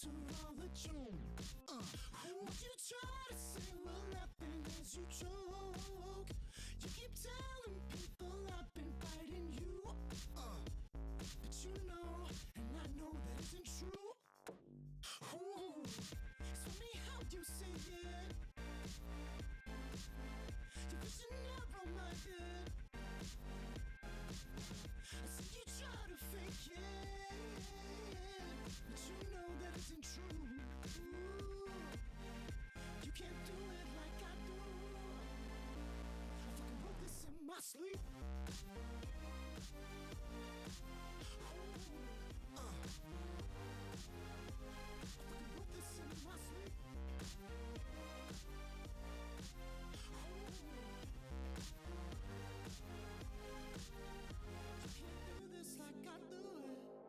to all the joke. What you try to say, well, nothing as you choke. You keep telling people I've been fighting you, but you know, and I know that isn't true. Ooh, tell me how you say it. You're pushing narrow-minded. I see you try to fake it, but you know that isn't true. Ooh, you can't do it like I do. I fucking wrote this in my sleep. I fucking wrote this in my sleep. You can't do this like I do it.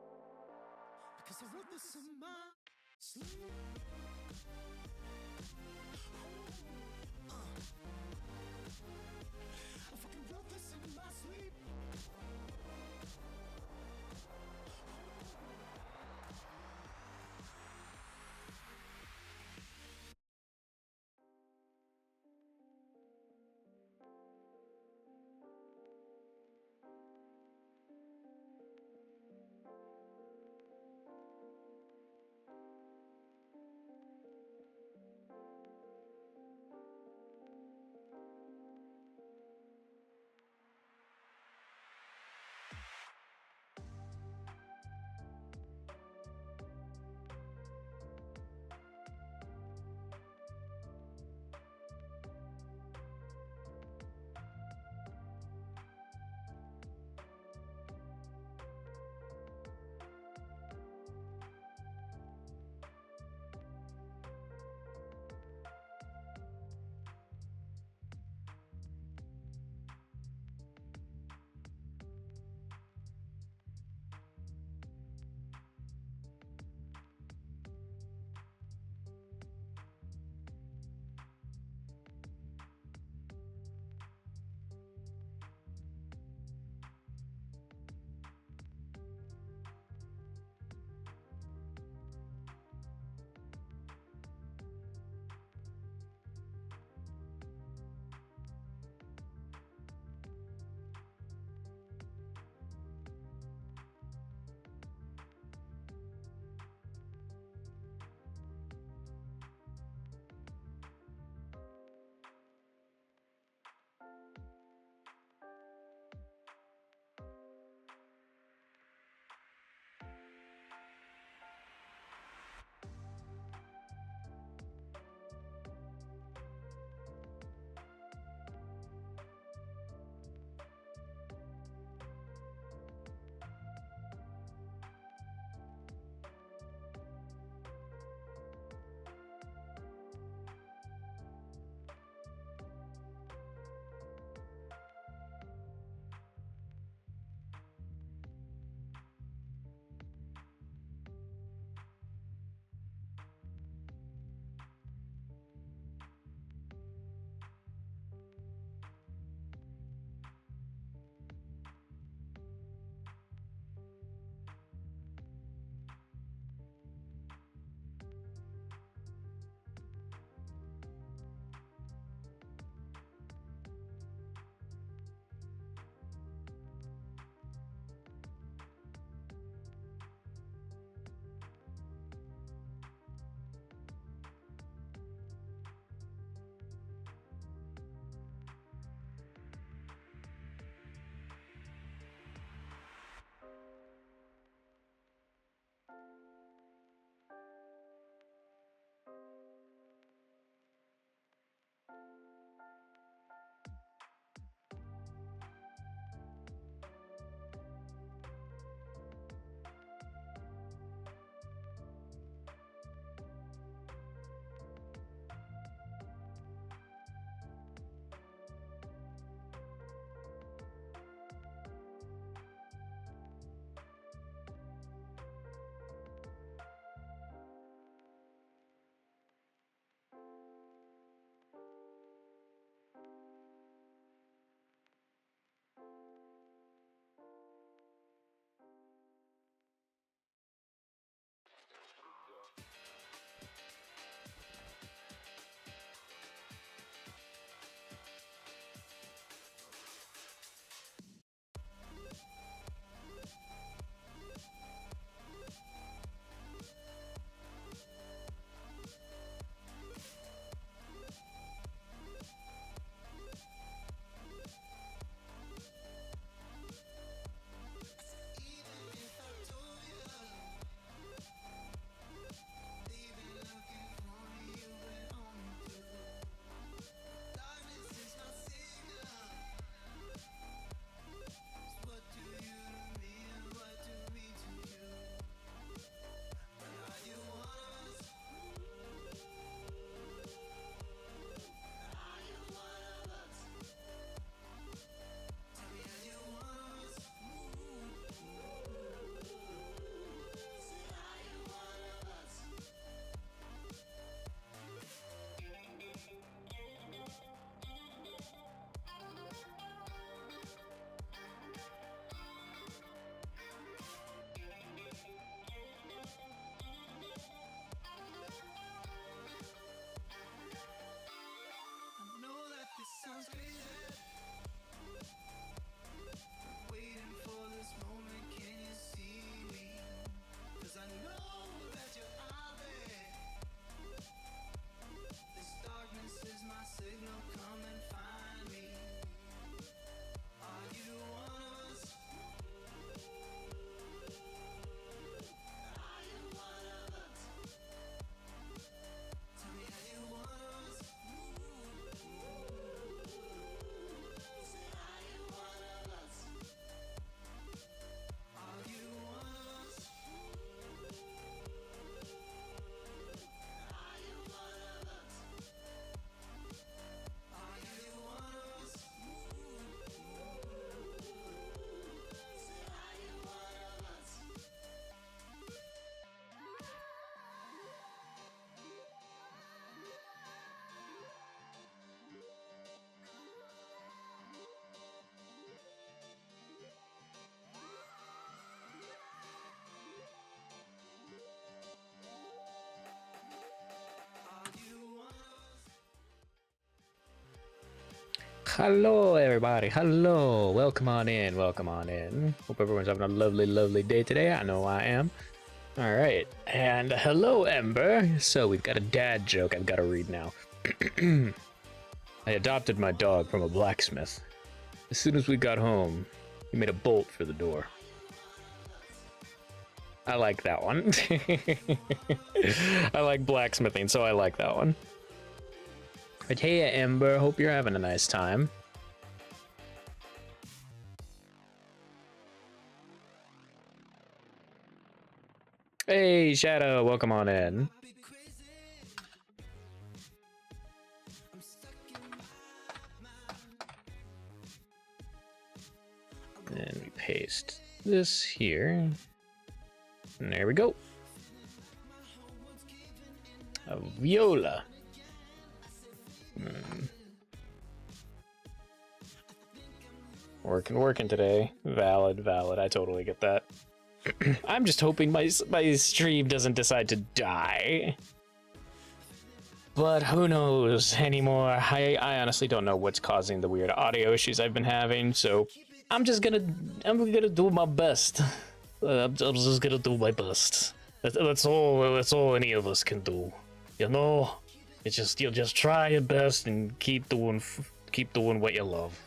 Hello, everybody. Hello. Welcome on in. Welcome on in. Hope everyone's having a lovely, lovely day today. I know I am. All right. And hello, Ember. So we've got a dad joke I've got to read now. I adopted my dog from a blacksmith. As soon as we got home, he made a bolt for the door. I like that one. I like blacksmithing, so I like that one. But hey, Ember, hope you're having a nice time. Hey, Shadow, welcome on in. And we paste this here. And there we go. A viola. Working today. Valid. I totally get that. I'm just hoping my stream doesn't decide to die. But who knows anymore? I honestly don't know what's causing the weird audio issues I've been having, so I'm gonna do my best. I'm just gonna do my best. That's all any of us can do. You know? You'll just try your best and keep doing what you love.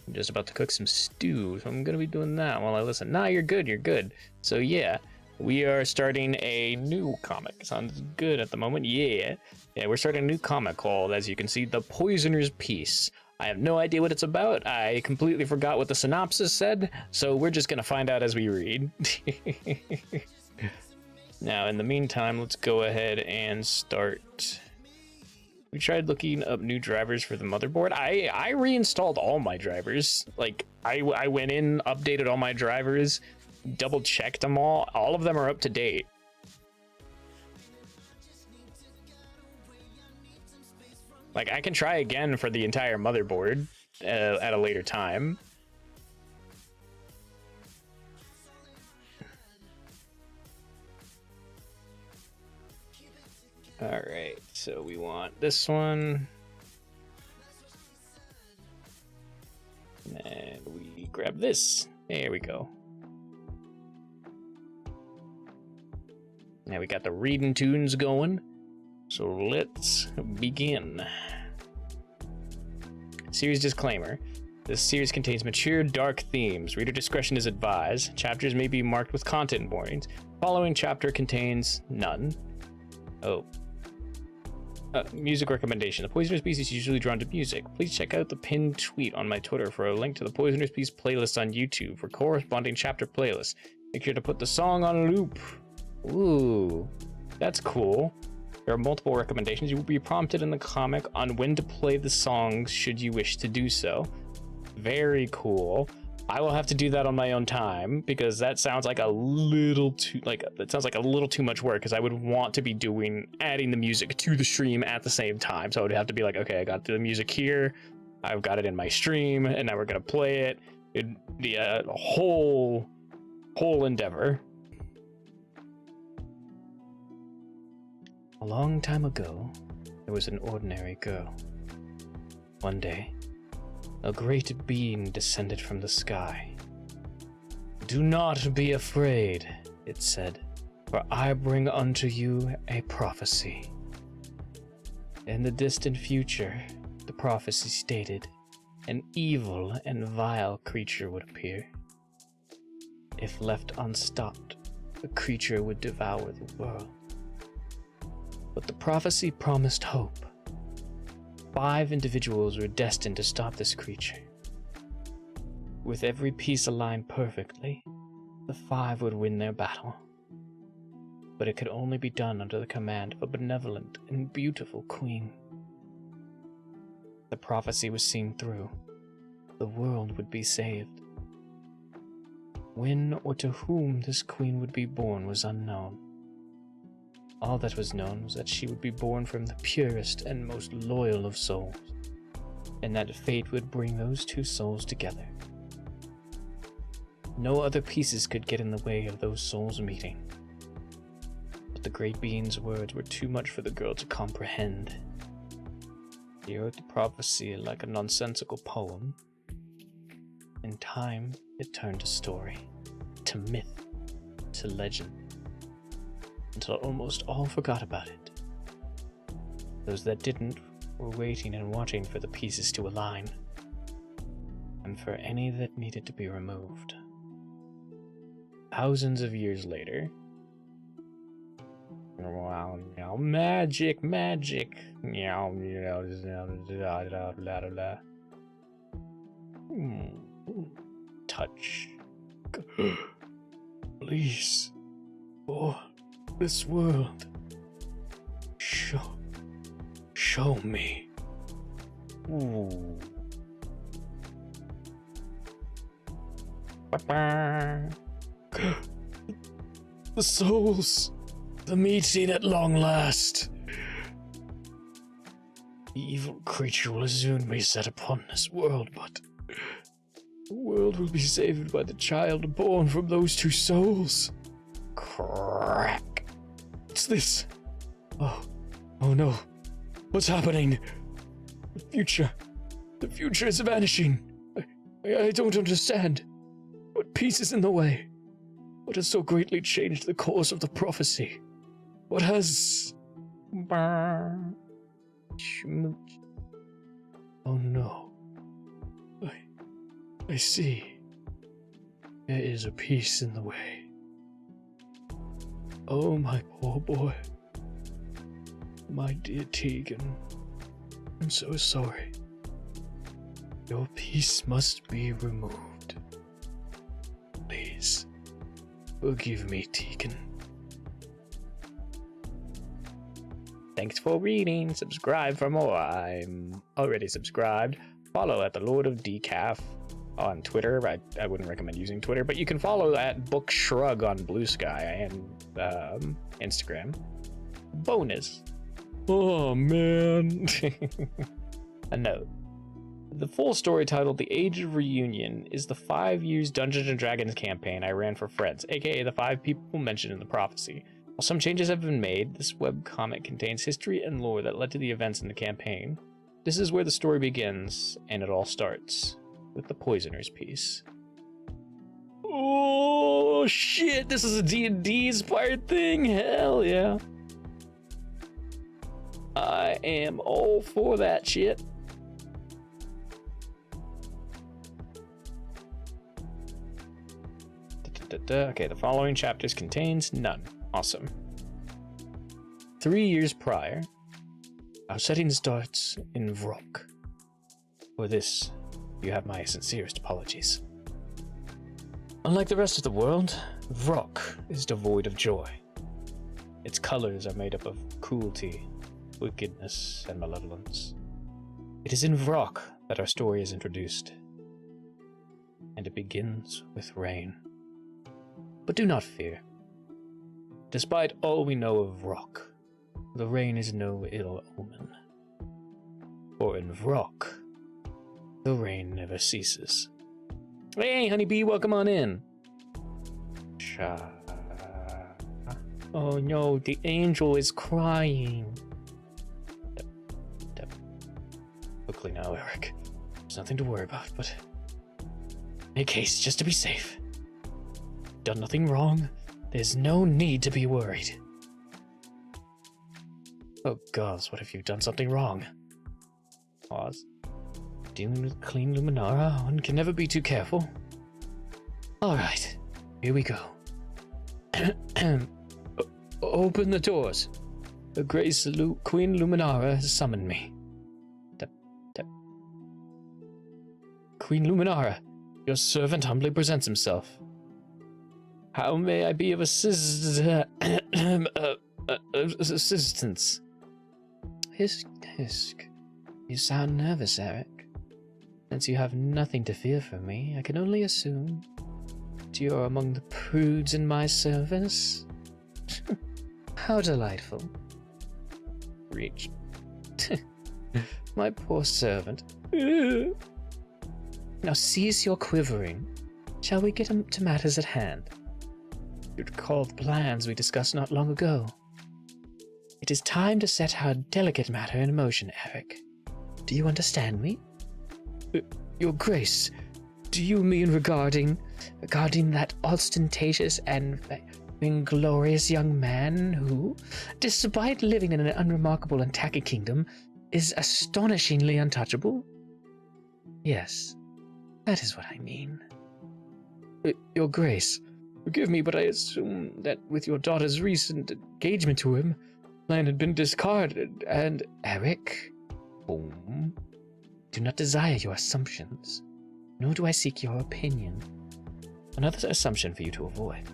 I'm just about to cook some stew, so I'm gonna be doing that while I listen. Nah, you're good. So yeah, we are starting a new comic. Sounds good at the moment. Yeah, we're starting a new comic called, as you can see, The Poisoner's Peace. I have no idea what it's about. I completely forgot what the synopsis said, so we're just gonna find out as we read. Now, in the meantime, let's go ahead and start. We tried looking up new drivers for the motherboard. I reinstalled all my drivers. Like, I went in, updated all my drivers, double checked them all. All of them are up to date. Like, I can try again for the entire motherboard at a later time. All right, so we want this one. And we grab this. There we go. Now we got the reading tunes going. So let's begin. Series disclaimer. This series contains mature, dark themes. Reader discretion is advised. Chapters may be marked with content warnings. Following chapter contains none. Music recommendation. The Poisoner's Peace is usually drawn to music. Please check out the pinned tweet on my Twitter for a link to the Poisoner's Peace playlist on YouTube for corresponding chapter playlists. Make sure to put the song on loop. Ooh, that's cool. There are multiple recommendations. You will be prompted in the comic on when to play the songs should you wish to do so. Very cool. I will have to do that on my own time because that sounds like a little too much work, because I would want to be adding the music to the stream at the same time. So I would have to be like, okay, I got the music here, I've got it in my stream, and now we're gonna play it. It'd be a whole endeavor. A long time ago, there was an ordinary girl. One day, a great being descended from the sky. "Do not be afraid," it said, "for I bring unto you a prophecy." In the distant future, the prophecy stated, an evil and vile creature would appear. If left unstopped, the creature would devour the world. But the prophecy promised hope. 5 individuals were destined to stop this creature. With every piece aligned perfectly, the 5 would win their battle. But it could only be done under the command of a benevolent and beautiful queen. The prophecy was seen through. The world would be saved. When or to whom this queen would be born was unknown. All that was known was that she would be born from the purest and most loyal of souls, and that fate would bring those 2 souls together. No other pieces could get in the way of those souls meeting. But the great being's words were too much for the girl to comprehend. He wrote the prophecy like a nonsensical poem. In time, it turned to story, to myth, to legend, until almost all forgot about it. Those that didn't were waiting and watching for the pieces to align, and for any that needed to be removed. Thousands of years later, magic, touch. Please, for this world, show me. Ooh. The souls, the meeting at long last. The evil creature will soon be set upon this world, but the world will be saved by the child born from those two souls. Crack. What's this? Oh no. What's happening? The future is vanishing. I don't understand. What piece is in the way? What has so greatly changed the course of the prophecy? What has... Oh no. I see. There is a piece in the way. Oh, my poor boy. My dear Tegan. I'm so sorry. Your piece must be removed. Please, forgive me, Tegan. Thanks for reading. Subscribe for more. I'm already subscribed. Follow at the Lord of Decaf on Twitter. I wouldn't recommend using Twitter, but you can follow at Book Shrug on Blue Sky and Instagram. Bonus. Oh man. A note. The full story titled The Age of Reunion is the 5 years Dungeons & Dragons campaign I ran for friends, aka the 5 people mentioned in the prophecy. While some changes have been made, this webcomic contains history and lore that led to the events in the campaign. This is where the story begins, and it all starts with the Poisoner's piece. Oh shit, this is a D&D inspired thing? Hell yeah. I am all for that shit. Okay, the following chapters contains none. Awesome. 3 years prior, our setting starts in Vrock. For this, you have my sincerest apologies. Unlike the rest of the world, Vrock is devoid of joy. Its colors are made up of cruelty, wickedness, and malevolence. It is in Vrock that our story is introduced, and it begins with rain. But do not fear. Despite all we know of Vrock, the rain is no ill omen. For in Vrock, the rain never ceases. Hey, honeybee, welcome on in. Oh no, the angel is crying. Quickly now, Eric. There's nothing to worry about, but in case, just to be safe. Done nothing wrong. There's no need to be worried. Oh gods, what if you've done something wrong? Pause. Dealing with Clean Luminara, one can never be too careful. Alright, here we go. Open the doors. Her Grace Queen Luminara has summoned me. Queen Luminara, your servant humbly presents himself. How may I be of assistance? Hisk. You sound nervous, Eric. Since you have nothing to fear from me, I can only assume that you are among the prudes in my service. How delightful. Reach. My poor servant. Now cease your quivering. Shall we get to matters at hand? You recall the plans we discussed not long ago. It is time to set our delicate matter in motion, Eric. Do you understand me? Your Grace, do you mean regarding that ostentatious and inglorious young man who, despite living in an unremarkable and tacky kingdom, is astonishingly untouchable? Yes, that is what I mean. Your Grace, forgive me, but I assume that with your daughter's recent engagement to him, plan had been discarded, and Eric? Do not desire your assumptions, nor do I seek your opinion. Another assumption for you to avoid.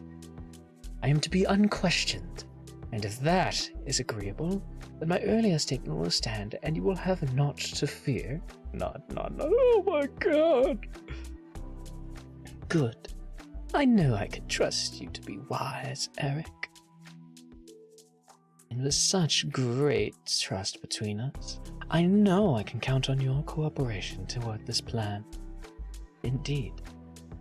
I am to be unquestioned, and if that is agreeable, then my earlier statement will stand, and you will have naught to fear. Not, oh my God! Good. I know I can trust you to be wise, Eric. And with such great trust between us, I know I can count on your cooperation toward this plan. Indeed,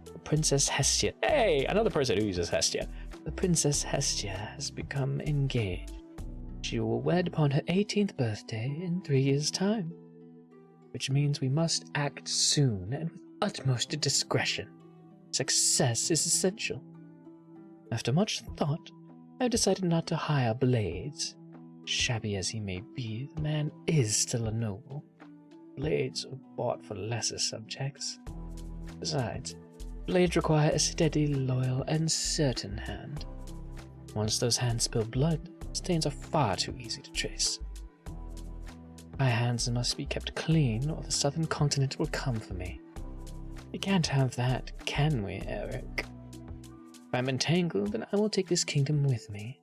the Princess Hestia... Hey, another person who uses Hestia. The Princess Hestia has become engaged. She will wed upon her 18th birthday in 3 years' time, which means we must act soon and with utmost discretion. Success is essential. After much thought, I have decided not to hire Blades. Shabby as he may be, the man is still a noble. Blades are bought for lesser subjects. Besides, Blades require a steady, loyal, and certain hand. Once those hands spill blood, stains are far too easy to trace. My hands must be kept clean, or the southern continent will come for me. We can't have that, can we, Eric? If I'm entangled, then I will take this kingdom with me.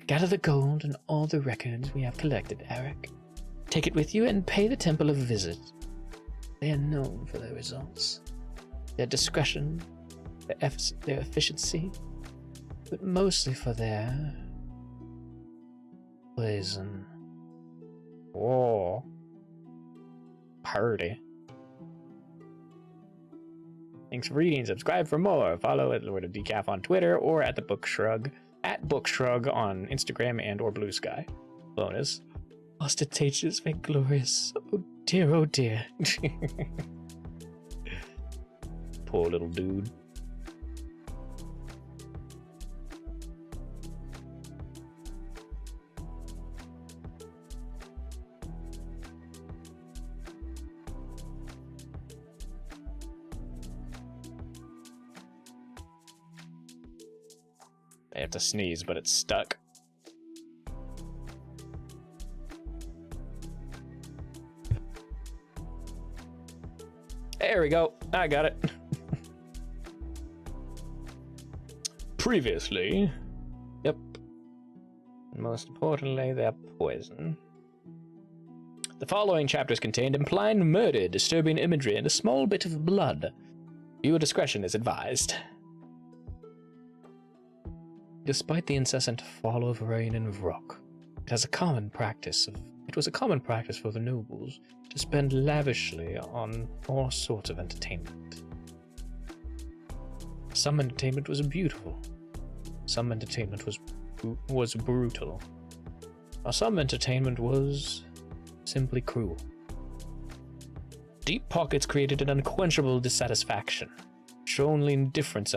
Gather the gold and all the records we have collected, Eric. Take it with you and pay the temple a visit. They are known for their results, their discretion, their efficiency, but mostly for their poison. Whoa. Party. Thanks for reading. Subscribe for more. Follow at Lord of Decaf on Twitter or at the Book Shrug, at Book Shrug on Instagram and or Blue Sky. Bonus. Ostentatious, vainglorious. Oh dear, oh dear. Poor little dude. I have to sneeze, but it's stuck. There we go. I got it. Previously. Yep. Most importantly, they're poison. The following chapters contained implied murder, disturbing imagery, and a small bit of blood. Viewer discretion is advised. Despite the incessant fall of rain and rock, it was a common practice for the nobles to spend lavishly on all sorts of entertainment. Some entertainment was beautiful, some entertainment was brutal, while some entertainment was simply cruel. Deep pockets created an unquenchable dissatisfaction, which only indifferent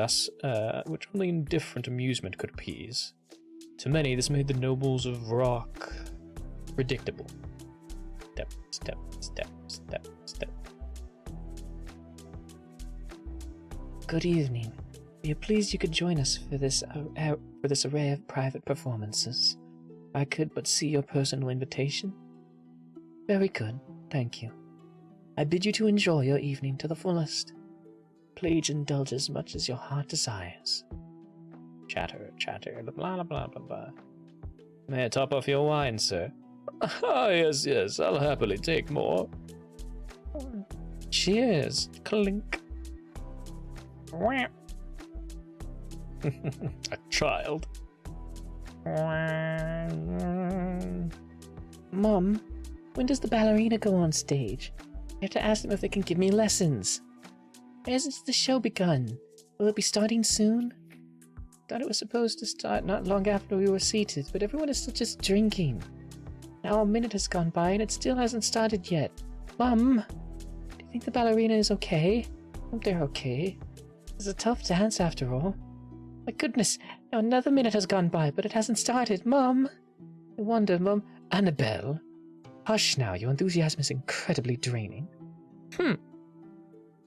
amusement could appease. To many, this made the nobles of Rock predictable. Step, step, step, step, step. Good evening. We are pleased you could join us for this array of private performances. I could but see your personal invitation. Very good, thank you. I bid you to enjoy your evening to the fullest. Please indulge as much as your heart desires. Chatter, chatter, blah, blah, blah, blah, blah. May I top off your wine, sir? Ah, yes, yes, I'll happily take more. Cheers, clink. A child. Mom, when does the ballerina go on stage? I have to ask them if they can give me lessons. Hasn't the show begun? Will it be starting soon? Thought it was supposed to start not long after we were seated, but everyone is still just drinking. Now a minute has gone by and it still hasn't started yet. Mum, do you think the ballerina is okay? I hope they're okay. It's a tough dance after all. My goodness, now another minute has gone by, but it hasn't started. Mum! I wonder, Mum. Annabelle? Hush now, your enthusiasm is incredibly draining.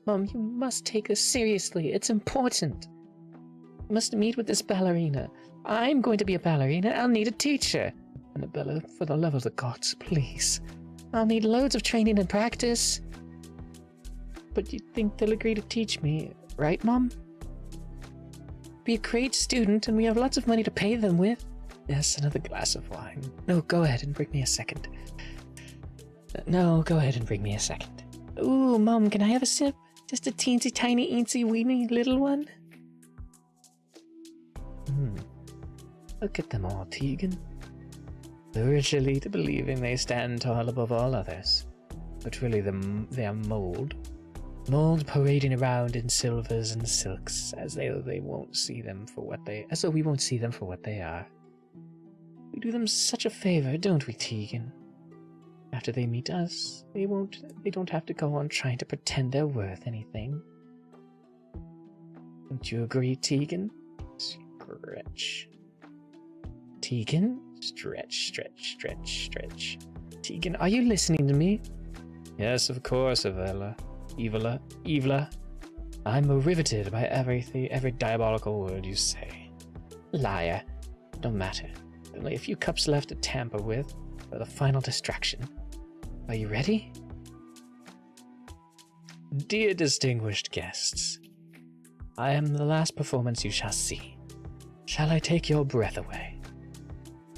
Mum, you must take this seriously. It's important. You must meet with this ballerina. I'm going to be a ballerina. I'll need a teacher. Annabella, for the love of the gods, please. I'll need loads of training and practice. But you think they'll agree to teach me, right, Mum? Be a great student, and we have lots of money to pay them with. Yes, another glass of wine. No, go ahead and bring me a second. No, go ahead and bring me a second. Ooh, Mum, can I have a sip? Just a teensy tiny eensy weeny little one? Look at them all, Tegan. Virtually to believing they stand tall above all others. But really they are mold. Mold parading around in silvers and silks, as though we won't see them for what they are. We do them such a favor, don't we, Tegan? After they meet us, they don't have to go on trying to pretend they're worth anything. Don't you agree, Tegan? Stretch. Tegan? Stretch, stretch, stretch, stretch. Tegan, are you listening to me? Yes, of course, Evila. I'm riveted by every diabolical word you say. Liar. No matter. Only a few cups left to tamper with for the final distraction. Are you ready? Dear distinguished guests, I am the last performance you shall see. Shall I take your breath away?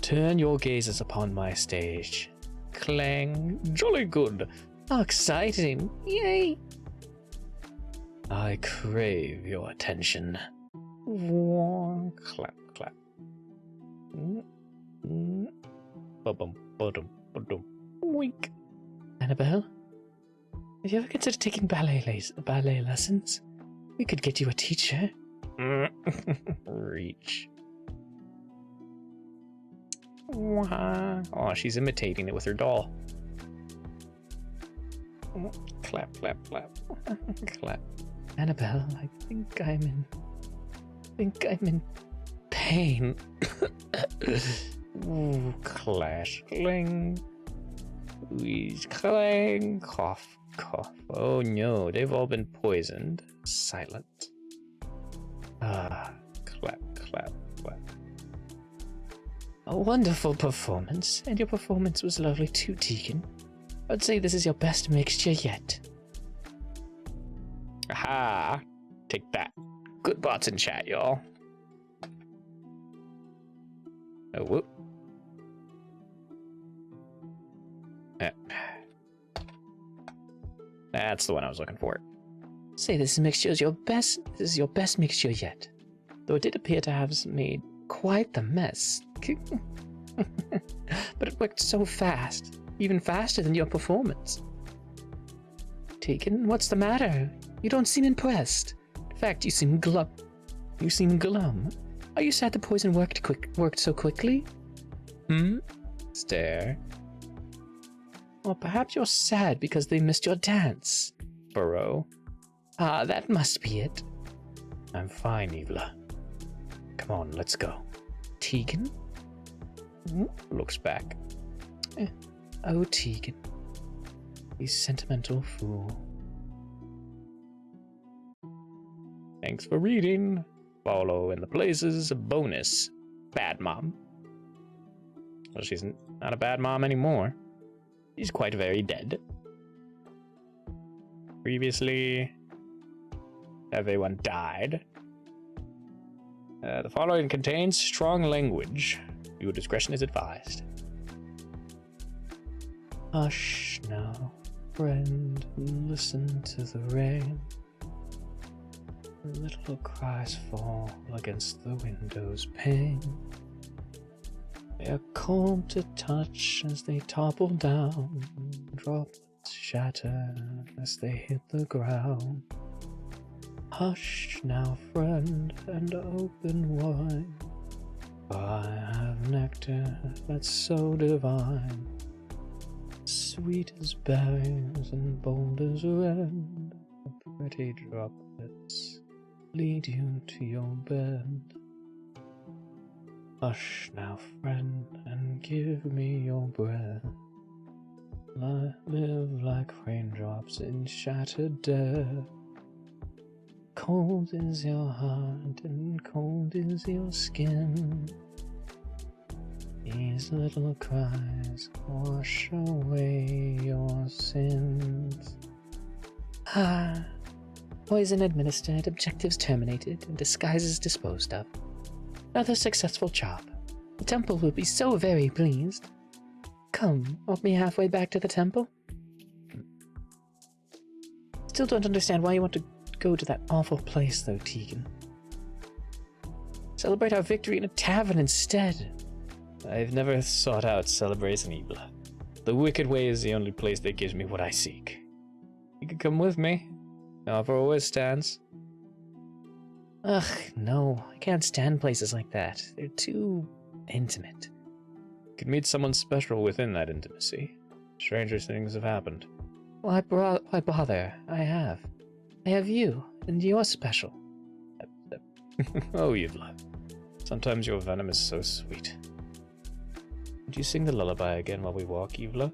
Turn your gazes upon my stage. Clang. Jolly good. How exciting. Yay. I crave your attention. Clap, clap. Wink. Annabelle, have you ever considered taking ballet lessons? We could get you a teacher. Reach. Oh, she's imitating it with her doll. Clap, clap, clap. Clap. Annabelle, I think I'm in pain. Ooh, clash, cling. Squeeze, clang, cough, cough. Oh no, they've all been poisoned. Silent. Clap, clap, clap. A wonderful performance, and your performance was lovely too, Tegan. I'd say this is your best mixture yet. Aha! Take that. Good bots in chat, y'all. Oh, whoop. That's the one I was looking for. Say this mixture is your best mixture yet. Though it did appear to have made quite the mess. But it worked so fast. Even faster than your performance. Tegan, what's the matter? You don't seem impressed. In fact, you seem glum. Are you sad the poison worked so quickly? Stare. Or perhaps you're sad because they missed your dance. Burrow. Ah, that must be it. I'm fine, Evila. Come on, let's go. Tegan? Looks back. Oh, Tegan. You sentimental fool. Thanks for reading. Follow in the places. Bonus. Bad mom. Well, she's not a bad mom anymore. She's quite very dead. Previously, everyone died. The following contains strong language. Your discretion is advised. Hush now, friend, listen to the rain. Little cries fall against the window's pane. They are cold to touch as they topple down. Droplets shatter as they hit the ground. Hush now, friend, and open wide. For I have nectar that's so divine. sweet as berries and bold as red, the pretty droplets lead you to your bed. Hush now, friend, and give me your breath. Live like raindrops in shattered death. Cold is your heart and cold is your skin. These little cries wash away your sins. Ah, poison administered, objectives terminated, and disguises disposed of. Another successful job. The temple will be so very pleased. Come, walk me halfway back to the temple. Still don't understand why you want to go to that awful place, though, Tegan. Celebrate our victory in a tavern instead. I've never sought out celebrating Ibla. The Wicked Way is the only place that gives me what I seek. You can come with me. The offer always stands. Ugh, no. I can't stand places like that. They're too intimate. You could meet someone special within that intimacy. Stranger things have happened. Why bother? I have you, and you're special. Oh, Yvla. Sometimes your venom is so sweet. Would you sing the lullaby again while we walk, Yvla?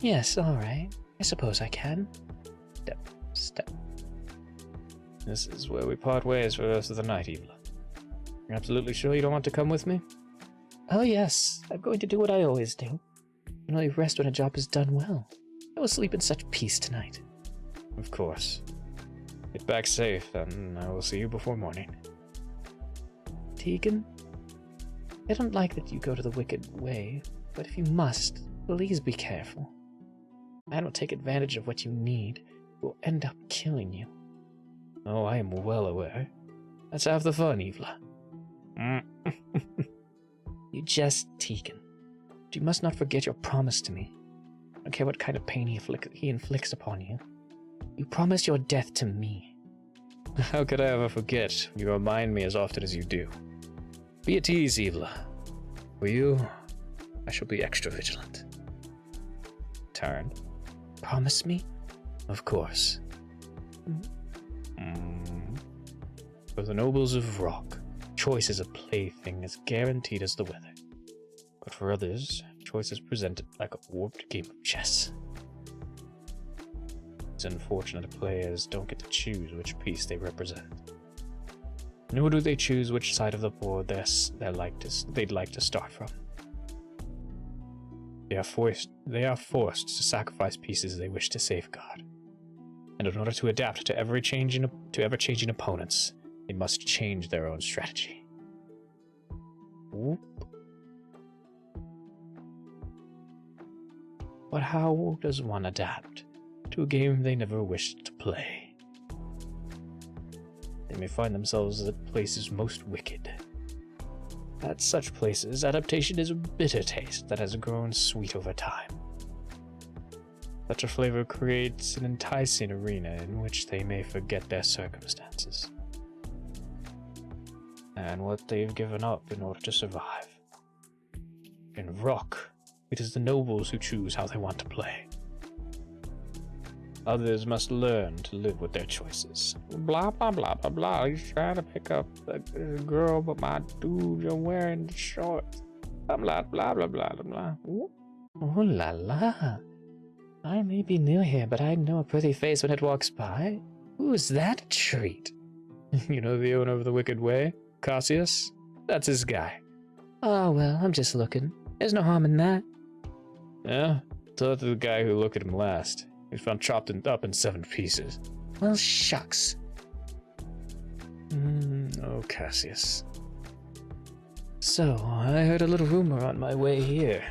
Yes, alright. I suppose I can. Step. This is where we part ways for the rest of the night, Yvla. You're absolutely sure you don't want to come with me? Oh yes, I'm going to do what I always do. And only rest when a job is done well. I will sleep in such peace tonight. Of course. Get back safe, and I will see you before morning. Tegan? I don't like that you go to the Wicked Way, but if you must, please be careful. Man will take advantage of what you need. It will end up killing you. Oh, I am well aware. Let's have the fun, Yvla. You jest, Tegan. But you must not forget your promise to me. I don't care what kind of pain he inflicts upon you. You promised your death to me. How could I ever forget? You remind me as often as you do. Be at ease, Yvla. For you, I shall be extra vigilant. Turn. Promise me? Of course. For the nobles of Rock, choice is a plaything as guaranteed as the weather. But for others, choice is presented like a warped game of chess. These unfortunate players don't get to choose which piece they represent. Nor do they choose which side of the board they'd like to start from. They are forced to sacrifice pieces they wish to safeguard. And in order to adapt to ever-changing opponents, they must change their own strategy. Whoop. But how does one adapt to a game they never wished to play? They may find themselves at places most wicked. At such places, adaptation is a bitter taste that has grown sweet over time. Such a flavor creates an enticing arena in which they may forget their circumstances and what they've given up in order to survive. In Rock, it is the nobles who choose how they want to play. Others must learn to live with their choices. Blah, blah, blah, blah, blah. He's trying to pick up the girl, but my dude, you're wearing the shorts. Blah, blah, blah, blah, blah, blah. Ooh. Oh la la. I may be new here, but I know a pretty face when it walks by. Who's that a treat? You know the owner of the Wicked Way? Cassius? That's his guy. Oh, well, I'm just looking. There's no harm in that. Yeah? Tell it to the guy who looked at him last. He was found chopped up in 7 pieces. Well, shucks. Oh, Cassius. So, I heard a little rumor on my way here.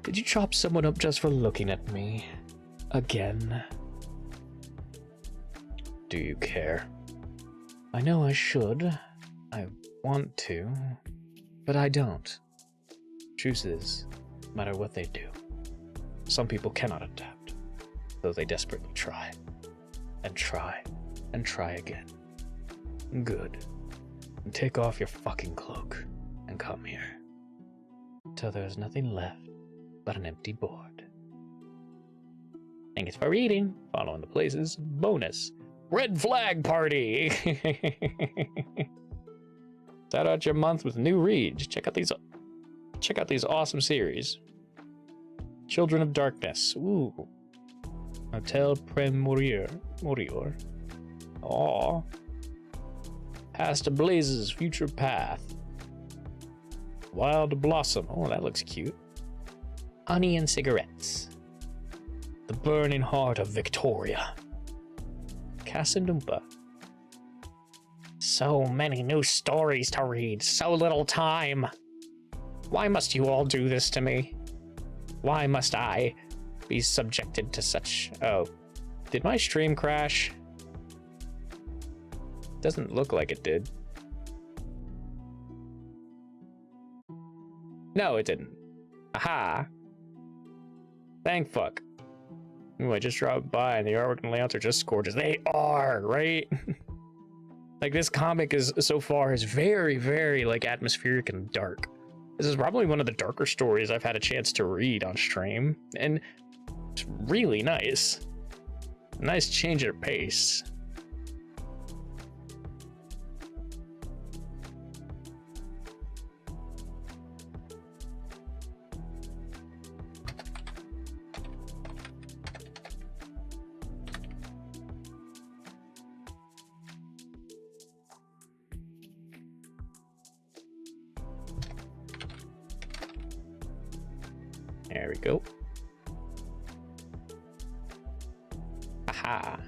Did you chop someone up just for looking at me? Again? Do you care? I know I should. I want to. But I don't. Truth is, no matter what they do, some people cannot adapt, though they desperately try. And try. And try again. Good. And take off your fucking cloak and come here. Till there is nothing left but an empty board. Thanks for reading. Following the places. Bonus. Red Flag Party! Start out your month with new reads. Check out these awesome series. Children of Darkness. Ooh. Hotel Premorier. Aw. Past Blazes, Future Path. Wild Blossom. Oh, that looks cute. Honey and Cigarettes. The Burning Heart of Victoria. Casanumpa. So many new stories to read, so little time. Why must you all do this to me? Why must I be subjected to such... Oh, did my stream crash? Doesn't look like it did. No, it didn't. Aha. Thank fuck. Ooh, I just dropped by and the artwork and layouts are just gorgeous. They are, right? Like, this comic is, so far, is very, very, like, atmospheric and dark. This is probably one of the darker stories I've had a chance to read on stream, and it's really nice. Nice change of pace. There we go. Aha.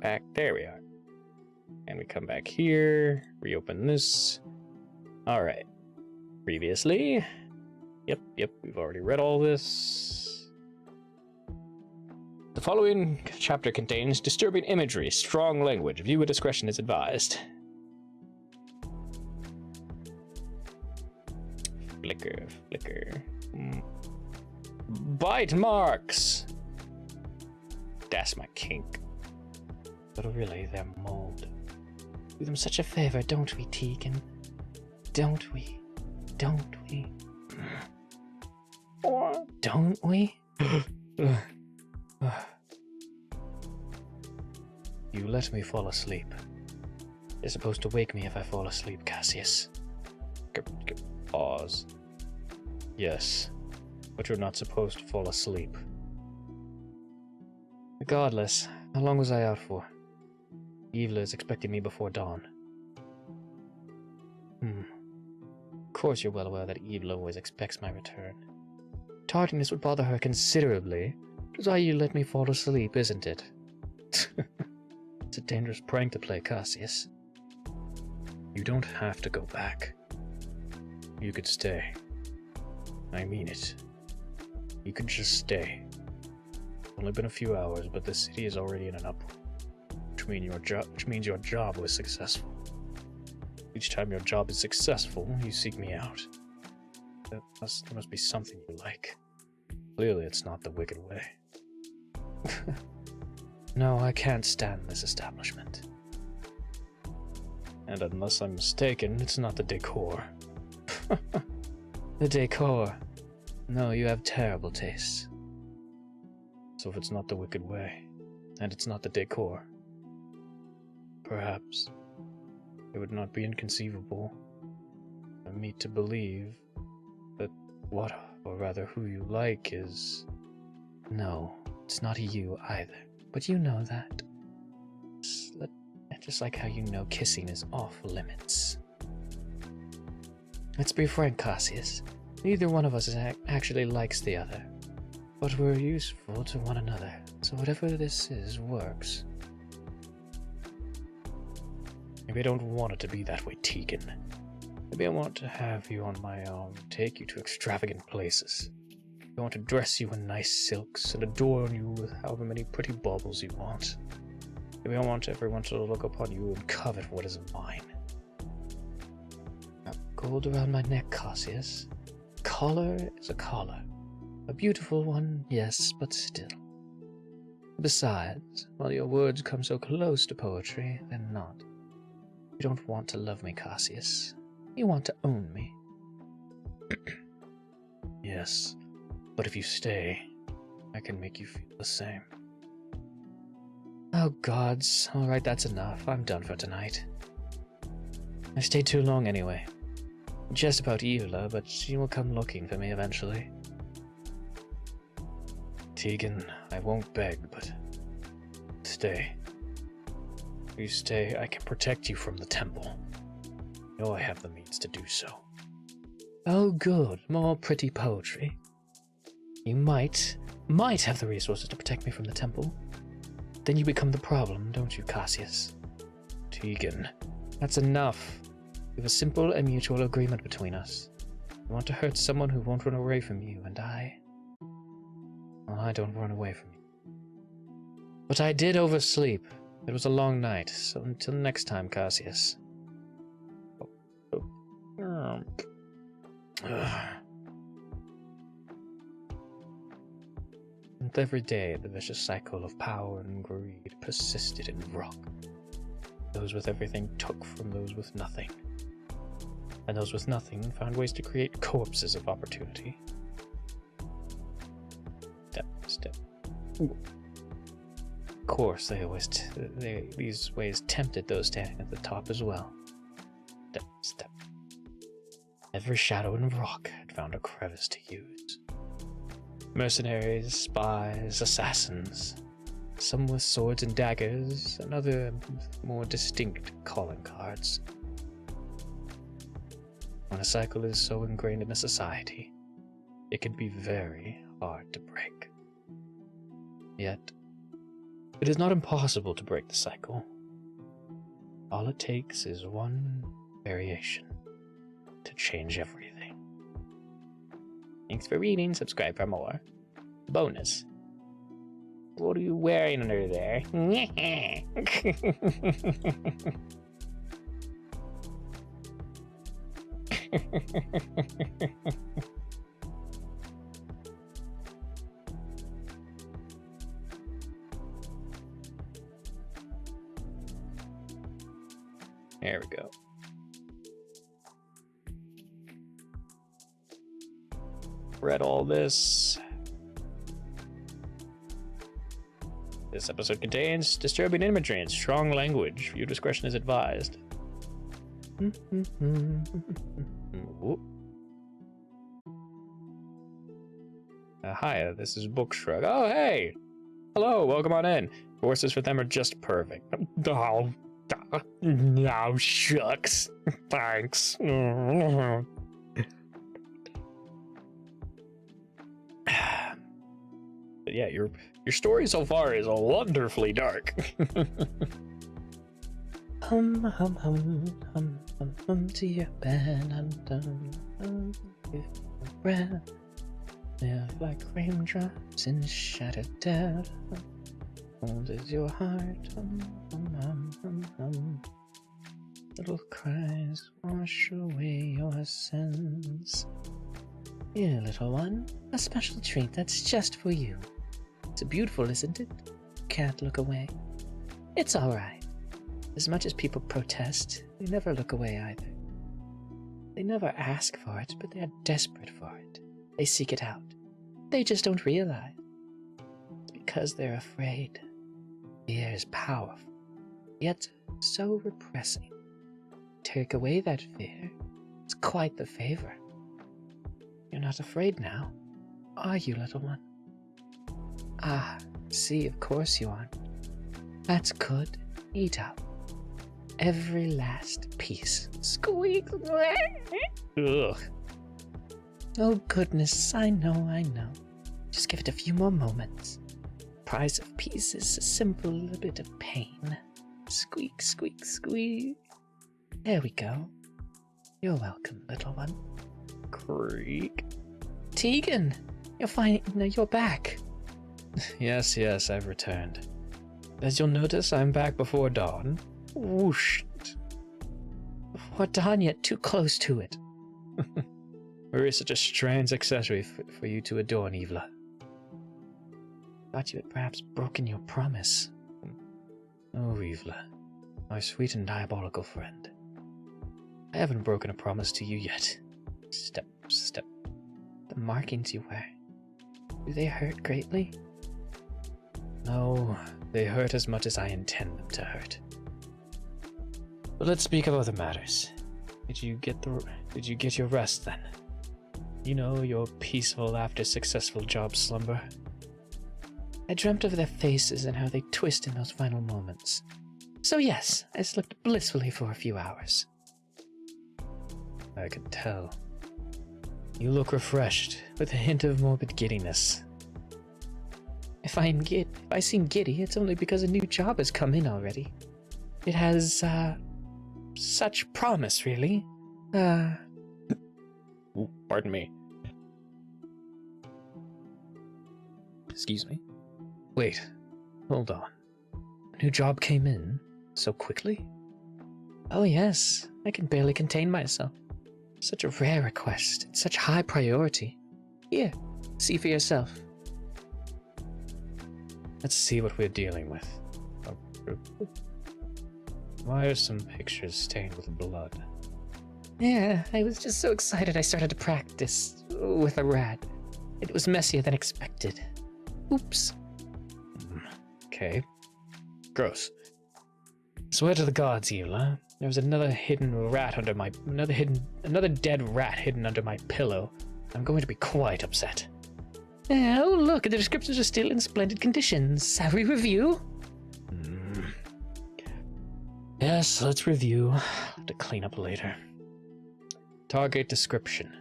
Back, there we are. And we come back here, reopen this. All right. Previously. Yep, we've already read all this. The following chapter contains disturbing imagery, strong language. Viewer discretion is advised. Flicker. Bite marks! That's my kink. But really, they're mold. Do them such a favor, don't we, Tegan? Don't we? Don't we? Don't we? You let me fall asleep. You're supposed to wake me if I fall asleep, Cassius. Pause. Yes, but you're not supposed to fall asleep. Regardless, how long was I out for? Yvla is expecting me before dawn. Of course you're well aware that Yvla always expects my return. Tardiness would bother her considerably, which is why you let me fall asleep, isn't it? It's a dangerous prank to play, Cassius. You don't have to go back. You could stay. I mean it. You could just stay. It's only been a few hours, but the city is already in an upward. Which means your job was successful. Each time your job is successful, you seek me out. There must be something you like. Clearly it's not the wicked way. No, I can't stand this establishment. And unless I'm mistaken, it's not the decor. The decor. No, you have terrible tastes. So if it's not the wicked way, and it's not the decor, perhaps it would not be inconceivable for me to believe that what, or rather who you like is... No, it's not you either, but you know that. Just like how you know kissing is off limits. Let's be frank, Cassius. Neither one of us actually likes the other, but we're useful to one another, so whatever this is works. Maybe I don't want it to be that way, Tegan. Maybe I want to have you on my arm, take you to extravagant places. I want to dress you in nice silks and adorn you with however many pretty baubles you want. Maybe I want everyone to look upon you and covet what is mine. Now, gold around my neck, Cassius. Collar is a collar. A beautiful one, yes, but still. Besides, while your words come so close to poetry, they're not. You don't want to love me, Cassius. You want to own me. Yes, but if you stay, I can make you feel the same. Oh gods, alright, that's enough. I'm done for tonight. I stayed too long anyway. Just about Eula, but she will come looking for me eventually. Tegan, I won't beg, but stay. If you stay, I can protect you from the temple. I know I have the means to do so. Oh good, more pretty poetry. You might have the resources to protect me from the temple. Then you become the problem, don't you, Cassius? Tegan, that's enough. We have a simple and mutual agreement between us. You want to hurt someone who won't run away from you, and well, I don't run away from you. But I did oversleep. It was a long night, so until next time, Cassius. And every day, the vicious cycle of power and greed persisted in Rock. Those with everything took from those with nothing. And those with nothing found ways to create corpses of opportunity. Step. Ooh. Of course, these ways tempted those standing at the top as well. Step. Every shadow in Rock had found a crevice to use. Mercenaries, spies, assassins, some with swords and daggers, and other more distinct calling cards. When a cycle is so ingrained in a society, it can be very hard to break. Yet, it is not impossible to break the cycle. All it takes is one variation to change everything. Thanks for reading, subscribe for more. Bonus. What are you wearing under there? There we go. Read all this. This episode contains disturbing imagery and strong language. Viewer discretion is advised. Hi, this is Book Shrug. Oh, hey! Hello, welcome on in. Courses for them are just perfect. Oh, no, shucks. Thanks. But yeah, your story so far is wonderfully dark. Hum to your bed, your breath. Live like raindrops in shattered death. Cold is your heart. Little cries wash away your sins. Here, little one, a special treat that's just for you. It's beautiful, isn't it? Can't look away. It's all right. As much as people protest, they never look away either. They never ask for it, but they are desperate for it. They seek it out. They just don't realize. It's because they're afraid. Fear is powerful, yet so repressing. Take away that fear, it's quite the favor. You're not afraid now, are you, little one? Ah, see, of course you aren't. That's good. Eat up. Every last piece. Squeak. Ugh. Oh, goodness, I know. Just give it a few more moments. Price of peace is a simple little bit of pain. Squeak, squeak, squeak. There we go. You're welcome, little one. Creak. Tegan! You're back. Yes, I've returned. As you'll notice, I'm back before dawn. Whoosh. Before dawn, yet too close to it. Where is such a strange accessory for you to adorn, Eula? Thought you had perhaps broken your promise. Oh, Eula. my sweet and diabolical friend. I haven't broken a promise to you yet. Step. The markings you wear, do they hurt greatly? No, they hurt as much as I intend them to hurt. But let's speak of other matters. Did you get your rest then? You know, your peaceful after successful job slumber? I dreamt of their faces and how they twist in those final moments. So yes, I slept blissfully for a few hours. I could tell. You look refreshed, with a hint of morbid giddiness. If I seem giddy, it's only because a new job has come in already. It has, such promise, really. Ooh, pardon me. Excuse me. Wait, hold on. A new job came in so quickly? Oh yes, I can barely contain myself. Such a rare request, it's such high priority. Here, see for yourself. Let's see what we're dealing with. Why are some pictures stained with blood? Yeah, I was just so excited I started to practice with a rat. It was messier than expected. Oops. Okay. Gross. Swear to the gods, Eula. There was another dead rat hidden under my pillow. I'm going to be quite upset. Oh, look, the descriptions are still in splendid condition. Shall we review? Yes, let's review. I'll have to clean up later. Target description.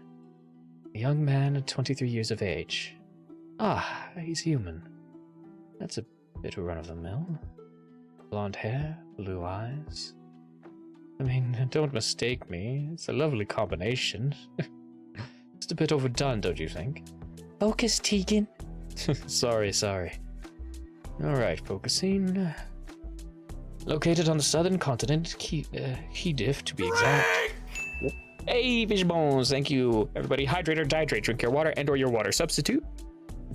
A young man of 23 years of age. Ah, he's human. That's a bit run-of-the-mill. Blonde hair, blue eyes. I mean, don't mistake me. It's a lovely combination. Just a bit overdone, don't you think? Focus, Tegan. Sorry. Alright, focusing. Located on the southern continent, Kidif to be exact. Hey, fish bones, thank you. Everybody, hydrate or dihydrate. Drink your water and or your water substitute.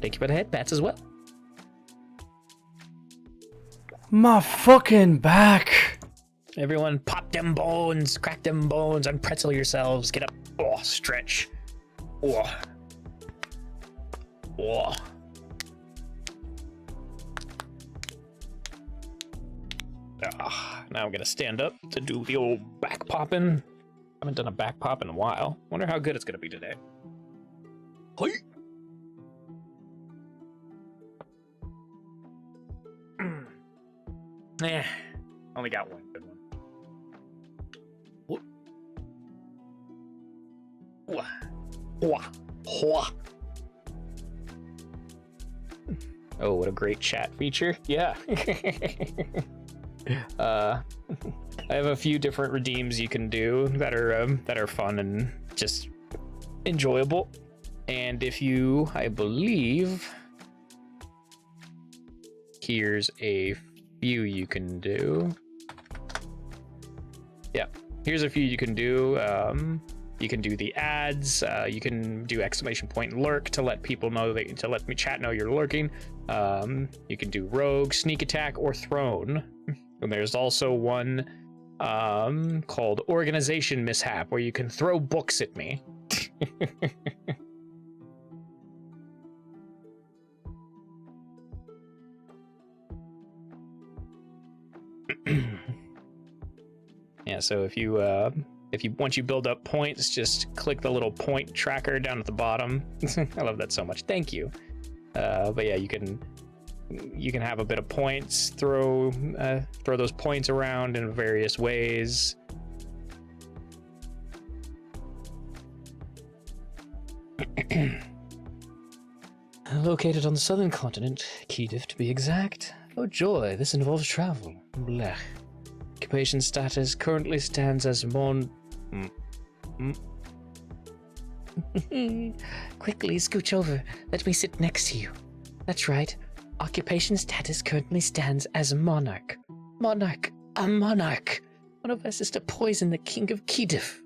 Thank you for the head pats as well. My fucking back. Everyone, pop them bones, crack them bones, unpretzel yourselves. Get up. Oh, stretch. Oh. Now I'm gonna stand up to do the old back popping. I haven't done a back pop in a while. Wonder how good it's gonna be today. Hey. Only got one good one. Oh, what a great chat feature. Yeah. I have a few different redeems you can do that are fun and just enjoyable. And if you, I believe, here's a few you can do. Yeah, here's a few you can do. You can do the ads. You can do exclamation point lurk to let people know to let me chat know you're lurking. You can do rogue, sneak attack, or throne. And there's also one called organization mishap where you can throw books at me. Yeah, so if you once you build up points, just click the little point tracker down at the bottom. I love that so much. Thank you. But yeah, you can have a bit of points, throw those points around in various ways. Located on the southern continent, Kidif to be exact. Oh joy, this involves travel. Blech. Occupation status currently stands as Quickly, scooch over. Let me sit next to you. That's right. Occupation status currently stands as monarch. Monarch. A monarch. One of us is to poison the king of Kidif.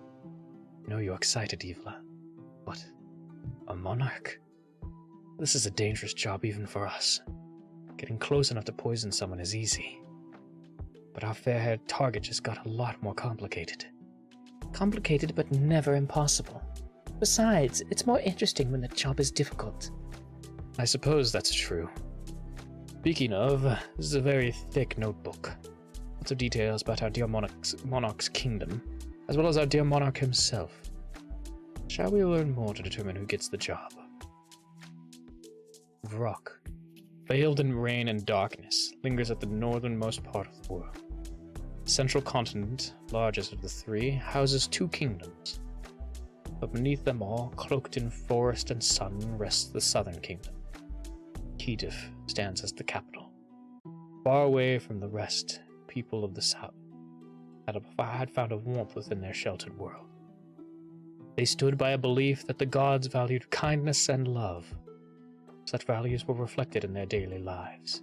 I know you're excited, Evla. What? A monarch? This is a dangerous job even for us. Getting close enough to poison someone is easy. But but our fair-haired target just got a lot more complicated. Complicated but never impossible. Besides, it's more interesting when the job is difficult. I suppose that's true. Speaking of, this is a very thick notebook. Lots of details about our dear monarch's kingdom, as well as our dear monarch himself. Shall we learn more to determine who gets the job? Vrock, veiled in rain and darkness, lingers at the northernmost part of the world. The central continent, largest of the three, houses 2 kingdoms. But beneath them all, cloaked in forest and sun, rests the southern kingdom. Kiev stands as the capital. Far away from the rest, people of the south had found a warmth within their sheltered world. They stood by a belief that the gods valued kindness and love. Such values were reflected in their daily lives.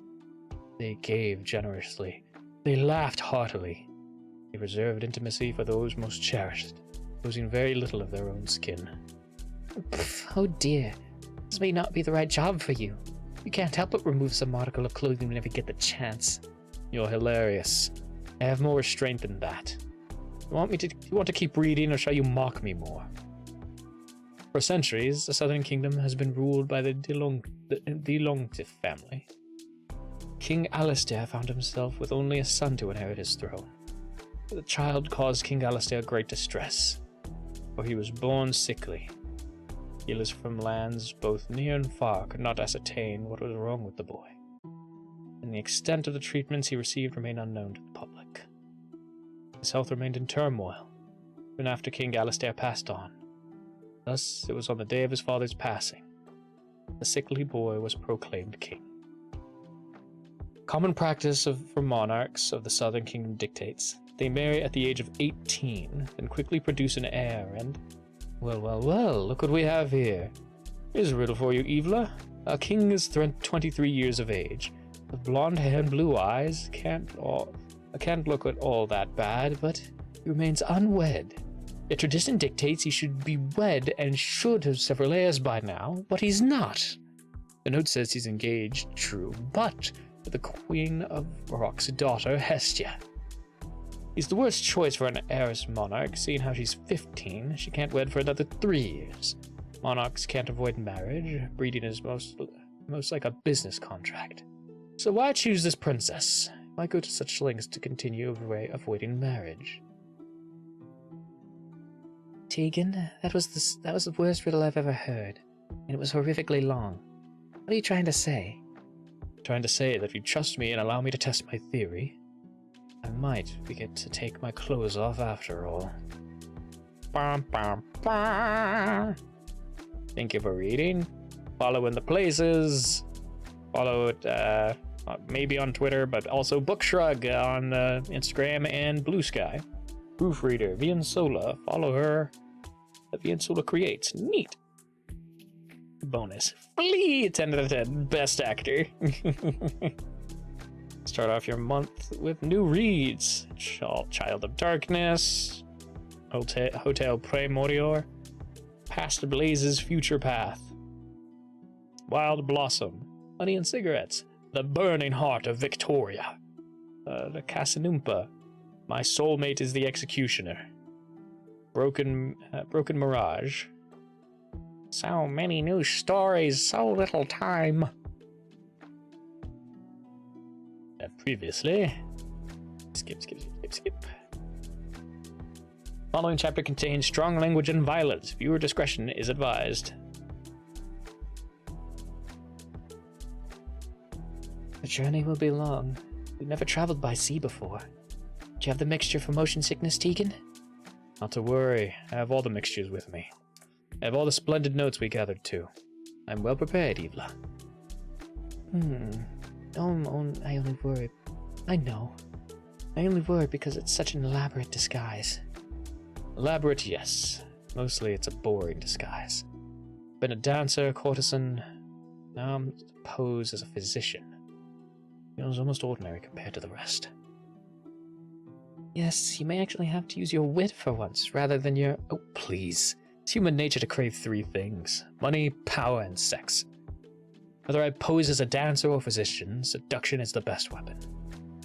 They gave generously. They laughed heartily. They reserved intimacy for those most cherished, losing very little of their own skin. Pff, oh dear. This may not be the right job for you. You can't help but remove some article of clothing whenever you get the chance. You're hilarious. I have more restraint than that. You want to keep reading, or shall you mock me more? For centuries, the Southern Kingdom has been ruled by the Longtif family. King Alistair found himself with only a son to inherit his throne. The child caused King Alistair great distress, for he was born sickly. Healers from lands both near and far could not ascertain what was wrong with the boy, and the extent of the treatments he received remained unknown to the public. His health remained in turmoil, even after King Alistair passed on. Thus, it was on the day of his father's passing, the sickly boy was proclaimed king. Common practice for monarchs of the Southern Kingdom dictates they marry at the age of 18, then quickly produce an heir, and... Well, look what we have here. Here's a riddle for you, Evla. Our king is 23 years of age, with blonde hair and blue eyes. Can't look at all that bad, but he remains unwed. The tradition dictates he should be wed and should have several heirs by now, but he's not. The note says he's engaged, true, but with the Queen of Rock's daughter, Hestia. He's the worst choice for an heiress monarch, seeing how she's 15. She can't wed for another 3 years. Monarchs can't avoid marriage. Breeding is most like a business contract. So why choose this princess? Why go to such lengths to continue avoiding marriage? Tegan, that was the worst riddle I've ever heard, and it was horrifically long. What are you trying to say? Trying to say that if you trust me and allow me to test my theory, I might get to take my clothes off after all. Bum, bum, bum. Thank you for reading. Follow in the places. Follow it maybe on Twitter, but also Bookshrug on Instagram and Blue Sky. Proofreader, Viensola. Follow her. Viensola creates. Neat. Bonus. Flea 10 out of 10. Best actor. Start off your month with new reads. Child of Darkness. Hotel Premorior. Past Blazes Future Path. Wild Blossom. Honey and Cigarettes. The Burning Heart of Victoria. The Casanumpa. My Soulmate is the Executioner. Broken Mirage. So many new stories, so little time. Previously. Skip. Following chapter contains strong language and violence. Viewer discretion is advised. The journey will be long. We've never traveled by sea before. Do you have the mixture for motion sickness, Tegan? Not to worry. I have all the mixtures with me. I have all the splendid notes we gathered too. I'm well prepared, Evla. I only worry. I know. I only worry because it's such an elaborate disguise. Elaborate, yes. Mostly it's a boring disguise. Been a dancer, courtesan. Now I'm posed as a physician. Feels almost ordinary compared to the rest. Yes, you may actually have to use your wit for once, rather than your... Oh, please. It's human nature to crave 3 things. Money, power, and sex. Whether I pose as a dancer or physician, seduction is the best weapon.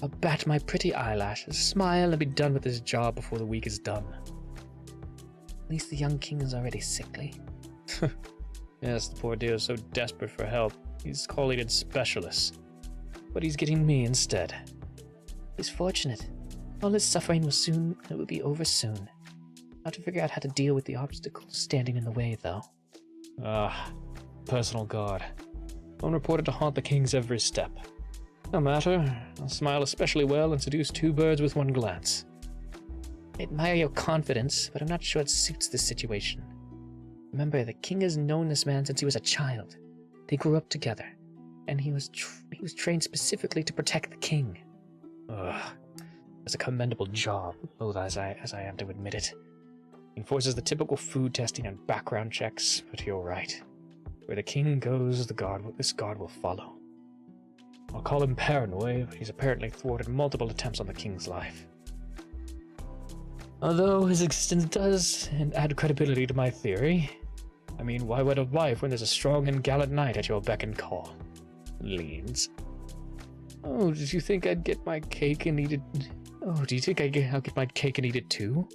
I'll bat my pretty eyelashes, smile, and be done with this job before the week is done. At least the young king is already sickly. Yes, the poor dear is so desperate for help. He's calling in specialists. But he's getting me instead. He's fortunate. All his suffering will be over soon. I'll have to figure out how to deal with the obstacles standing in the way, though. Personal guard. One reported to haunt the king's every step. No matter, I'll smile especially well and seduce two birds with one glance. I admire your confidence, but I'm not sure it suits this situation. Remember, the king has known this man since he was a child. They grew up together, and he was trained specifically to protect the king. It's a commendable job, loath as I am to admit it. He enforces the typical food testing and background checks, but you're right. Where the king goes, this guard will follow. I'll call him paranoid, but he's apparently thwarted multiple attempts on the king's life. Although his existence does add credibility to my theory. I mean, why wed a wife when there's a strong and gallant knight at your beck and call? Leans. Oh, did you think I'd get my cake and eat it? Oh, do you think I'll get my cake and eat it too?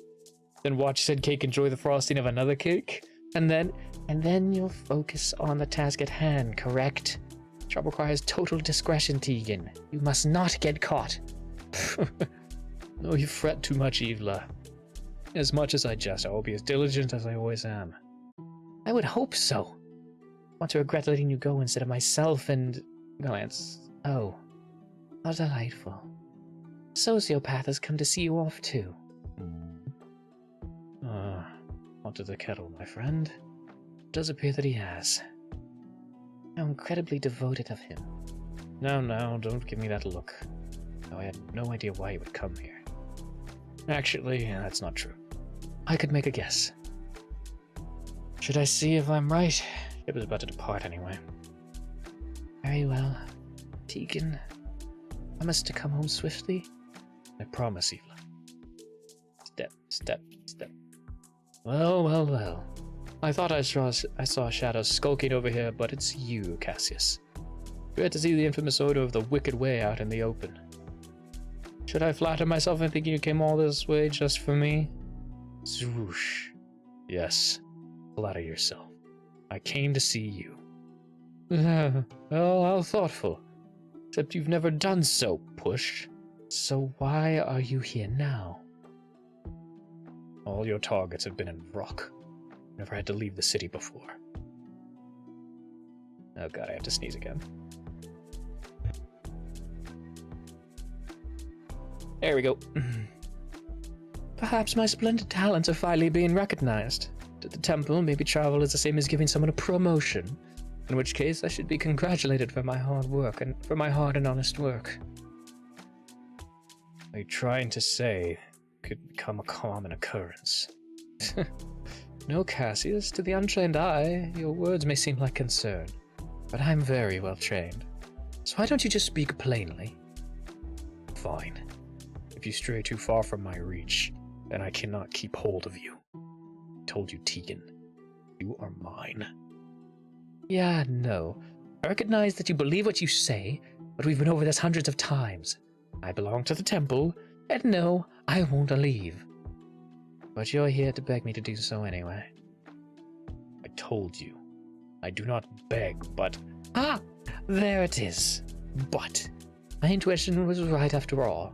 Then watch said cake enjoy the frosting of another cake? And then you'll focus on the task at hand, correct? Job requires total discretion, Tegan. You must not get caught. No, you fret too much, Evla. As much as I jest, I will be as diligent as I always am. I would hope so. I want to regret letting you go instead of myself and... Glance. Oh, how delightful. Sociopath has come to see you off too. Onto the kettle, my friend. It does appear that he has. How incredibly devoted of him. No, don't give me that look. No, I had no idea why he would come here. Actually, that's not true. I could make a guess. Should I see if I'm right? It was about to depart anyway. Very well. Tegan, promise to come home swiftly? I promise, Evla. Step. Well. I thought I saw shadows skulking over here, but it's you, Cassius. Great to see the infamous odor of the Wicked Way out in the open. Should I flatter myself in thinking you came all this way just for me? Zwoosh. Yes, flatter yourself. I came to see you. Well, how thoughtful. Except you've never done so, Push. So why are you here now? All your targets have been in Rock. Never had to leave the city before. Oh god, I have to sneeze again. There we go. Perhaps my splendid talents are finally being recognized. To the temple, maybe travel is the same as giving someone a promotion, in which case I should be congratulated for my hard work and for my hard and honest work. Are you trying to say it could become a common occurrence? No, Cassius, to the untrained eye, your words may seem like concern, but I'm very well trained. So why don't you just speak plainly? Fine. If you stray too far from my reach, then I cannot keep hold of you. I told you, Tegan. You are mine. Yeah, no. I recognize that you believe what you say, but we've been over this hundreds of times. I belong to the temple, and no, I won't leave. But you're here to beg me to do so anyway. I told you. I do not beg, but... Ah! There it is. But my intuition was right after all.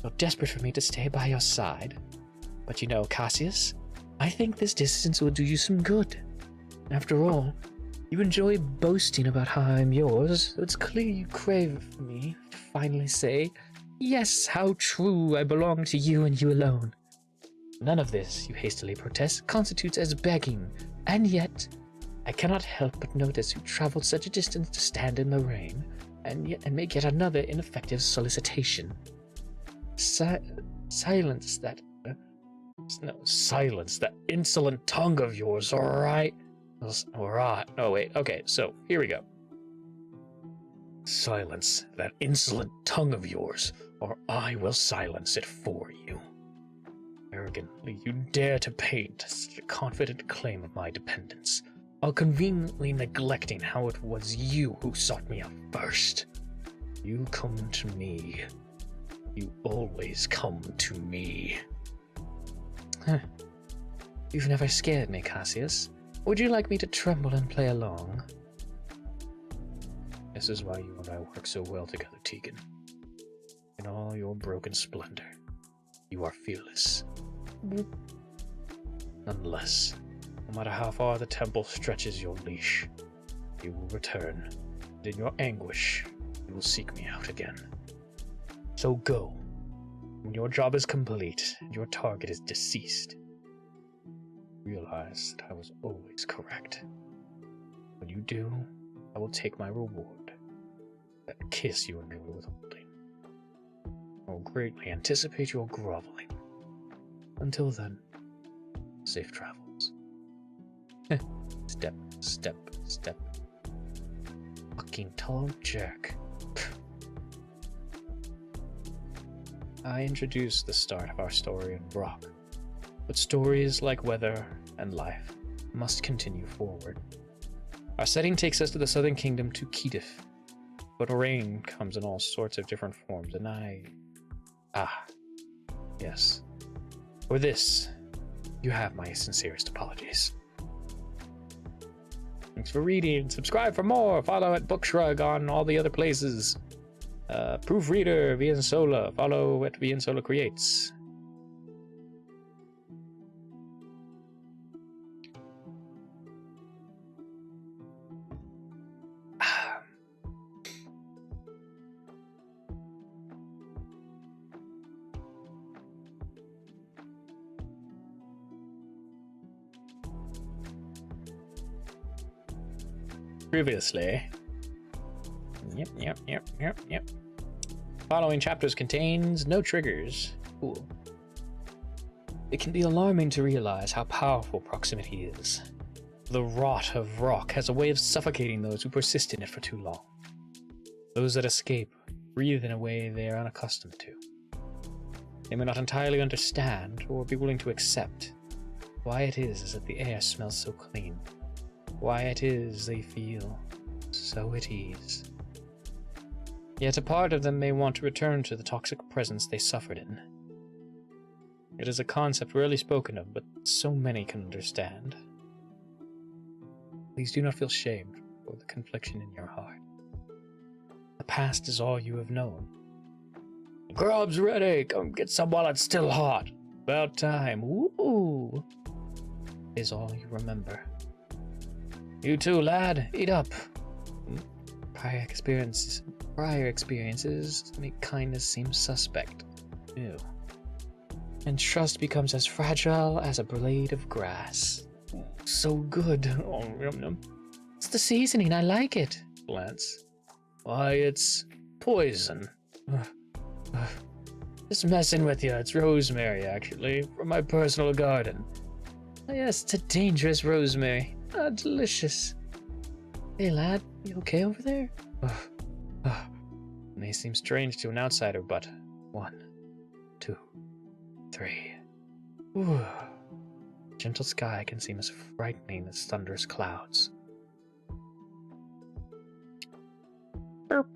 You're desperate for me to stay by your side. But you know, Cassius, I think this distance will do you some good. After all, you enjoy boasting about how I'm yours, so it's clear you crave for me to finally say, yes, how true I belong to you and you alone. None of this, you hastily protest, constitutes as begging, and yet I cannot help but notice you traveled such a distance to stand in the rain, and make yet another ineffective solicitation. Silence that insolent tongue of yours, alright? Alright. Oh, wait, okay, so, here we go. Silence that insolent tongue of yours, or I will silence it for you. Arrogantly, you dare to paint such a confident claim of my dependence, while conveniently neglecting how it was you who sought me out first. You come to me, You always come to me. Huh. You've never scared me, Cassius. Would you like me to tremble and play along? This is why you and I work so well together, Tegan. In all your broken splendor, you are fearless. Nonetheless, no matter how far the temple stretches your leash, you will return, and in your anguish, you will seek me out again. So go. When your job is complete and your target is deceased, realize that I was always correct. When you do, I will take my reward, that kiss you enjoy withholding. I will greatly anticipate your groveling. Until then, safe travels. Step, step, step. Fucking tall jerk. I introduced the start of our story in Brock, but stories like weather and life must continue forward. Our setting takes us to the Southern Kingdom to Kedif, but rain comes in all sorts of different forms, and yes. For this, you have my sincerest apologies. Thanks for reading. Subscribe for more. Follow at Bookshrug on all the other places. Proofreader, Viensola. Follow at Viensola Creates. Previously. Yep. Following chapters contains no triggers. Cool. It can be alarming to realize how powerful proximity is. The rot of rock has a way of suffocating those who persist in it for too long. Those that escape breathe in a way they are unaccustomed to. They may not entirely understand or be willing to accept why it is that the air smells so clean. Why it is they feel so at ease. Yet a part of them may want to return to the toxic presence they suffered in. It is a concept rarely spoken of, but so many can understand. Please do not feel shamed for the confliction in your heart. The past is all you have known. Grub's ready! Come get some while it's still hot! About time! Woo! Is all you remember. You too, lad. Eat up. Prior experiences make kindness seem suspect. Ew. And trust becomes as fragile as a blade of grass. So good. Oh, yum yum. It's the seasoning. I like it. Lance. Why, it's poison. Just messing with you. It's rosemary, actually, from my personal garden. Oh, yes, it's a dangerous rosemary. Ah, delicious. Hey, lad, you okay over there? It may seem strange to an outsider, but 1, 2, 3. Ooh. Gentle sky can seem as frightening as thunderous clouds. Burp.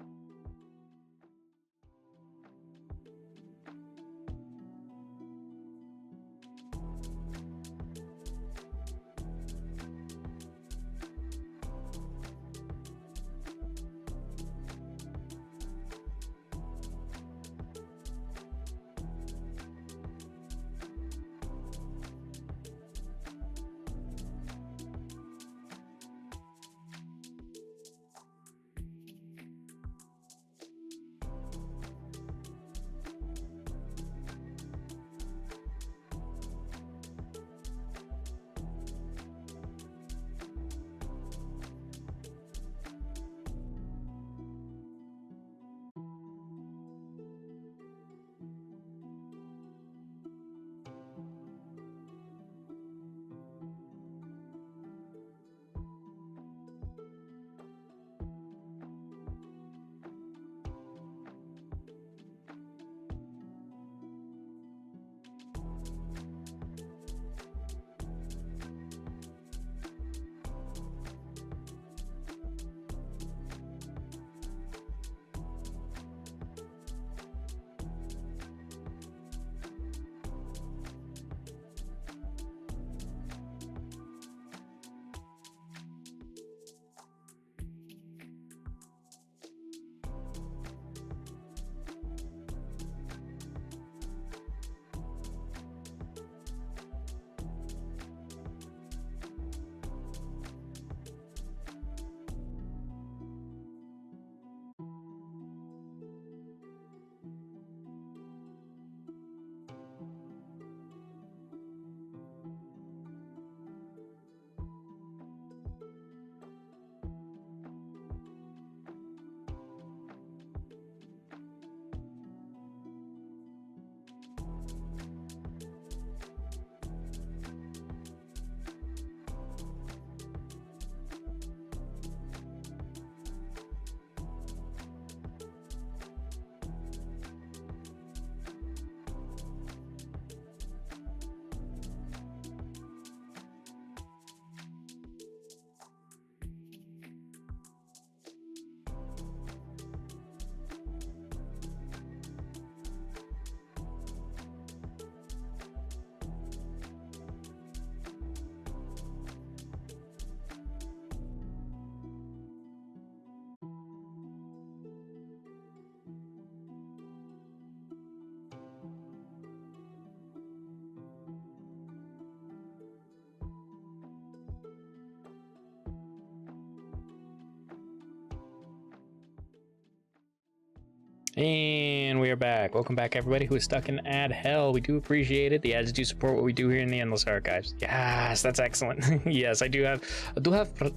And we are back. Welcome back, everybody who is stuck in ad hell. We do appreciate it. The ads do support what we do here in the Endless Archives. Yes, that's excellent. Yes, I do have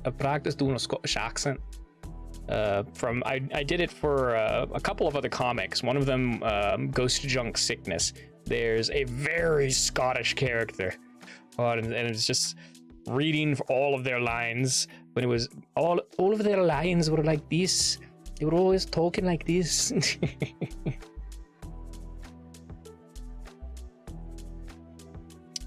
a practice doing a Scottish accent. I did it for a couple of other comics. One of them, Ghost Junk Sickness. There's a very Scottish character, and it's just reading all of their lines. When it was all of their lines were like this. They were always talking like this.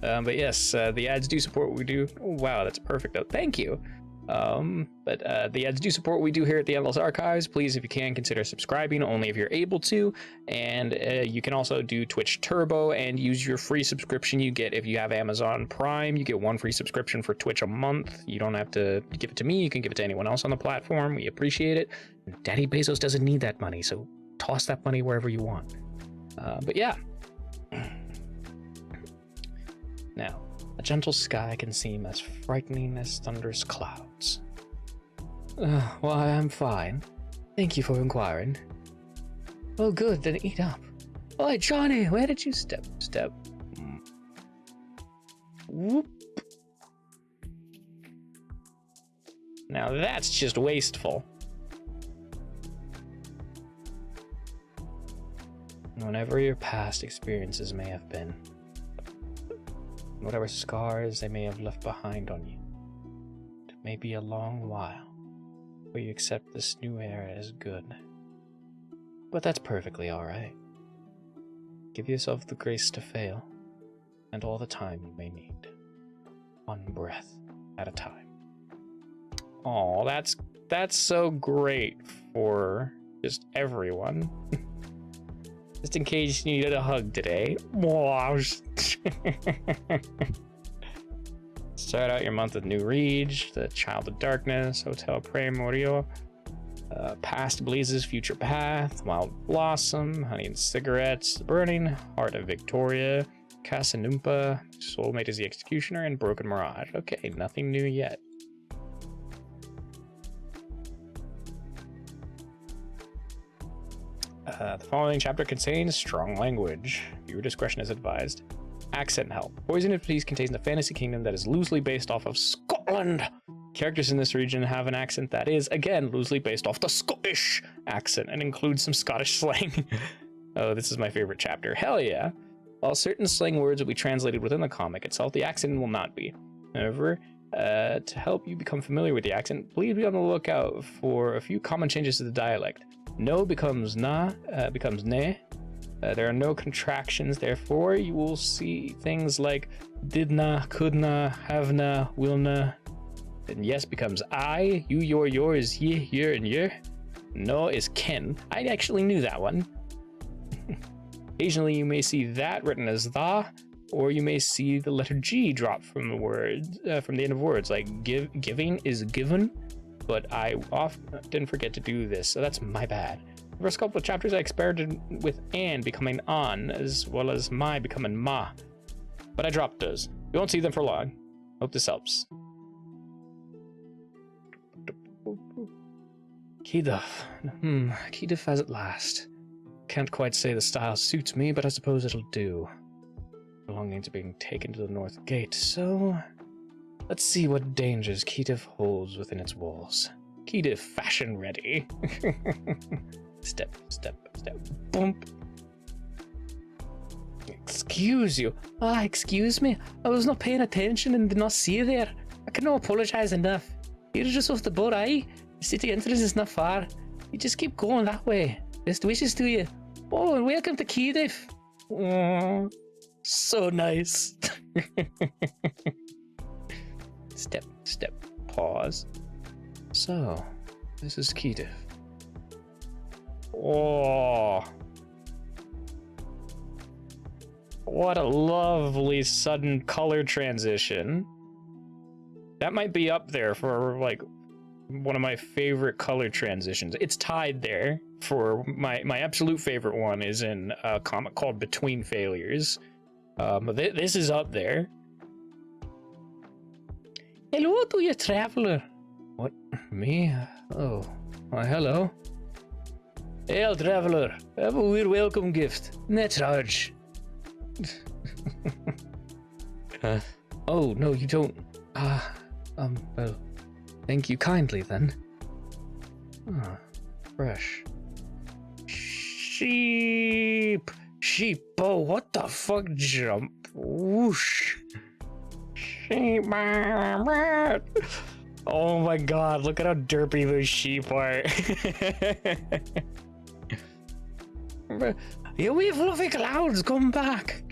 But yes, the ads do support what we do. Oh, wow, that's perfect. Oh, thank you. But the ads do support what we do here at the Endless Archives. Please, if you can, consider subscribing, only if you're able to. And you can also do Twitch Turbo and use your free subscription you get if you have Amazon Prime. You get 1 free subscription for Twitch a month. You don't have to give it to me. You can give it to anyone else on the platform. We appreciate it. Daddy Bezos doesn't need that money, so toss that money wherever you want. But yeah. Now, a gentle sky can seem as frightening as thunderous clouds. Why, I'm fine. Thank you for inquiring. Oh, good, then eat up. Oi, Johnny, where did you step? Whoop. Now that's just wasteful. Whatever your past experiences may have been, whatever scars they may have left behind on you, it may be a long while before you accept this new era as good. But that's perfectly alright. Give yourself the grace to fail, and all the time you may need. 1 breath at a time. Oh, that's so great for just everyone. Just in case you needed a hug today. Start out your month with New Reach, The Child of Darkness, Hotel Primordial, Past Blazes, Future Path, Wild Blossom, Honey and Cigarettes, The Burning, Heart of Victoria, Casanumpa, Soulmate is the Executioner, and Broken Mirage. Okay, nothing new yet. The following chapter contains strong language. Viewer discretion is advised. Accent help. Poison Please contains a fantasy kingdom that is loosely based off of Scotland. Characters in this region have an accent that is, again, loosely based off the Scottish accent and includes some Scottish slang. Oh, this is my favorite chapter. Hell yeah. While certain slang words will be translated within the comic itself, the accent will not be. However, to help you become familiar with the accent, please be on the lookout for a few common changes to the dialect. No becomes na, becomes ne. There are no contractions, therefore you will see things like didna, couldna, havena, willna. And yes becomes I, you, your is ye, your, and your. No is ken. I actually knew that one. Occasionally you may see that written as tha, or you may see the letter G drop from the word, from the end of words, like giving is given. But I often forget to do this, so that's my bad. The first couple of chapters I experimented with and becoming on, as well as my becoming ma. But I dropped those. You won't see them for long. Hope this helps. Kidaf. Kidaf as at last. Can't quite say the style suits me, but I suppose it'll do. Belonging to being taken to the North Gate, so... Let's see what dangers Kidaf holds within its walls. Kidaf fashion ready. Step, step, step. Bump. Excuse you. Excuse me. I was not paying attention and did not see you there. I cannot apologize enough. You're just off the boat, aye? The city entrance is not far. You just keep going that way. Best wishes to you. Oh, and welcome to Kidaf. Oh, so nice. Step, step, pause. So, this is Kidaf. Oh, what a lovely sudden color transition. That might be up there for like one of my favorite color transitions. It's tied there for my absolute favorite one is in a comic called Between Failures. But this is up there. Hello to you, traveler. What? Me? Oh, well, hello. Hail, traveler. Have a weird welcome gift. Net charge. Oh, no, you don't. Well, thank you kindly then. Ah, fresh. Sheep! Sheep! Oh, what the fuck? Jump! Whoosh! Sheep! Oh my god, look at how derpy those sheep are. You wee fluffy clouds, come back!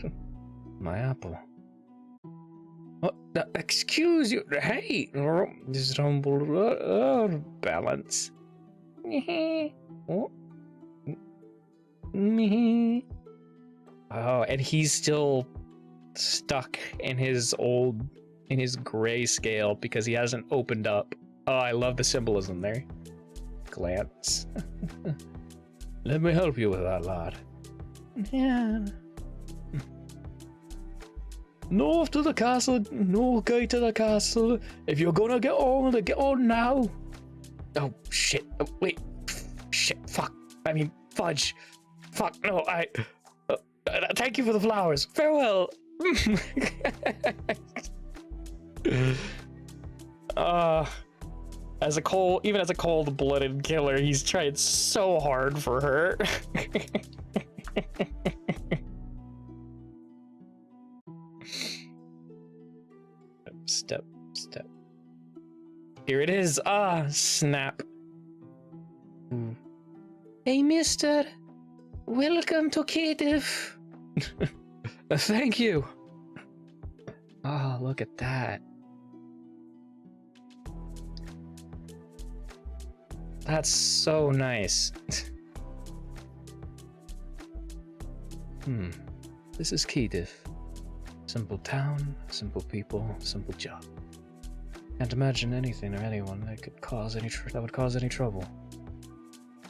My apple. What? Excuse you. Hey! This rumble. Balance. Oh. Oh, and he's still stuck in his grayscale because he hasn't opened up. Oh, I love the symbolism there. Glance. Let me help you with that, lad. Yeah. North to the castle, no gate to the castle. If you're gonna get on now. Oh, shit. Oh, wait. Shit, fuck. I mean, fudge. Fuck, no, thank you for the flowers. Farewell. Even as a cold-blooded killer, he's tried so hard for her. Step. Here it is. Ah, snap. Hey, mister. Welcome to Cardiff. Thank you. Oh, look at that. That's so nice. This is Cardiff. Simple town, simple people, simple job. Can't imagine anything or anyone that could cause any trouble.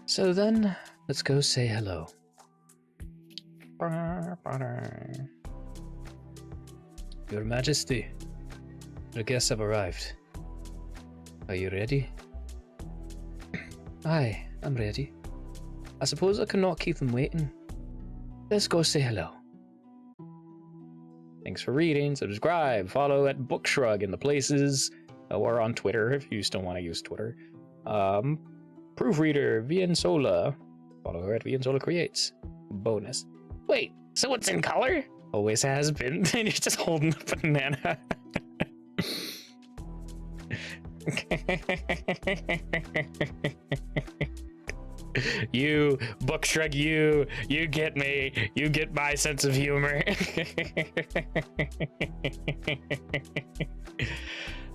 So then, let's go say hello. Your Majesty, your guests have arrived. Are you ready? Aye, I'm ready. I suppose I cannot keep them waiting. Let's go say hello. Thanks for reading, subscribe, follow at Bookshrug in the places, or on Twitter if you still want to use Twitter. Proofreader, Viensola. Follow her at Viensola Creates. Bonus. Wait, so it's in color? Always has been. And you're just holding a banana. You, Bookshrug, you get me. You get my sense of humor.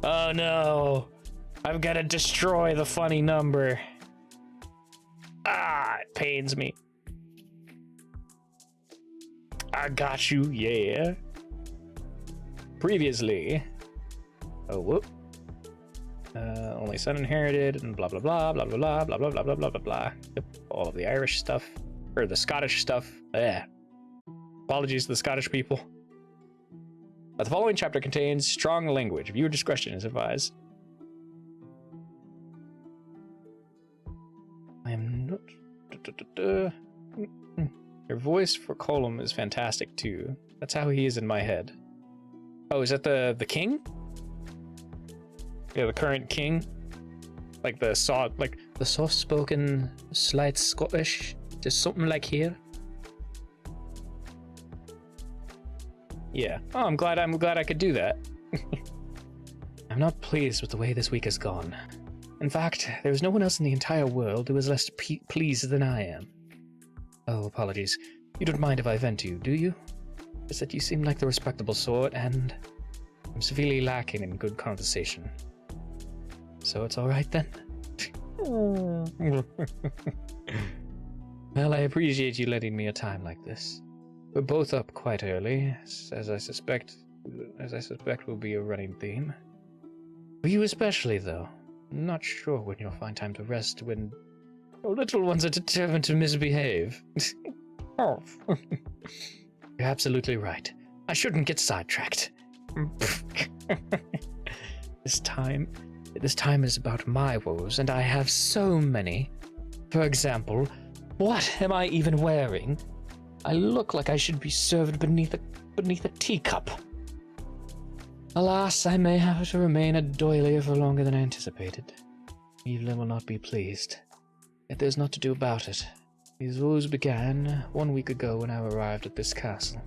Oh no. I've got to destroy the funny number. Ah, it pains me. I got you, yeah. Previously. Oh, whoop. Only son inherited, and blah blah blah blah blah blah blah blah blah blah blah blah blah. Yep, all of the Irish stuff, or the Scottish stuff. Yeah. Apologies to the Scottish people. The following chapter contains strong language. Viewer discretion is advised. I am not. Your voice for Colum is fantastic too. That's how he is in my head. Oh, is that the king? Yeah, the current king. Like the soft-spoken, slight Scottish, just something like here. Yeah. Oh, I'm glad I could do that. I'm not pleased with the way this week has gone. In fact, there's no one else in the entire world who is less pleased than I am. Oh, apologies. You don't mind if I vent to you, do you? It's that you seem like the respectable sort, and I'm severely lacking in good conversation. So it's alright then? Well, I appreciate you letting me a time like this. We're both up quite early, as I suspect will be a running theme. For you especially, though. I'm not sure when you'll find time to rest when your little ones are determined to misbehave. Oh. You're absolutely right. I shouldn't get sidetracked. This time is about my woes, and I have so many. For example, What am I even wearing? I look like I should be served beneath a teacup. Alas, I may have to remain a doilier for longer than I anticipated. Evelyn will not be pleased. Yet there's not to do about it. These woes began 1 week ago when I arrived at this castle.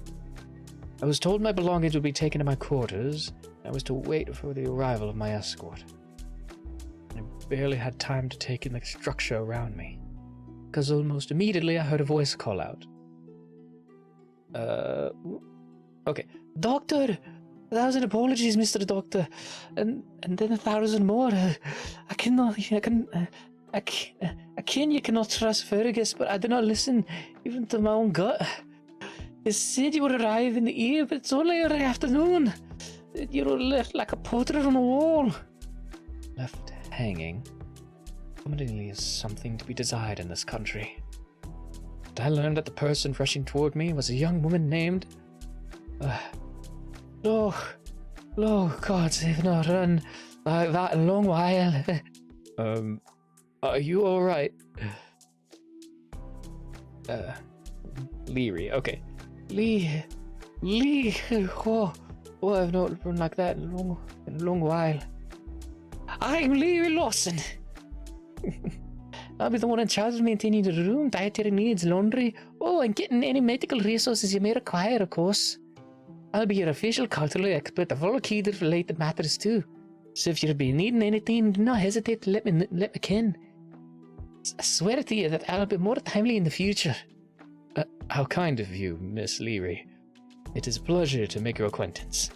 I was told my belongings would be taken to my quarters, and I was to wait for the arrival of my escort. I barely had time to take in the structure around me, because almost immediately I heard a voice call out. Okay. Doctor! 1,000 apologies, Mr. Doctor. And then 1,000 more. I cannot, you cannot trust Fergus, but I do not listen even to my own gut. They said you would arrive in the evening, but it's only early afternoon. You were left like a portrait on a wall. Left hanging. Commonly is something to be desired in this country. But I learned that the person rushing toward me was a young woman named... God save not run like that in a long while. Are you alright? Leary, okay. Lee, I've not run like that in a long while. I'm Leary Lawson. I'll be the one in charge of maintaining the room, dietary needs, laundry, and getting any medical resources you may require, of course. I'll be your official cultural expert of all key to related matters too. So if you'll be needing anything, do not hesitate to let me ken. I swear to you that I'll be more timely in the future. How kind of you, Miss Leary. It is a pleasure to make your acquaintance.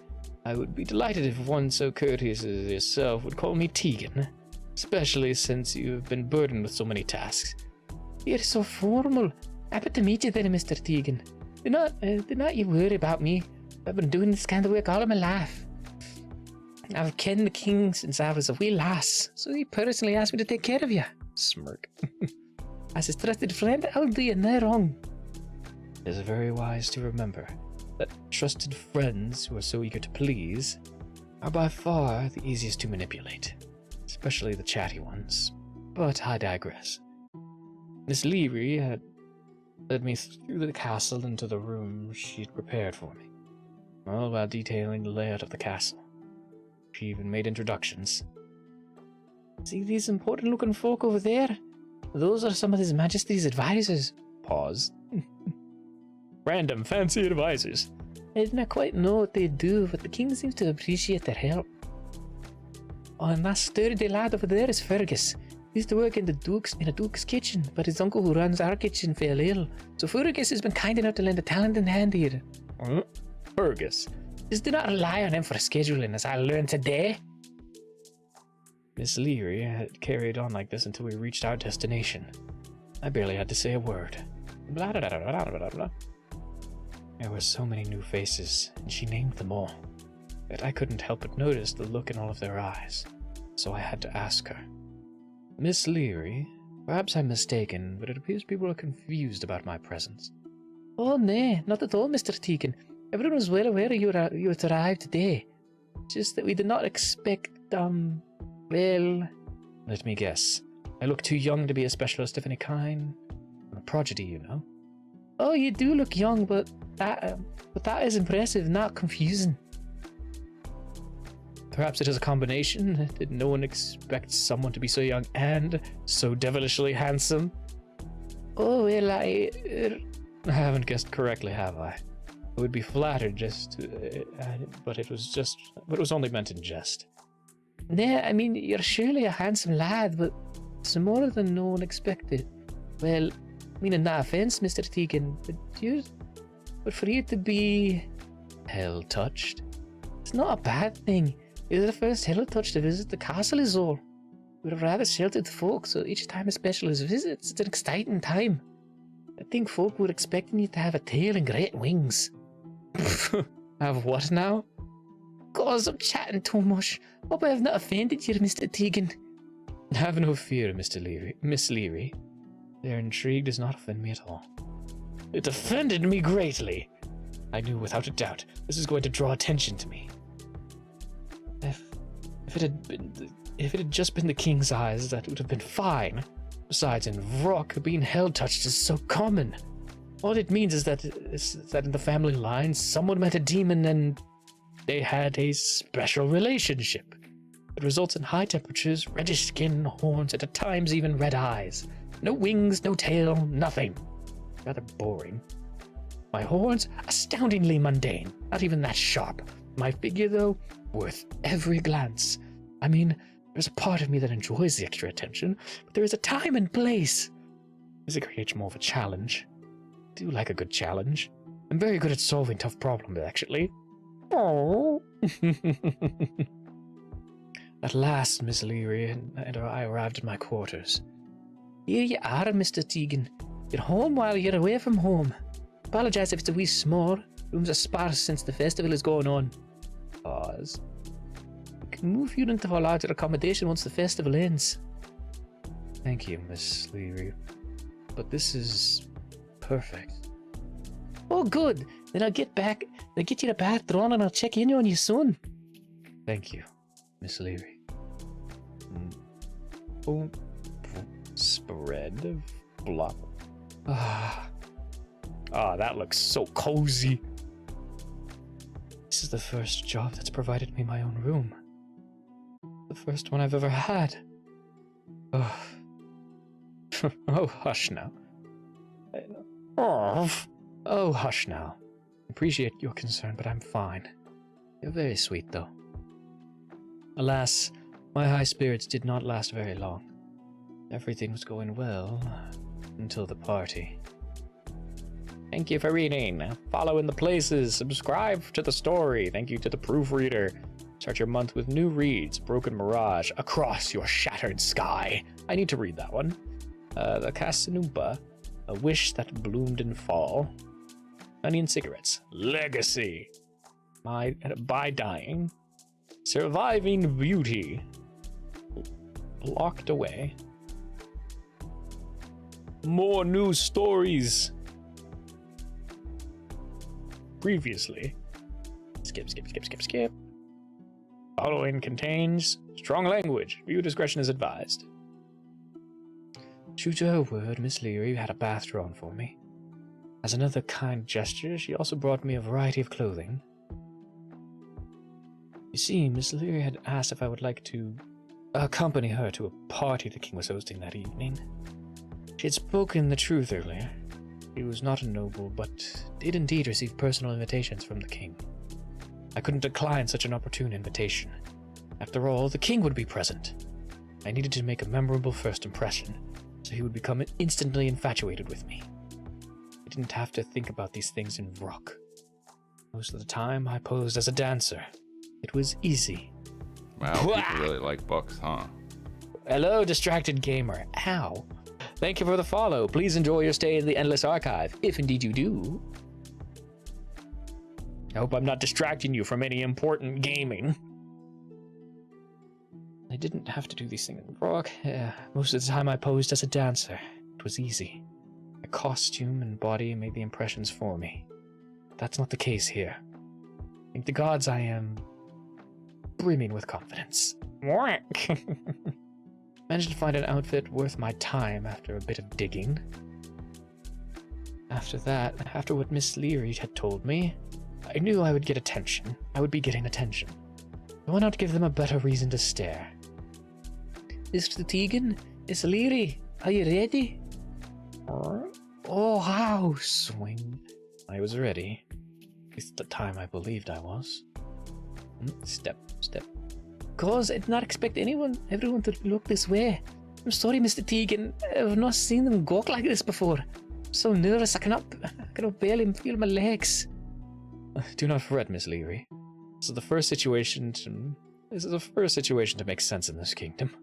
I would be delighted if one so courteous as yourself would call me Tegan, especially since you have been burdened with so many tasks. You're so formal. Happy to meet you then, Mr. Tegan. Do not you worry about me. I've been doing this kind of work all of my life. I've kenned the king since I was a wee lass, so he personally asked me to take care of you. Smirk. As his trusted friend, I'll do you no wrong. It is very wise to remember that trusted friends who are so eager to please are by far the easiest to manipulate, especially the chatty ones. But I digress. Miss Leary had led me through the castle into the room she'd prepared for me, all while detailing the layout of the castle. She even made introductions. See these important-looking folk over there? Those are some of His Majesty's advisors. Pause. Random fancy advisors. I do not quite know what they do, but the king seems to appreciate their help. Oh, and that sturdy lad over there is Fergus. He used to work in a duke's kitchen, but his uncle who runs our kitchen fell ill. So Fergus has been kind enough to lend a talented hand here. Fergus. Just do not rely on him for scheduling, as I learned today. Miss Leary had carried on like this until we reached our destination. I barely had to say a word. Blah, blah, blah, blah, blah, blah. There were so many new faces, and she named them all, that I couldn't help but notice the look in all of their eyes, so I had to ask her. Miss Leary, perhaps I'm mistaken, but it appears people are confused about my presence. Oh, nay, not at all, Mr. Tegan. Everyone was well aware you had arrived today. Just that we did not expect, well... Let me guess. I look too young to be a specialist of any kind. I'm a prodigy, you know. Oh, you do look young, but that is impressive, not confusing. Perhaps it is a combination. Did no one expect someone to be so young and so devilishly handsome? Oh, well, I haven't guessed correctly, have I? I would be flattered but it was only meant in jest. Nah, I mean, you're surely a handsome lad, but it's more than no one expected. Well, meaning no offense, Mr. Tegan, but for you to be hell-touched, it's not a bad thing. You're the first hell-touch to visit the castle is all. We're rather sheltered folk, so each time a specialist visits, it's an exciting time. I think folk were expecting you to have a tail and great wings. Have what now? Cause I'm chatting too much. Hope I have not offended you, Mr. Tegan. Have no fear, Miss Leary. Their intrigue does not offend me at all. It offended me greatly. I knew without a doubt this is going to draw attention to me. If it had just been the king's eyes, that would have been fine. Besides, in Vrock, being hell-touched is so common. All it means is that in the family line, someone met a demon and they had a special relationship. It results in high temperatures, reddish skin, horns, and at times even red eyes. No wings, no tail, nothing. Rather boring. My horns, astoundingly mundane, not even that sharp. My figure, though, worth every glance. I mean, there's a part of me that enjoys the extra attention, but there is a time and place. Music creates more of a challenge. I do like a good challenge. I'm very good at solving tough problems, actually. Oh. At last, Miss Leary and I arrived at my quarters. Here you are, Mr. Tegan. You're home while you're away from home. Apologize if it's a wee small. Rooms are sparse since the festival is going on. Pause. We can move you into a larger accommodation once the festival ends. Thank you, Miss Leary. But this is perfect. Oh, good. Then I'll get you a bath drawn and I'll check in on you soon. Thank you, Miss Leary. Oh, spread of block. That looks so cozy. This is the first job that's provided me my own room. The first one I've ever had. Oh, oh, hush now. Oh, hush now. Appreciate your concern, but I'm fine. You're very sweet, though. Alas, my high spirits did not last very long. Everything was going well until the party. Thank you for reading. Follow in the places. Subscribe to the story. Thank you to the proofreader. Start your month with new reads. Broken Mirage. Across Your Shattered Sky. I need to read that one. The Casanumba. A Wish That Bloomed in Fall. Onion Cigarettes. Legacy. By Dying. Surviving Beauty. Locked Away. More news stories. Previously. Skip. Following contains strong language. Viewer discretion is advised. True to her word, Miss Leary had a bath drawn for me. As another kind gesture, she also brought me a variety of clothing. You see, Miss Leary had asked if I would like to accompany her to a party the king was hosting that evening. She had spoken the truth earlier. He was not a noble, but did indeed receive personal invitations from the king. I couldn't decline such an opportune invitation. After all, the king would be present. I needed to make a memorable first impression, so he would become instantly infatuated with me. I didn't have to think about these things in Vrock. Most of the time, I posed as a dancer. It was easy. Wow, people really like books, huh? Hello, distracted gamer. Ow. Thank you for the follow. Please enjoy your stay in the Endless Archive, if indeed you do. I hope I'm not distracting you from any important gaming. I didn't have to do these things in Vrock. Most of the time I posed as a dancer. It was easy. My costume and body made the impressions for me. But that's not the case here. Thank the gods I am brimming with confidence. Managed to find an outfit worth my time after a bit of digging. After that, after what Miss Leary had told me, I knew I would get attention. I would be getting attention. Why not give them a better reason to stare? Mr. Tegan, Miss Leary, are you ready? Oh, how swing. I was ready. At least at the time I believed I was. Step. Cause I did not expect everyone to look this way. I'm sorry, Mr. Tegan. I've not seen them gawk like this before. I'm so nervous, I cannot barely feel my legs. Do not fret, Miss Leary. This is the first situation to make sense in this kingdom.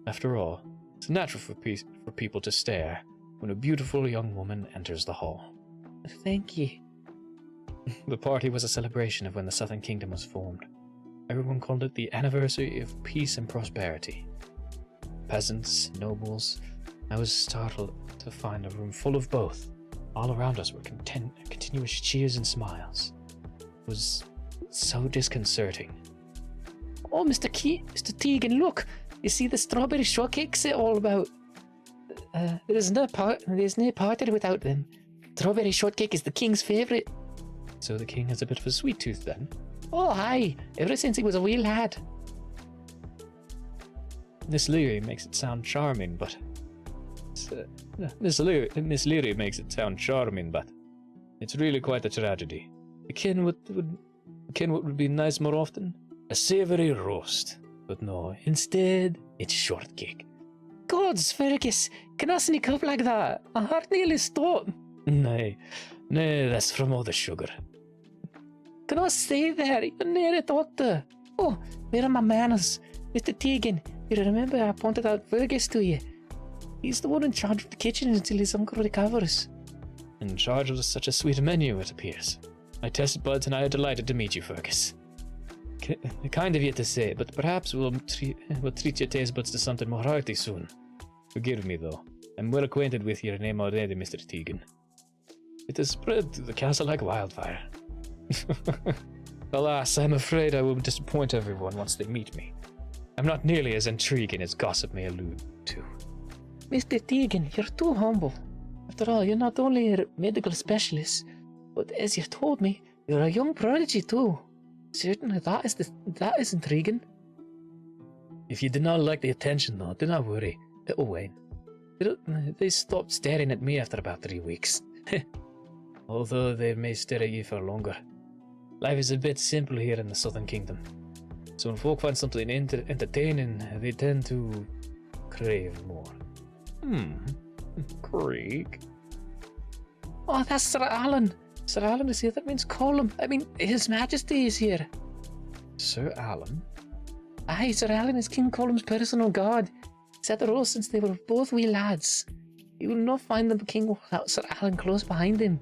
After all, it's natural for people to stare when a beautiful young woman enters the hall. Thank you. The party was a celebration of when the Southern Kingdom was formed. Everyone called it the anniversary of peace and prosperity. Peasants, nobles. I was startled to find a room full of both. All around us were continuous cheers and smiles. It was so disconcerting. Oh, Mr. Tegan, look! You see, the strawberry shortcake's it all about. There's no party without them. Strawberry shortcake is the king's favourite. So the king has a bit of a sweet tooth then. Oh, aye. Ever since he was a wee lad. Miss Leary makes it sound charming, but... Miss Leary makes it sound charming, but... It's really quite a tragedy. Ken, what would be nice more often? A savoury roast. But no, instead, it's shortcake. Gods, Fergus, can I sneak up like that? I heart nearly stopped. Nay, that's from all the sugar. Can I stay there? You're near a doctor. Oh, where are my manners? Mr. Tegan, you remember I pointed out Fergus to you? He's the one in charge of the kitchen until his uncle recovers. In charge of such a sweet menu, it appears. My test buds and I are delighted to meet you, Fergus. Kind of you to say, but perhaps we'll treat your taste buds to something more hearty soon. Forgive me, though. I'm well acquainted with your name already, Mr. Tegan. It has spread through the castle like wildfire. Alas, I'm afraid I will disappoint everyone once they meet me. I'm not nearly as intriguing as gossip may allude to. Mr. Tegan, you're too humble. After all, you're not only a medical specialist, but as you told me, you're a young prodigy too. Certainly that is intriguing. If you did not like the attention, though, do not worry. It'll wane. They stopped staring at me after about 3 weeks. Although they may stare at you for longer. Life is a bit simple here in the Southern Kingdom. So when folk find something entertaining, they tend to crave more. Creek. Oh, that's Sir Alan. Sir Alan is here. That means Colum. I mean, His Majesty is here. Sir Alan? Aye, Sir Alan is King Colum's personal guard. He's had the role since they were both wee lads. You will not find the king without Sir Alan close behind him.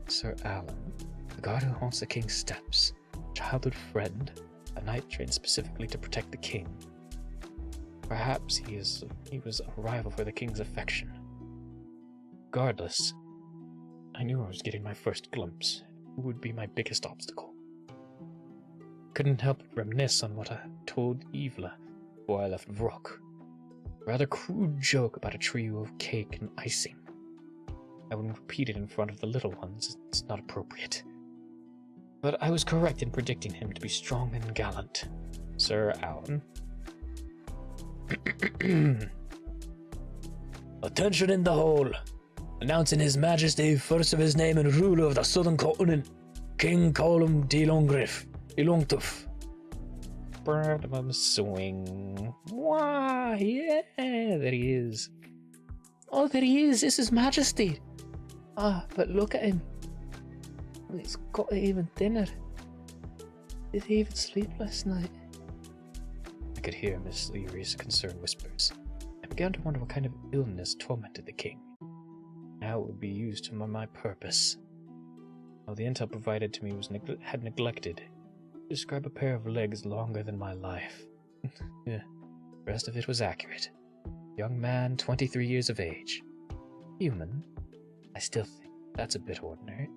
Sir Alan, the guard who haunts the king's steps, childhood friend, a knight trained specifically to protect the king. Perhaps he was a rival for the king's affection. Regardless, I knew I was getting my first glimpse who would be my biggest obstacle. Couldn't help but reminisce on what I told Evelyn before I left Vrook. A rather crude joke about a trio of cake and icing. I wouldn't repeat it in front of the little ones, it's not appropriate. But I was correct in predicting him to be strong and gallant. Sir Alan. Attention in the hall! Announcing His Majesty, first of his name and ruler of the Southern Continent, King Colum de Longtooth. Bird swing. Why, yeah, there he is. Oh, there he is. It's His Majesty. Ah, but look at him. He's got to even dinner. Did he even sleep last night? I could hear Miss Leary's concerned whispers. I began to wonder what kind of illness tormented the king. How it would be used to my purpose. How the intel provided to me had neglected to describe a pair of legs longer than my life. Yeah, the rest of it was accurate. Young man, 23 years of age. Human. I still think that's a bit ordinary.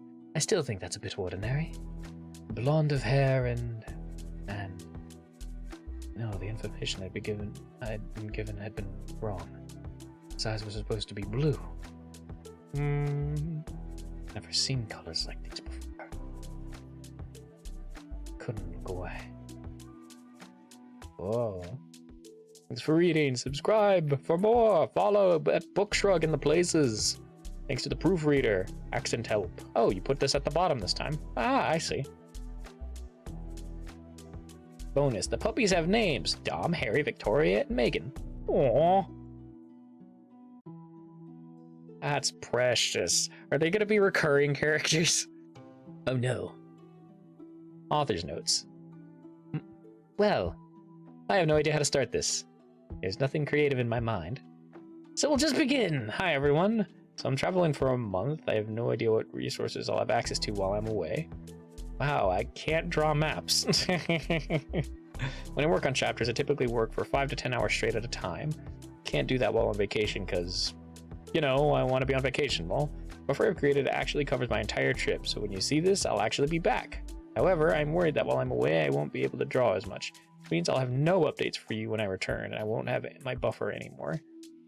Blonde of hair and no, the information I'd been given had been wrong. His eyes were supposed to be blue. Never seen colors like these before. Couldn't look away. Whoa. Thanks for reading. Subscribe for more. Follow at Bookshrug in the places. Thanks to the proofreader. Accent help. Oh, you put this at the bottom this time. Ah, I see. Bonus. The puppies have names. Dom, Harry, Victoria, and Megan. Aww. That's precious. Are they going to be recurring characters? Oh no. Author's notes. Well, I have no idea how to start this. There's nothing creative in my mind. So we'll just begin. Hi everyone. So I'm traveling for a month. I have no idea what resources I'll have access to while I'm away. Wow, I can't draw maps. When I work on chapters, I typically work for 5 to 10 hours straight at a time. Can't do that while on vacation because, you know, I want to be on vacation. Well, software I've created actually covers my entire trip, so when you see this, I'll actually be back. However, I'm worried that while I'm away, I won't be able to draw as much. Which means I'll have no updates for you when I return, and I won't have my buffer anymore.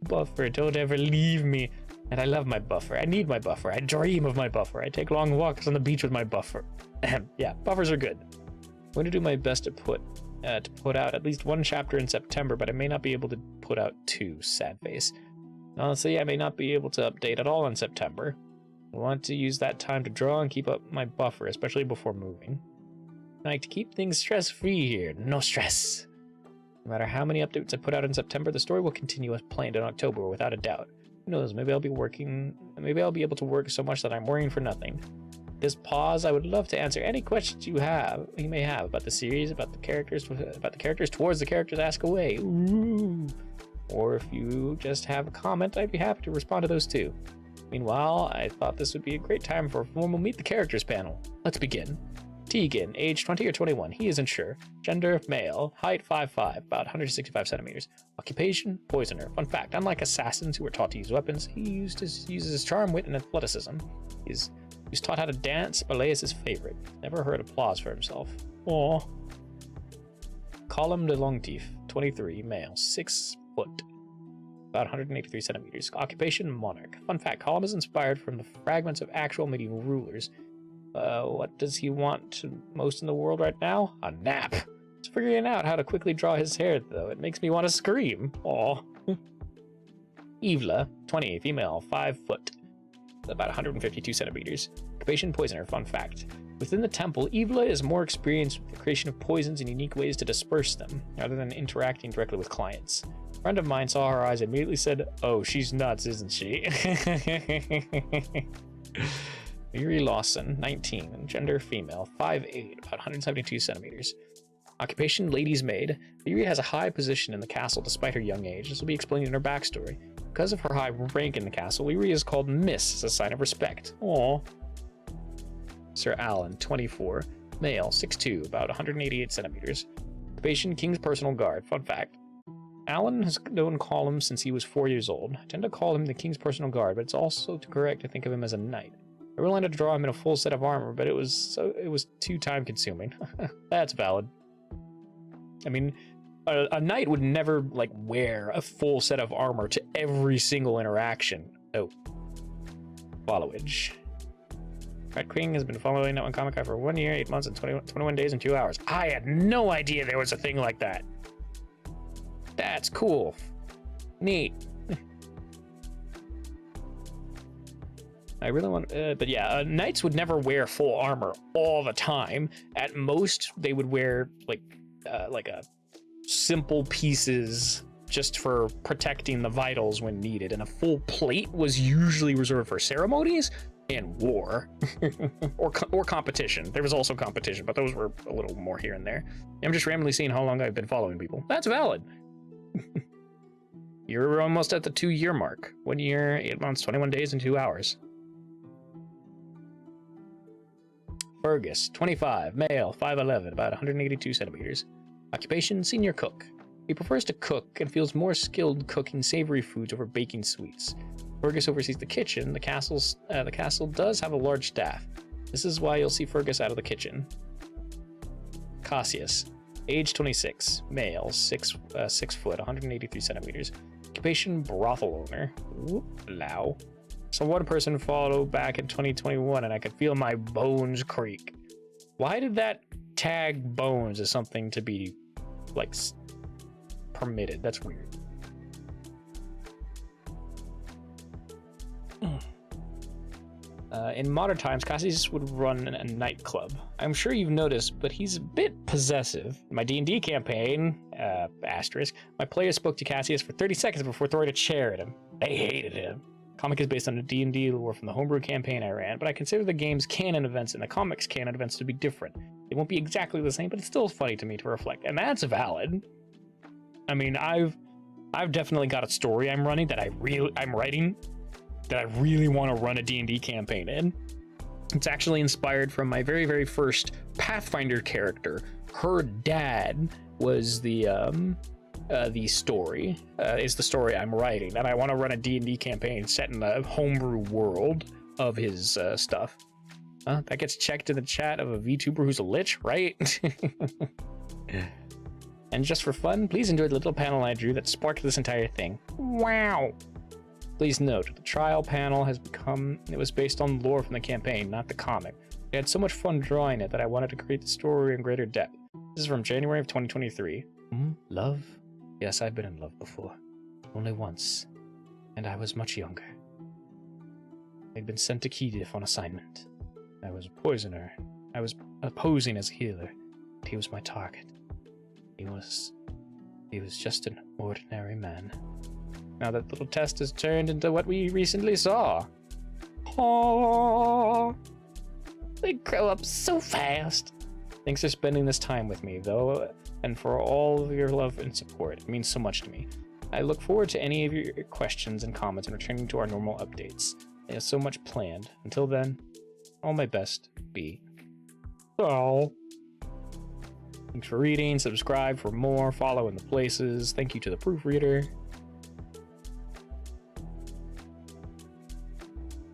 Buffer, don't ever leave me. And I love my buffer. I need my buffer. I dream of my buffer. I take long walks on the beach with my buffer. Yeah, buffers are good. I'm going to do my best to put out at least one chapter in September, but I may not be able to put out two, sad face. Honestly, I may not be able to update at all in September. I want to use that time to draw and keep up my buffer, especially before moving. I like to keep things stress-free here. No stress. No matter how many updates I put out in September, the story will continue as planned in October, without a doubt. Who knows, maybe I'll be able to work so much that I'm worrying for nothing. This pause, I would love to answer any questions you may have about the series, about the characters towards the characters ask away. Ooh. Or if you just have a comment, I'd be happy to respond to those too. Meanwhile, I thought this would be a great time for a formal Meet the Characters panel. Let's begin. Tegan, age 20 or 21, he isn't sure. Gender, male, height 5'5", about 165 centimeters. Occupation, poisoner. Fun fact, unlike assassins who were taught to use weapons, he uses his charm, wit, and athleticism. He was taught how to dance. Ballet is his favorite. Never heard applause for himself. Aww. Colum de Longteeth, 23, male, 6 foot, about 183 centimeters. Occupation, monarch. Fun fact, Colum is inspired from the fragments of actual medieval rulers. What does he want most in the world right now? A nap. He's figuring out how to quickly draw his hair, though. It makes me want to scream. Aw. Evla, 20, female, 5 foot, about 152 centimeters. Occupation, poisoner. Fun fact. Within the temple, Evla is more experienced with the creation of poisons and unique ways to disperse them, rather than interacting directly with clients. A friend of mine saw her eyes and immediately said, "Oh, she's nuts, isn't she?" Yuri Lawson, 19, gender female, 5'8", about 172 centimeters. Occupation, lady's maid. Yuri has a high position in the castle despite her young age. This will be explained in her backstory. Because of her high rank in the castle, Yuri is called Miss as a sign of respect. Aww. Sir Alan, 24, male, 6'2", about 188 centimeters. Occupation, King's personal guard. Fun fact. Alan has known Colum since he was 4 years old. I tend to call him the King's personal guard, but it's also correct to think of him as a knight. I really wanted to draw him in a full set of armor, but it was too time consuming. That's valid. I mean, a knight would never wear a full set of armor to every single interaction. Oh, followage. Red King has been following that one comic for 1 year, 8 months, and 21 days and 2 hours. I had no idea there was a thing like that. That's cool. Neat. I really want, but yeah, knights would never wear full armor all the time. At most, they would wear like a simple pieces just for protecting the vitals when needed, and a full plate was usually reserved for ceremonies and war, or competition. There was also competition, but those were a little more here and there. I'm just randomly seeing how long I've been following people. That's valid. You're almost at the 2-year mark. 1 year, 8 months, 21 days, and 2 hours. Fergus, 25, male, 5'11", about 182 centimeters. Occupation, senior cook. He prefers to cook and feels more skilled cooking savory foods over baking sweets. Fergus oversees the kitchen. The castle does have a large staff. This is why you'll see Fergus out of the kitchen. Cassius, age 26, male, 6 foot, 183 centimeters. Occupation, brothel owner. Whoop, low. So one person followed back in 2021 and I could feel my bones creak. Why did that tag bones as something to be permitted? That's weird. In modern times, Cassius would run a nightclub. I'm sure you've noticed, but he's a bit possessive. In my D&D campaign, asterisk, my players spoke to Cassius for 30 seconds before throwing a chair at him. They hated him. Comic is based on a D&D lore from the homebrew campaign I ran, but I consider the game's canon events and the comics canon events to be different. They won't be exactly the same, but it's still funny to me to reflect, and that's valid. I mean, I've definitely got a story I'm running that I'm writing that I really want to run a D&D campaign in. It's actually inspired from my very, very first Pathfinder character. Her dad was the story, is the story I'm writing, and I want to run a D&D campaign set in the homebrew world of his stuff. That gets checked in the chat of a VTuber who's a lich, right? And just for fun, please enjoy the little panel I drew that sparked this entire thing. Wow! Please note, the trial panel it was based on lore from the campaign, not the comic. I had so much fun drawing it that I wanted to create the story in greater depth. This is from January of 2023. Love? Yes, I've been in love before. Only once. And I was much younger. I'd been sent to Kiev on assignment. I was a poisoner. I was posing as a healer. He was my target. He was just an ordinary man. Now that little test has turned into what we recently saw. Oh, they grow up so fast. Thanks for spending this time with me, though, and for all of your love and support. It means so much to me. I look forward to any of your questions and comments and returning to our normal updates. I have so much planned. Until then, all my best, B. Oh. Thanks for reading, subscribe for more, follow in the places. Thank you to the proofreader.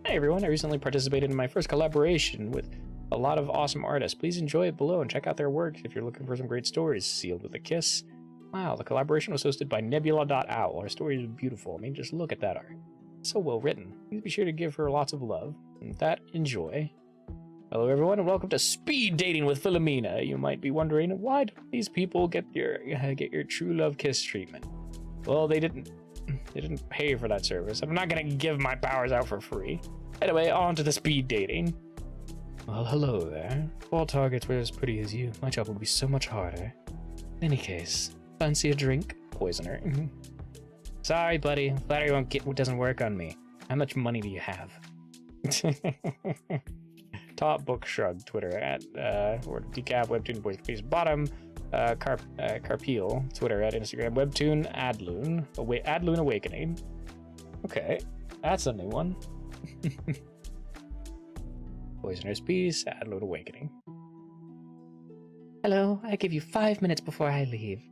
Hey everyone, I recently participated in my first collaboration with a lot of awesome artists. Please enjoy it below and check out their work if you're looking for some great stories. Sealed with a kiss. Wow, the collaboration was hosted by Nebula.owl. Her story is beautiful. I mean, just look at that art. It's so well written. Please be sure to give her lots of love. And with that, enjoy. Hello everyone, and welcome to Speed Dating with Philomena. You might be wondering, why don't these people get your true love kiss treatment? Well, they didn't pay for that service. I'm not gonna give my powers out for free. Anyway, on to the speed dating. Well, hello there. If all targets were as pretty as you, my job would be so much harder. In any case, fancy a drink? Poisoner. Sorry, buddy. Flattery doesn't work on me. How much money do you have? Top Book Shrug, Twitter at or Decap Webtoon Boys Please Bottom, Carpeel, Twitter at Instagram Webtoon Adloon, Adloon Awakening. Okay, that's a new one. Poisoner's Peace, Adloon Awakening. Hello, I give you 5 minutes before I leave.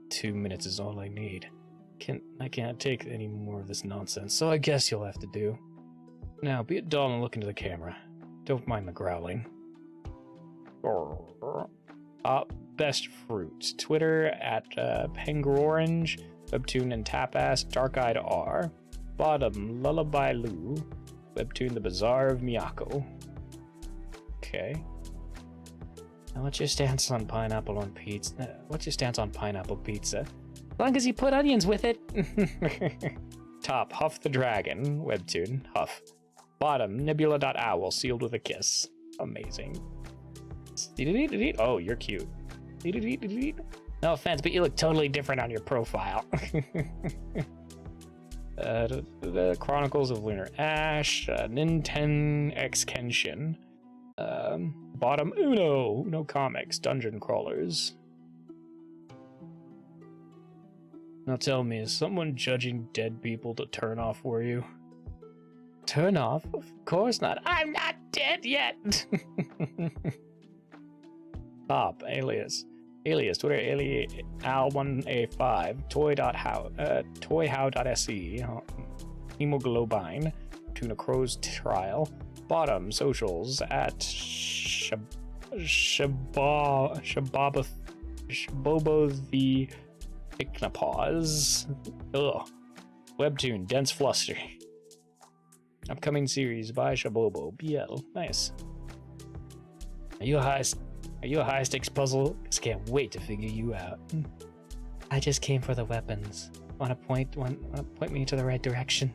2 minutes is all I need. I can't take any more of this nonsense, so I guess you'll have to do. Now, be a doll and look into the camera. Don't mind the growling. Best Fruits. Twitter at Pengrorange, Webtoon and Tapas, Dark-Eyed R. Bottom, Lullaby Lou, Webtoon The Bazaar of Miyako. Okay. Now what's your stance on pineapple on pizza? What's your stance on pineapple pizza? As long as you put onions with it. Top, Huff the Dragon, Webtoon, Huff. Bottom, Nebula.owl, sealed with a kiss. Amazing. Oh, you're cute. No offense, but you look totally different on your profile. The Chronicles of Lunar Ash, Nintendo X Kenshin. Bottom, Uno Comics, Dungeon Crawlers. Now tell me, is someone judging dead people to turn off for you? Turn off? Of course not. I'm not dead yet! Top, Alias, Twitter, Al1A5, toyhow.se, Hemoglobine, Tuna Crow's Trial, Bottom, Socials, at Shabobo the Ichnapaws, Webtoon, Dense Fluster. Upcoming series by Shabobo BL. Nice. Are you a high stakes puzzle? Just can't wait to figure you out. I just came for the weapons. Wanna point me to the right direction?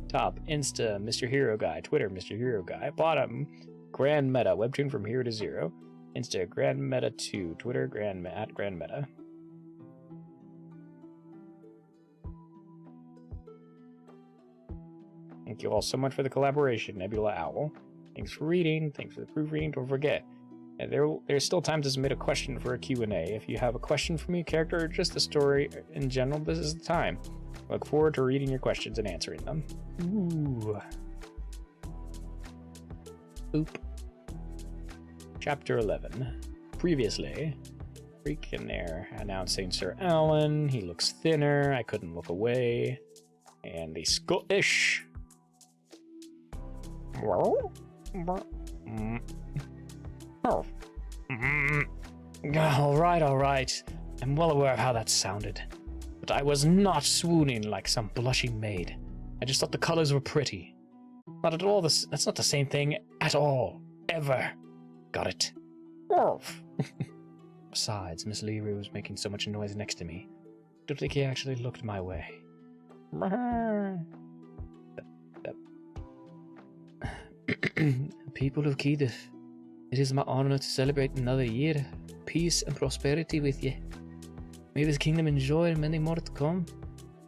Top, Insta, Mr. Hero Guy, Twitter, Mr. Hero Guy. Bottom, Grand Meta, Webtoon From Hero to Zero. Insta, Grand Meta 2, Twitter, Grand Meta. Thank you all so much for the collaboration, Nebula Owl. Thanks for reading. Thanks for the proofreading. Don't forget, there's still time to submit a question for a Q&A. If you have a question for me, a character, or just a story in general, this is the time. I look forward to reading your questions and answering them. Ooh. Oop. Chapter 11. Previously, freaking air announcing Sir Alan. He looks thinner. I couldn't look away. And the Scottish. All right. I'm well aware of how that sounded. But I was not swooning like some blushing maid. I just thought the colors were pretty. Not at all that's not the same thing at all. Ever. Got it? Besides, Miss Leary was making so much noise next to me. I don't think he actually looked my way. People of Keedith, it is my honor to celebrate another year of peace and prosperity with you. May this kingdom enjoy many more to come.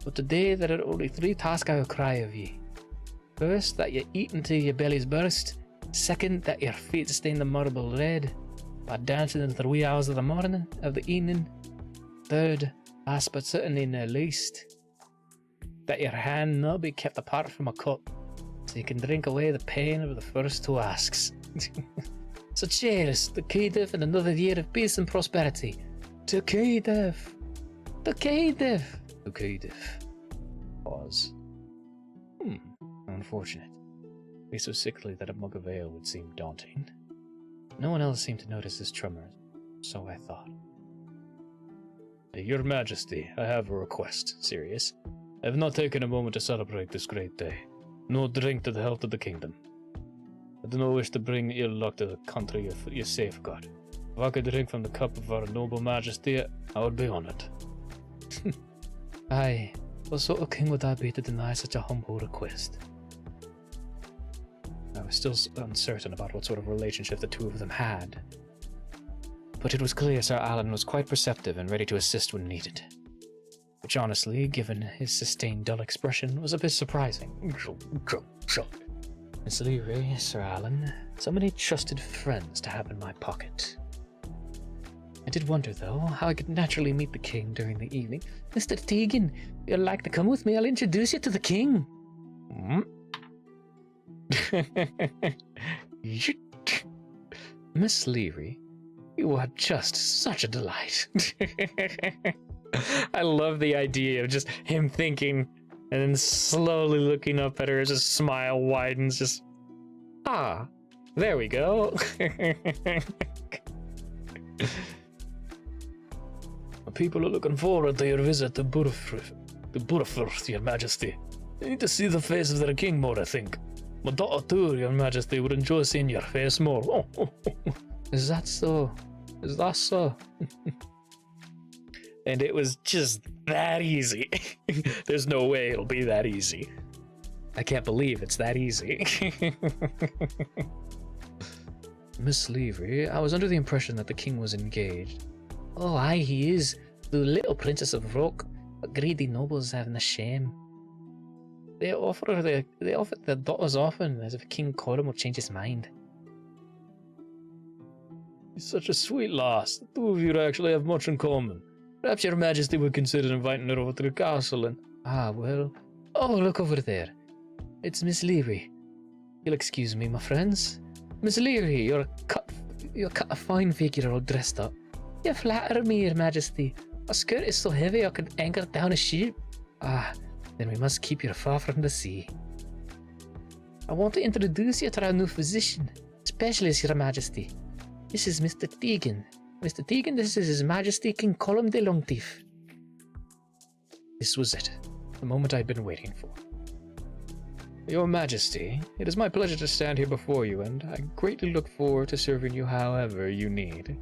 But today there are only 3 tasks I require of ye. First, that you eat until your bellies burst. Second, that your feet stain the marble red by dancing until the wee hours of the evening. Third, last but certainly not least, that your hand not be kept apart from a cup, so you can drink away the pain of the first 2 asks. So cheers to Keedith and another year of peace and prosperity. To Keedith! To Keedith! To Keedith. Pause. Unfortunate. He so sickly that a mug of ale would seem daunting. No one else seemed to notice his tremors, so I thought. Your Majesty, I have a request, Sirius. I have not taken a moment to celebrate this great day. No drink to the health of the kingdom. I do not wish to bring ill luck to the country you safeguard. If I could drink from the cup of our noble Majesty, I would be honored. Aye, what sort of king would I be to deny such a humble request? I was still uncertain about what sort of relationship the two of them had. But it was clear Sir Alan was quite perceptive and ready to assist when needed. Which honestly, given his sustained dull expression, was a bit surprising. Miss Leary, Sir Alan, so many trusted friends to have in my pocket. I did wonder, though, how I could naturally meet the king during the evening. Mr. Tegan, if you'd like to come with me, I'll introduce you to the king. Miss Leary, you are just such a delight. I love the idea of just him thinking and then slowly looking up at her as his smile widens. Just, there we go. People are looking forward to your visit to Burfirth, Your Majesty. They need to see the face of their king more, I think. My daughter too, Your Majesty, would enjoy seeing your face more. Is that so? Is that so? And it was just that easy. There's no way it'll be that easy. I can't believe it's that easy. Miss Leary, I was under the impression that the king was engaged. Oh, aye, he is. The little princess of Rock. But greedy nobles having a shame. They offer their daughters often, as if King Coram will change his mind. He's such a sweet lass. The two of you actually have much in common. Perhaps Your Majesty would consider inviting her over to the castle and... Well... Oh, look over there. It's Miss Leary. You'll excuse me, my friends. Miss Leary, you're cut a fine figure all dressed up. You flatter me, Your Majesty. My skirt is so heavy I could anchor down a ship. Then we must keep you far from the sea. I want to introduce you to our new physician, specialist, Your Majesty. This is Mr. Tegan. Mr. Tegan, this is His Majesty King Colum de Longteeth. This was it, the moment I'd been waiting for. Your Majesty, it is my pleasure to stand here before you, and I greatly look forward to serving you however you need.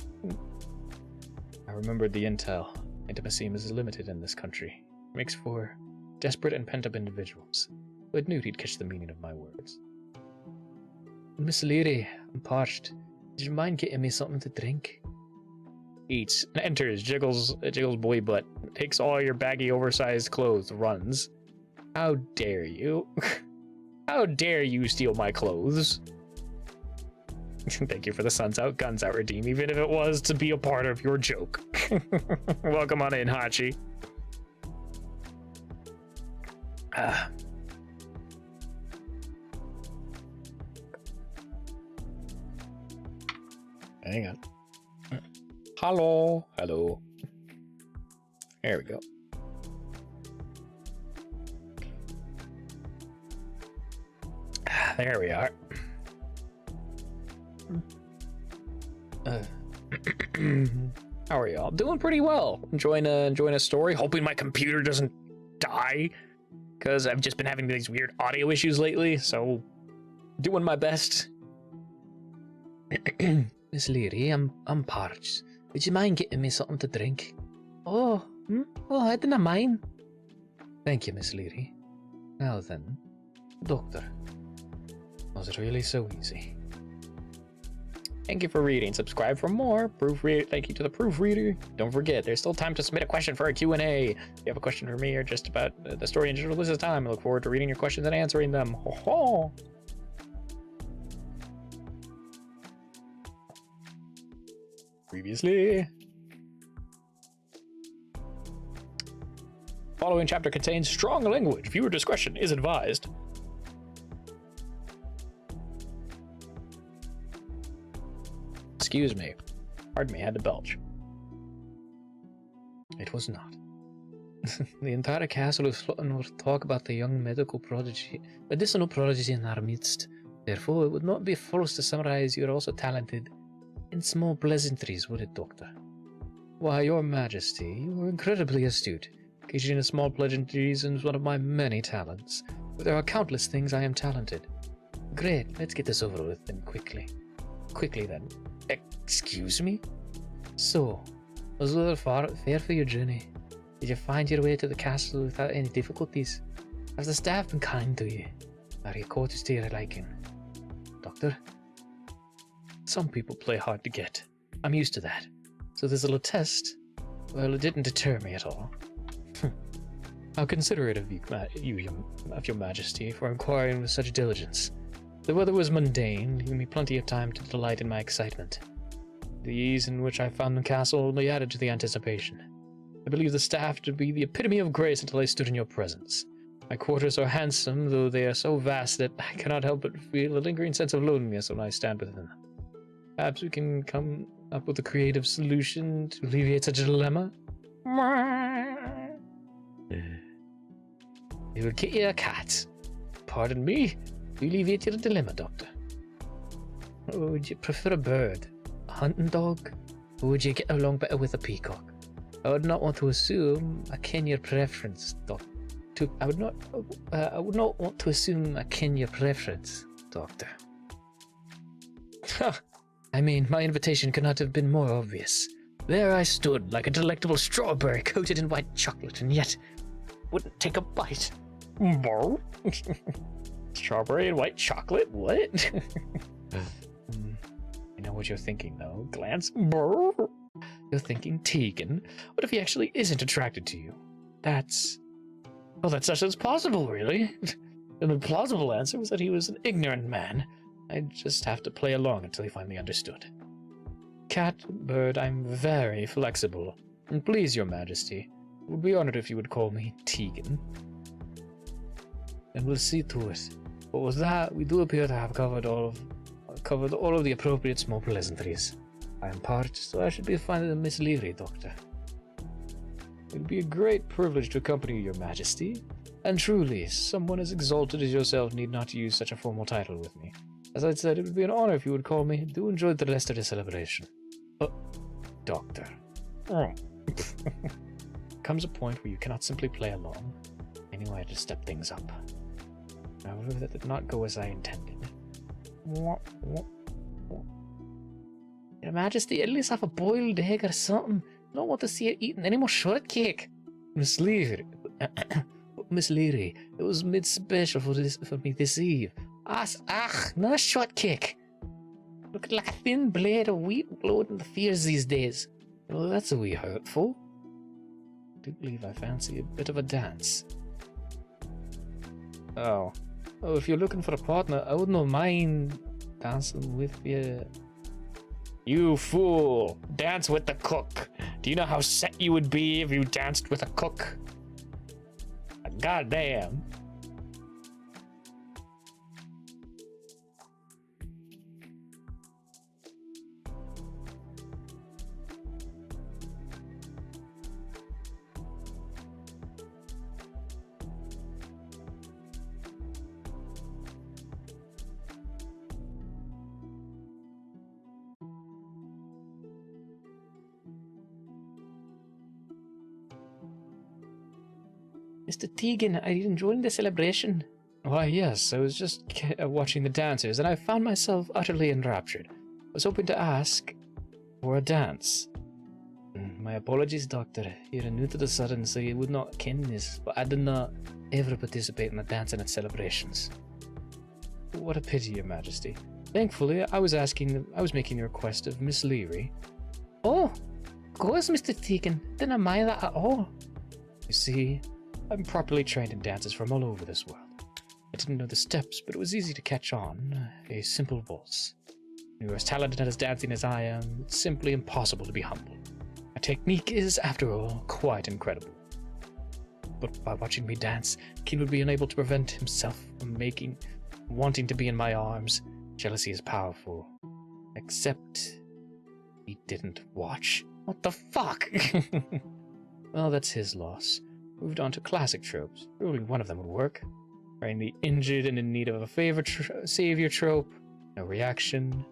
I remembered the intel. Intimacy is limited in this country. It makes for desperate and pent-up individuals. But knew he'd catch the meaning of my words. Miss Leary, I'm parched. Would you mind getting me something to drink? Eats, enters, jiggles boy butt, takes all your baggy, oversized clothes, runs. How dare you? How dare you steal my clothes? Thank you for the Suns Out, Guns Out redeem, even if it was to be a part of your joke. Welcome on in, Hachi. Hang on. Hello. Hello. There we go. There we are. How are y'all? Doing pretty well. Enjoying a story. Hoping my computer doesn't die, because I've just been having these weird audio issues lately. So, doing my best. Miss Leary, I'm parched. Would you mind getting me something to drink? Oh, I didn't mind. Thank you, Miss Leary. Now then, Doctor. Was it really so easy? Thank you for reading. Subscribe for more. Proofreader. Thank you to the proofreader. Don't forget, there's still time to submit a question for a Q&A. If you have a question for me or just about the story in general, this is time. I look forward to reading your questions and answering them. Ho ho! Previously. Following chapter contains strong language. Viewer discretion is advised. Excuse me. Pardon me, I had to belch. It was not. The entire castle is floating with talk about the young medicinal prodigy in our midst. Therefore, it would not be false to summarize you are also talented in small pleasantries, would it, Doctor? Why, Your Majesty, you are incredibly astute. Engaging in small pleasantries is one of my many talents, but there are countless things I am talented. Great, let's get this over with then quickly. Quickly then. Excuse me? So, was the fair for your journey? Did you find your way to the castle without any difficulties? Has the staff been kind to you? Are your quarters to your liking? Doctor? Some people play hard to get. I'm used to that. So this little test, well, it didn't deter me at all. How considerate of your Majesty, for inquiring with such diligence. The weather was mundane, leaving me plenty of time to delight in my excitement. The ease in which I found the castle only added to the anticipation. I believe the staff to be the epitome of grace until I stood in your presence. My quarters are handsome, though they are so vast that I cannot help but feel a lingering sense of loneliness when I stand within them. Perhaps we can come up with a creative solution to alleviate such a dilemma? You will get you a cat. Pardon me? To alleviate your dilemma, Doctor. Or would you prefer a bird? A hunting dog? Or would you get along better with a peacock? I would not want to assume I ken your preference, I would not want to assume I ken your preference, Doctor. I mean, my invitation could not have been more obvious. There I stood, like a delectable strawberry coated in white chocolate, and yet wouldn't take a bite. Strawberry and white chocolate? What? I know what you're thinking, though. Glance. You're thinking Tegan. What if he actually isn't attracted to you? That's such as possible, really. And the plausible answer was that he was an ignorant man. I'd just have to play along until he finally understood. Cat, bird, I'm very flexible. And please, Your Majesty, I would be honored if you would call me Tegan. And we'll see to it. But with that, we do appear to have covered all of the appropriate small pleasantries. I am parched, so I should be finding the Miss Leary, Doctor. It would be a great privilege to accompany Your Majesty, and truly, someone as exalted as yourself need not use such a formal title with me. As I said, it would be an honor if you would call me. Do enjoy the rest of the celebration. Doctor. Comes a point where you cannot simply play along. Anyway, to step things up. However, that did not go as I intended. Your Majesty, at least have a boiled egg or something. I don't want to see her eating any more shortcake. Miss Leary, it was mid-special for me this eve. Not a shortcake. Look like a thin blade of wheat blowing in the fears these days. Well, that's a wee hurtful. I do believe I fancy a bit of a dance. Oh, if you're looking for a partner, I wouldn't mind dancing with you. You fool! Dance with the cook! Do you know how set you would be if you danced with a cook? Goddamn. Mr. Tegan, are you enjoying the celebration? Why, yes, I was just watching the dancers, and I found myself utterly enraptured. I was hoping to ask for a dance. My apologies, Doctor. You're new to the Southern, so you would not ken this, but I did not ever participate in the dancing at celebrations. What a pity, Your Majesty. Thankfully, I was making the request of Miss Leary. Oh, of course, Mr. Tegan. Didn't mind that at all. You see, I'm properly trained in dances from all over this world. I didn't know the steps, but it was easy to catch on. A simple waltz. When you're as talented at dancing as I am, it's simply impossible to be humble. My technique is, after all, quite incredible. But by watching me dance, King would be unable to prevent himself from wanting to be in my arms. Jealousy is powerful. Except he didn't watch. What the fuck? Well, that's his loss. Moved on to classic tropes. Only one of them would work. Wearing the injured and in need of a savior trope. No reaction.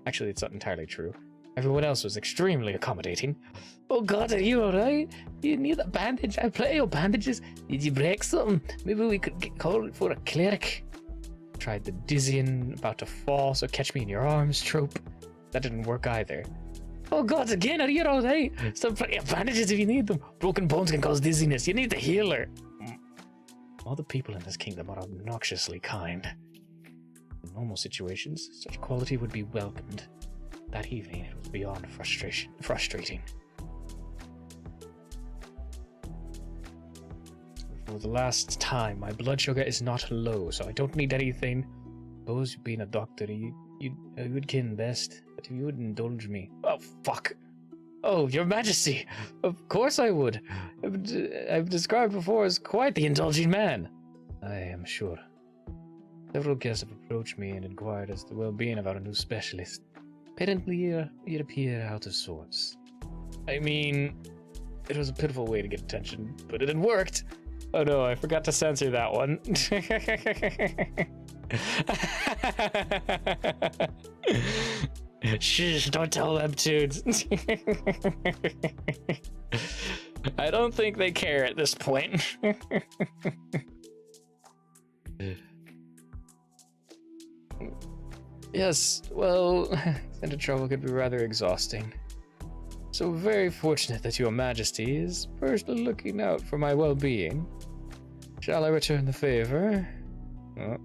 Actually, it's not entirely true. Everyone else was extremely accommodating. Oh god, are you alright? You need a bandage? I play your bandages. Did you break something? Maybe we could call it for a cleric. Tried the dizzying, about to fall, so catch me in your arms trope. That didn't work either. Oh god, again, are you alright? Still plenty of bandages if you need them. Broken bones can cause dizziness. You need the healer. All the people in this kingdom are obnoxiously kind. In normal situations, such quality would be welcomed. That evening, it was beyond frustrating. For the last time, my blood sugar is not low, so I don't need anything. Suppose being a doctor, you would ken best, but if you would indulge me... Oh, fuck! Oh, Your Majesty! Of course I would! I've described before as quite the indulging man. I am sure. Several guests have approached me and inquired as to the well-being of our new specialist. Apparently, you appear out of sorts. I mean, it was a pitiful way to get attention, but it worked! Oh no, I forgot to censor that one. Shh, don't tell them tunes. I don't think they care at this point. Yes, well, into trouble could be rather exhausting. So very fortunate that Your Majesty is personally looking out for my well-being. Shall I return the favor? Oh,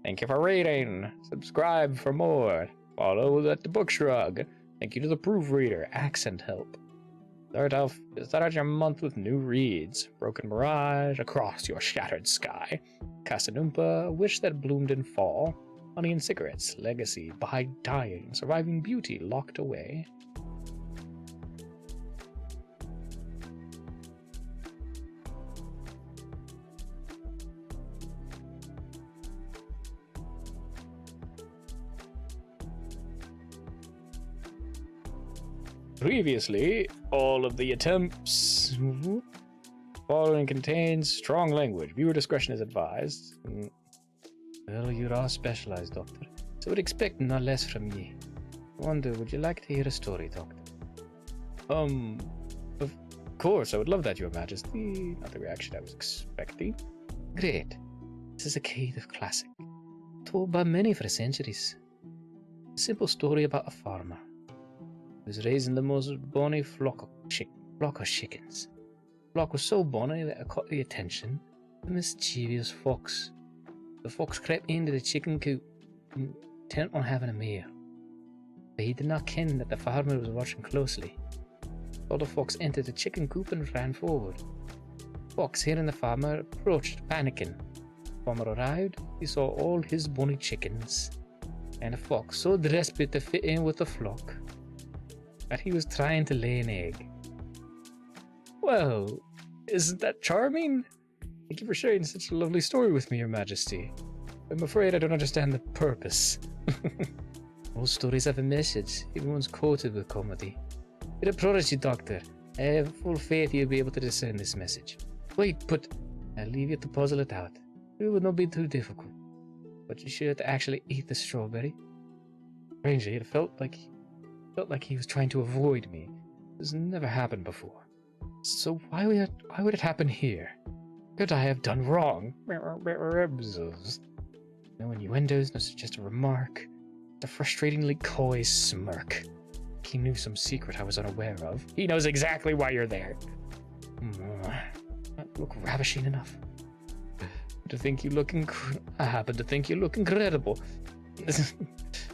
thank you for reading. Subscribe for more. Follow at the Book Shrug. Thank you to the proofreader, Accent Help. Start out your month with new reads. Broken Mirage, Across Your Shattered Sky. Casanumpa, A Wish That Bloomed in Fall. Honey and Cigarettes, Legacy, By Dying, Surviving Beauty, Locked Away. Previously, all of the attempts following contains strong language. Viewer discretion is advised. Well, you're all specialized, Doctor, so would expect no less from ye. I wonder, would you like to hear a story, Doctor? Of course, I would love that, Your Majesty. Not the reaction I was expecting. Great. This is a Cave classic, told by many for centuries. A simple story about a farmer who was raising the most bonny flock of chickens. The flock was so bonny that it caught the attention of the mischievous fox. The fox crept into the chicken coop, intent on having a meal. But he did not ken that the farmer was watching closely. So the fox entered the chicken coop and ran forward. The fox, hearing the farmer, approached, panicking. The farmer arrived, he saw all his bonny chickens, and the fox, so desperate to fit in with the flock, that he was trying to lay an egg. Well, isn't that charming? Thank you for sharing such a lovely story with me, Your Majesty. I'm afraid I don't understand the purpose. All stories have a message, even ones quoted with comedy. You're a prodigy, Doctor. I have full faith you'll be able to discern this message. Wait, but I'll leave you to puzzle it out. It would not be too difficult. But you sure to actually eat the strawberry? Strangely, it felt like he was trying to avoid me. This never happened before. So why would it happen here? could I have done wrong? No innuendos, no suggestive remark. A frustratingly coy smirk. He knew some secret I was unaware of. He knows exactly why you're there. Not look ravishing enough. I happen to think you look incredible.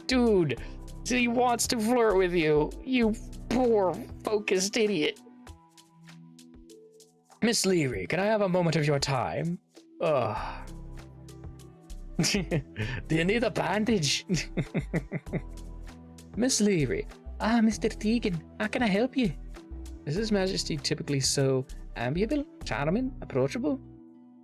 Dude, he wants to flirt with you. You poor, focused idiot. Miss Leary, can I have a moment of your time? Ugh. Do you need a bandage? Miss Leary. Ah, Mr. Tegan, how can I help you? Is His Majesty typically so amiable, charming, approachable?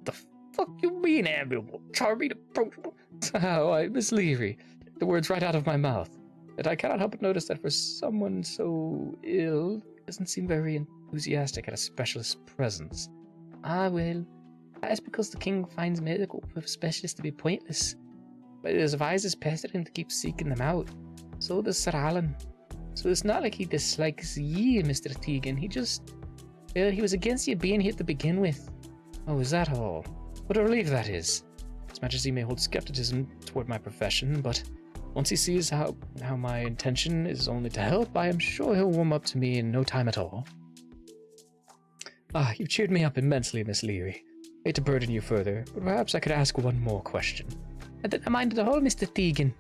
The fuck you mean amiable, charming, approachable? Oh, Miss Leary, the words right out of my mouth. But I cannot help but notice that for someone so ill, it doesn't seem very enthusiastic at a specialist's presence. Ah, well, that is because the king finds medical specialists to be pointless. But it advises Pestering to keep seeking them out. So does Sir Alan. So it's not like he dislikes ye, Mr. Tegan. He just... well, he was against you being here to begin with. Oh, is that all? What a relief that is. His Majesty may hold skepticism toward my profession, but once he sees how my intention is only to help, I am sure he'll warm up to me in no time at all. You've cheered me up immensely, Miss Leary. I hate to burden you further, but perhaps I could ask one more question. I didn't mind at all, Mr. Tegan.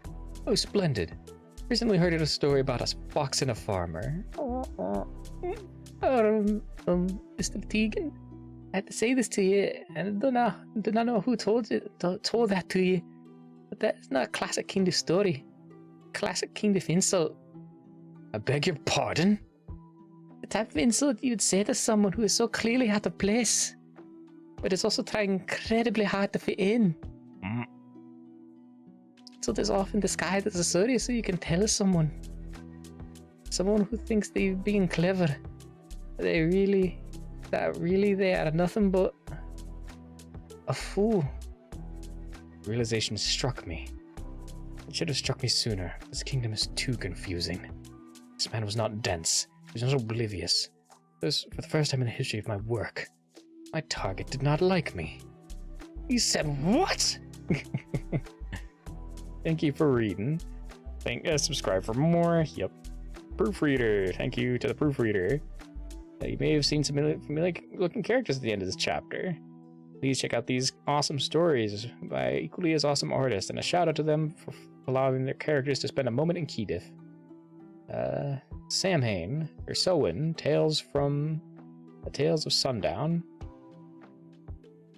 Oh, splendid. Recently heard a story about a fox and a farmer. Mr. Tegan, I had to say this to you, and I do not know who told that to you, but that is not a classic kind of story. Classic kind of insult. I beg your pardon? The type of insult you'd say to someone who is so clearly out of place, but is also trying incredibly hard to fit in. So there's often disguised as a story so you can tell someone who thinks they're being clever, they are nothing but a fool. Realization struck me. It should have struck me sooner. This kingdom is too confusing. This man was not dense. He was not oblivious. This, for the first time in the history of my work, my target did not like me. He said, what? Thank you for reading. Subscribe for more. Yep. Proofreader. Thank you to the proofreader. You may have seen some familiar looking characters at the end of this chapter. Please check out these awesome stories by equally as awesome artists, and a shout out to them for allowing their characters to spend a moment in Keydith. Samhain, or Sowen, Tales of Sundown.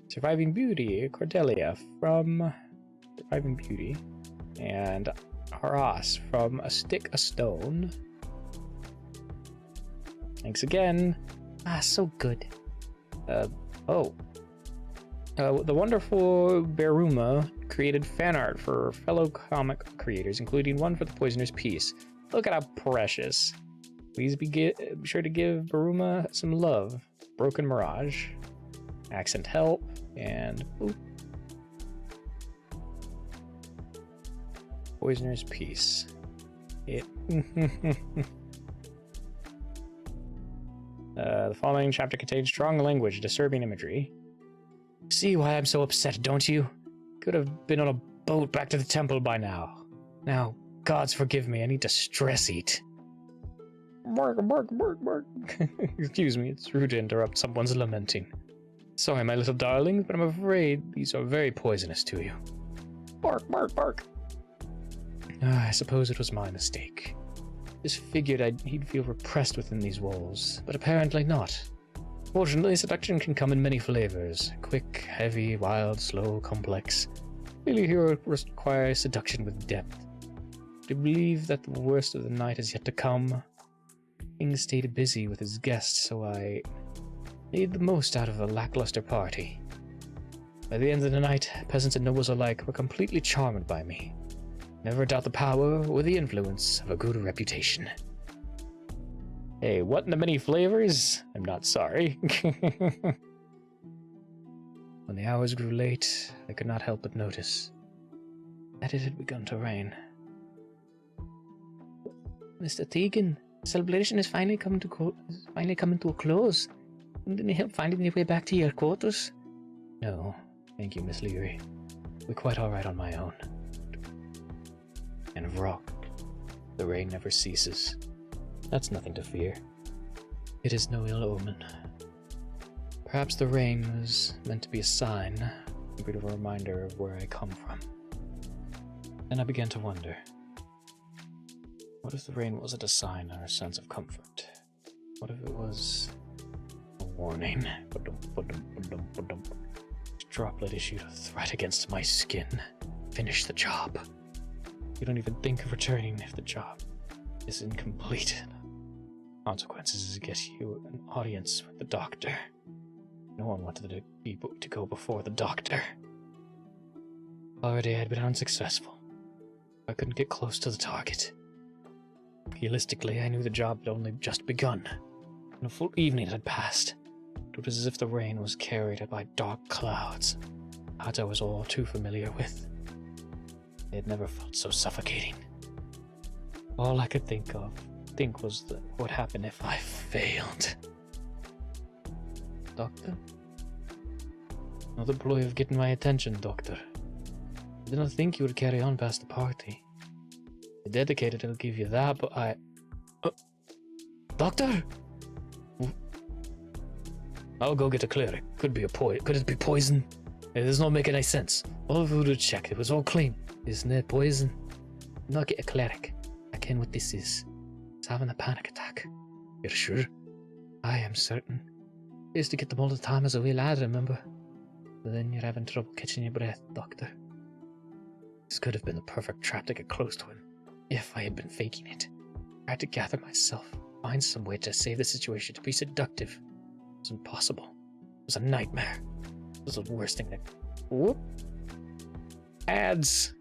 Surviving Beauty, Cordelia from Surviving Beauty. And Haras from A Stick, a Stone. Thanks again. So good. The wonderful Beruma created fan art for fellow comic creators, including one for the Poisoner's Peace. Look at how precious. Please be sure to give Beruma some love. Broken Mirage, Accent Help, and Poisoner's Peace. The following chapter contains strong language, disturbing imagery. See why I'm so upset, don't you? Could have been on a boat back to the temple by now. Now, gods forgive me, I need to stress eat. Bark. Excuse me, it's rude to interrupt someone's lamenting. Sorry, my little darlings, but I'm afraid these are very poisonous to you. Bark. I suppose it was my mistake. Just figured he'd feel repressed within these walls, but apparently not. Fortunately, seduction can come in many flavors. Quick, heavy, wild, slow, complex. Really, here requires seduction with depth. I believe that the worst of the night is yet to come. King stayed busy with his guests, so I made the most out of a lackluster party. By the end of the night, peasants and nobles alike were completely charmed by me. Never doubt the power or the influence of a good reputation. Hey, what in the many flavors? I'm not sorry. When the hours grew late, I could not help but notice that it had begun to rain. Mr. Tegan, the celebration is finally coming to a close. Didn't you help finding your way back to your quarters? No, thank you, Miss Leary. We're quite alright on my own. And rock. The rain never ceases. That's nothing to fear. It is no ill omen. Perhaps the rain was meant to be a sign, a bit of a reminder of where I come from. Then I began to wonder, what if the rain wasn't a sign or a sense of comfort? What if it was a warning? Each droplet issued a threat against my skin. Finish the job. You don't even think of returning if the job is incomplete. Consequences is to get you an audience with the doctor. No one wanted to go before the doctor. Already I had been unsuccessful. I couldn't get close to the target. Realistically, I knew the job had only just begun, and a full evening had passed. It was as if the rain was carried by dark clouds, clouds I was all too familiar with. It had never felt so suffocating. All I could think was that what would happen if I failed. Doctor? Another ploy of getting my attention, Doctor. I did not think you would carry on past the party. You're dedicated, I'll give you that, but I... Doctor? I'll go get a cleric. Could it be poison? It does not make any sense. All of voodoo checked. It was all clean. Isn't it poison? Not get a cleric. I ken what this is. It's having a panic attack. You're sure? I am certain. I used to get them all the time as a wee lad, remember? But then you're having trouble catching your breath, Doctor. This could have been the perfect trap to get close to him, if I had been faking it. I had to gather myself, find some way to save the situation, to be seductive. It was impossible. It was a nightmare. It was the worst thing that... Whoop! Ads!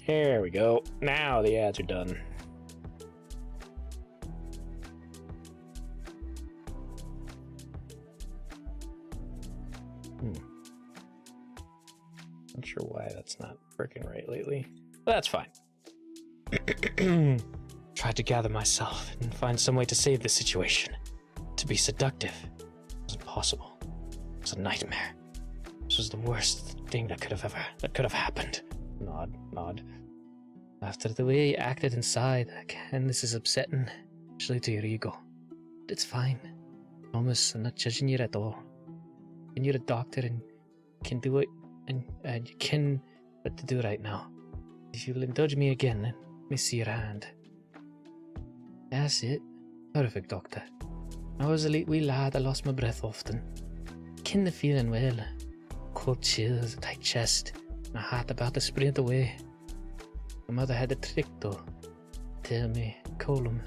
There we go. Now the ads are done. Not sure why that's not working right lately. But that's fine. Tried to gather myself and find some way to save the situation. To be seductive. It wasn't possible. It was a nightmare. This was the worst thing that could have happened. Nod. After the way he acted inside, again, this is upsetting, especially to your ego. But it's fine. Promise, I'm not judging you at all. And you're a doctor and can do it, and you can what to do right now. If you'll indulge me again, let me see your hand. That's it. Perfect, doctor. I was a wee lad, I lost my breath often. Ken the feeling well. Cold chills, a tight chest, and a heart about to sprint away. My mother had a trick though. Tell me, Colum,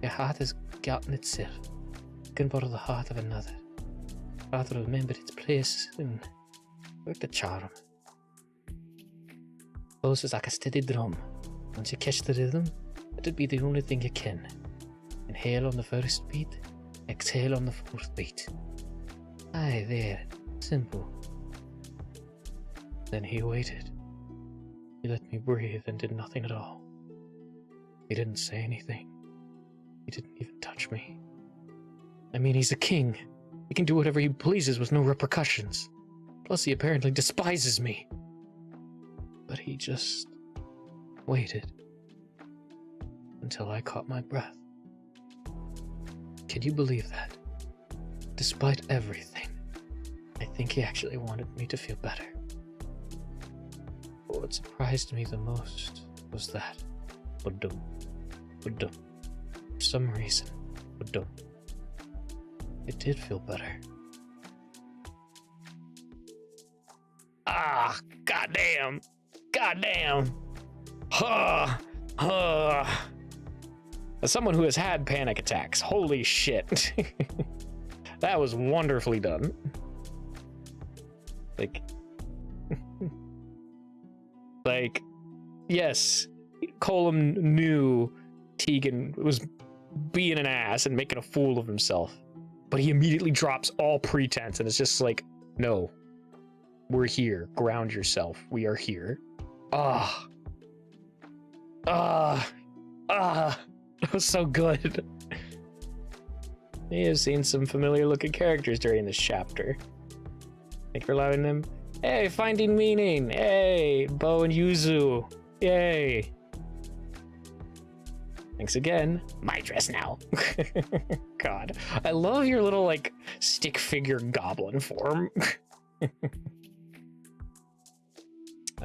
your heart has gotten itself. You can borrow the heart of another. Rather remember its place and work the charm. Close is like a steady drum. Once you catch the rhythm, it'll be the only thing you can. Inhale on the first beat, exhale on the fourth beat. Aye, there. Simple. Then he waited. He let me breathe and did nothing at all. He didn't say anything. He didn't even touch me. I mean, he's a king. He can do whatever he pleases with no repercussions. Plus, he apparently despises me. But he just waited until I caught my breath. Can you believe that? Despite everything, I think he actually wanted me to feel better. But what surprised me the most was that Budum. For some reason, Budum. It did feel better. Ah, goddamn. As someone who has had panic attacks, holy shit. That was wonderfully done. Like, yes, Colum knew Tegan was being an ass and making a fool of himself, but he immediately drops all pretense and it's just like, no, we're here. Ground yourself. We are here. It was so good. You have seen some familiar looking characters during this chapter. Thank you for allowing them. Hey, finding meaning. Hey, Bo and Yuzu. Yay. Thanks again. My dress now. God, I love your little like stick figure goblin form.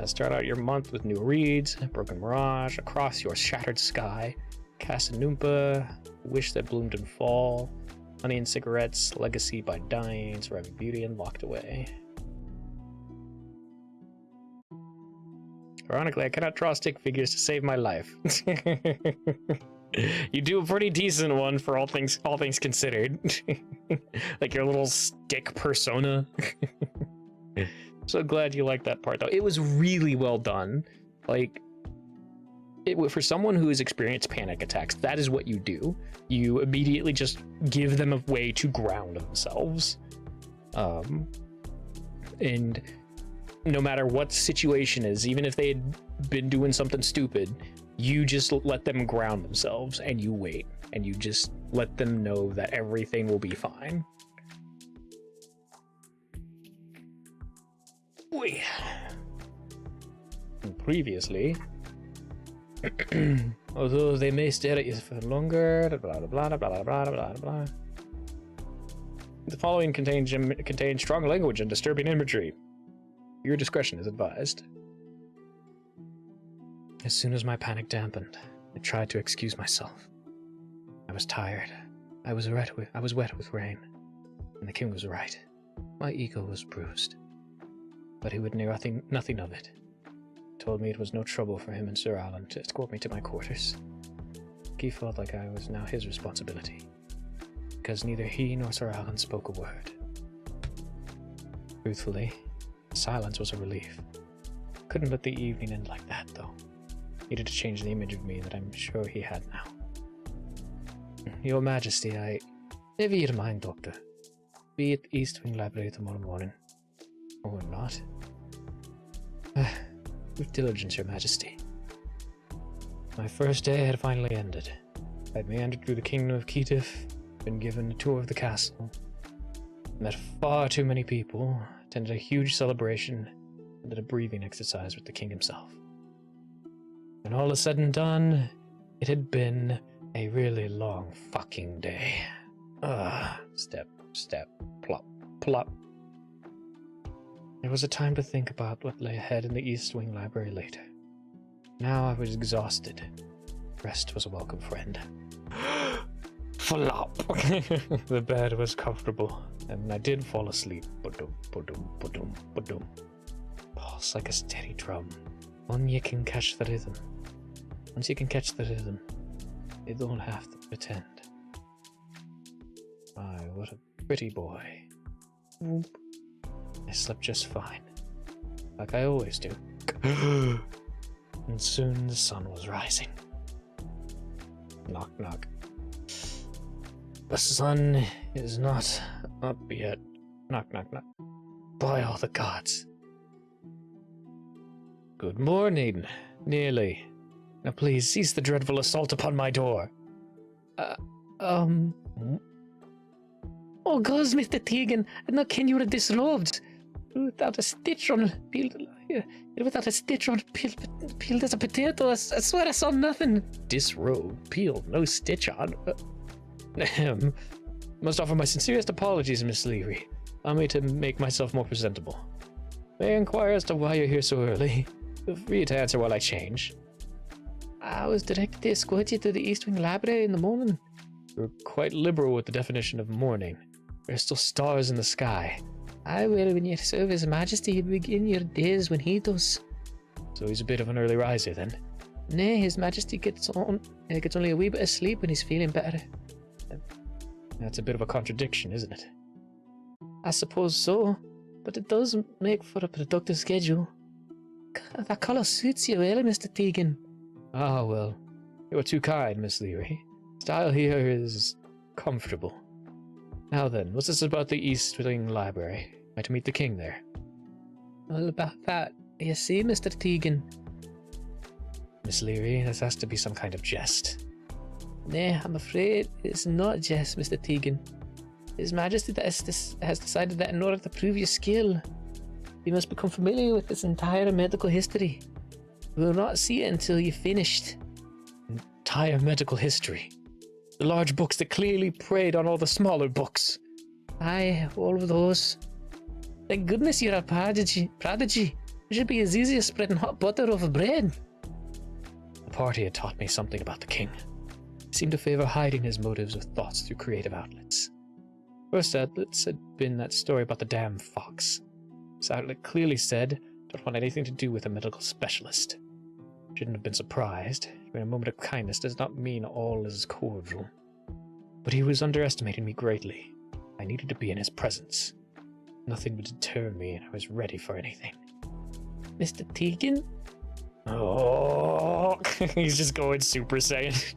Start out your month with new reads, Broken Mirage, Across Your Shattered Sky, Casanumpa, Wish That Bloomed in Fall, Honey and Cigarettes, Legacy by Dying, Surviving Beauty, and Locked Away. Ironically, I cannot draw stick figures to save my life. You do a pretty decent one for all things considered. Like your little stick persona. So glad you liked that part though. It was really well done. Like, for someone who has experienced panic attacks, that is what you do. You immediately just give them a way to ground themselves. And no matter what the situation is, even if they had been doing something stupid, you just let them ground themselves and you wait and you just let them know that everything will be fine. And previously, although they may stare at you for longer, blah blah blah blah blah blah blah. The following contains strong language and disturbing imagery. Your discretion is advised. As soon as my panic dampened, I tried to excuse myself. I was tired. I was wet with rain, and the king was right. My ego was bruised. But he would know nothing of it. Told me it was no trouble for him and Sir Alan to escort me to my quarters. He felt like I was now his responsibility, because neither he nor Sir Alan spoke a word. Truthfully, silence was a relief. Couldn't let the evening end like that, though. needed to change the image of me that I'm sure he had now. Your Majesty, never your mind, Doctor. Be at East Wing Library tomorrow morning. Or not. With diligence, Your Majesty. My first day had finally ended. I'd meandered through the kingdom of Ketif, been given a tour of the castle, met far too many people, attended a huge celebration, and did a breathing exercise with the king himself. When all is said and done, it had been a really long fucking day. Step, step, plop, plop. There was a time to think about what lay ahead in the East Wing Library later. Now I was exhausted. Rest was a welcome friend. Flop! The bed was comfortable, and I did fall asleep. Ba-dum, ba-dum, ba-dum, ba-dum. Pulse like a steady drum. One you can catch the rhythm. Once you can catch the rhythm, you don't have to pretend. My, what a pretty boy. Whoop. I slept just fine. Like I always do. And soon the sun was rising. Knock, knock. The sun is not up yet. Knock, knock, knock. By all the gods. Good morning. Nearly. Now please cease the dreadful assault upon my door. Oh gosh, Mr. Tegan, I not ken you were disrobed. Without a stitch on peeled as a potato. I swear I saw nothing. Disrobed, peeled, no stitch on. Must offer my sincerest apologies, Miss Leary. Allow me to make myself more presentable. May I inquire as to why you're here so early? Feel free to answer while I change. I was directed to escort you to the East Wing Library in the morning. You're quite liberal with the definition of morning. There are still stars in the sky. I will, when you serve His Majesty, you begin your days when he does. So he's a bit of an early riser then? Nay, His Majesty gets only a wee bit of sleep when he's feeling better. That's a bit of a contradiction, isn't it? I suppose so, but it does make for a productive schedule. That colour suits you well, Mr. Tegan. Ah, well, you are too kind, Miss Leary. Style here is comfortable. Now then, what's this about the East Wing Library? Am I to meet the king there? Well, about that, you see, Mr. Tegan. Miss Leary, this has to be some kind of jest. Nay, I'm afraid it's not jest, Mr. Tegan. His Majesty has decided that in order to prove your skill, you must become familiar with its entire medical history. We will not see it until you've finished. Entire medical history? The large books that clearly preyed on all the smaller books. Aye, all of those. Thank goodness you're a prodigy. It should be as easy as spreading hot butter over bread. The party had taught me something about the king. He seemed to favor hiding his motives with thoughts through creative outlets. First outlets had been that story about the damn fox. This outlet clearly said, don't want anything to do with a medical specialist. Shouldn't have been surprised. A moment of kindness does not mean all is cordial. But he was underestimating me greatly. I needed to be in his presence. Nothing would deter me, and I was ready for anything. Mr. Tegan? Oh, he's just going Super Saiyan.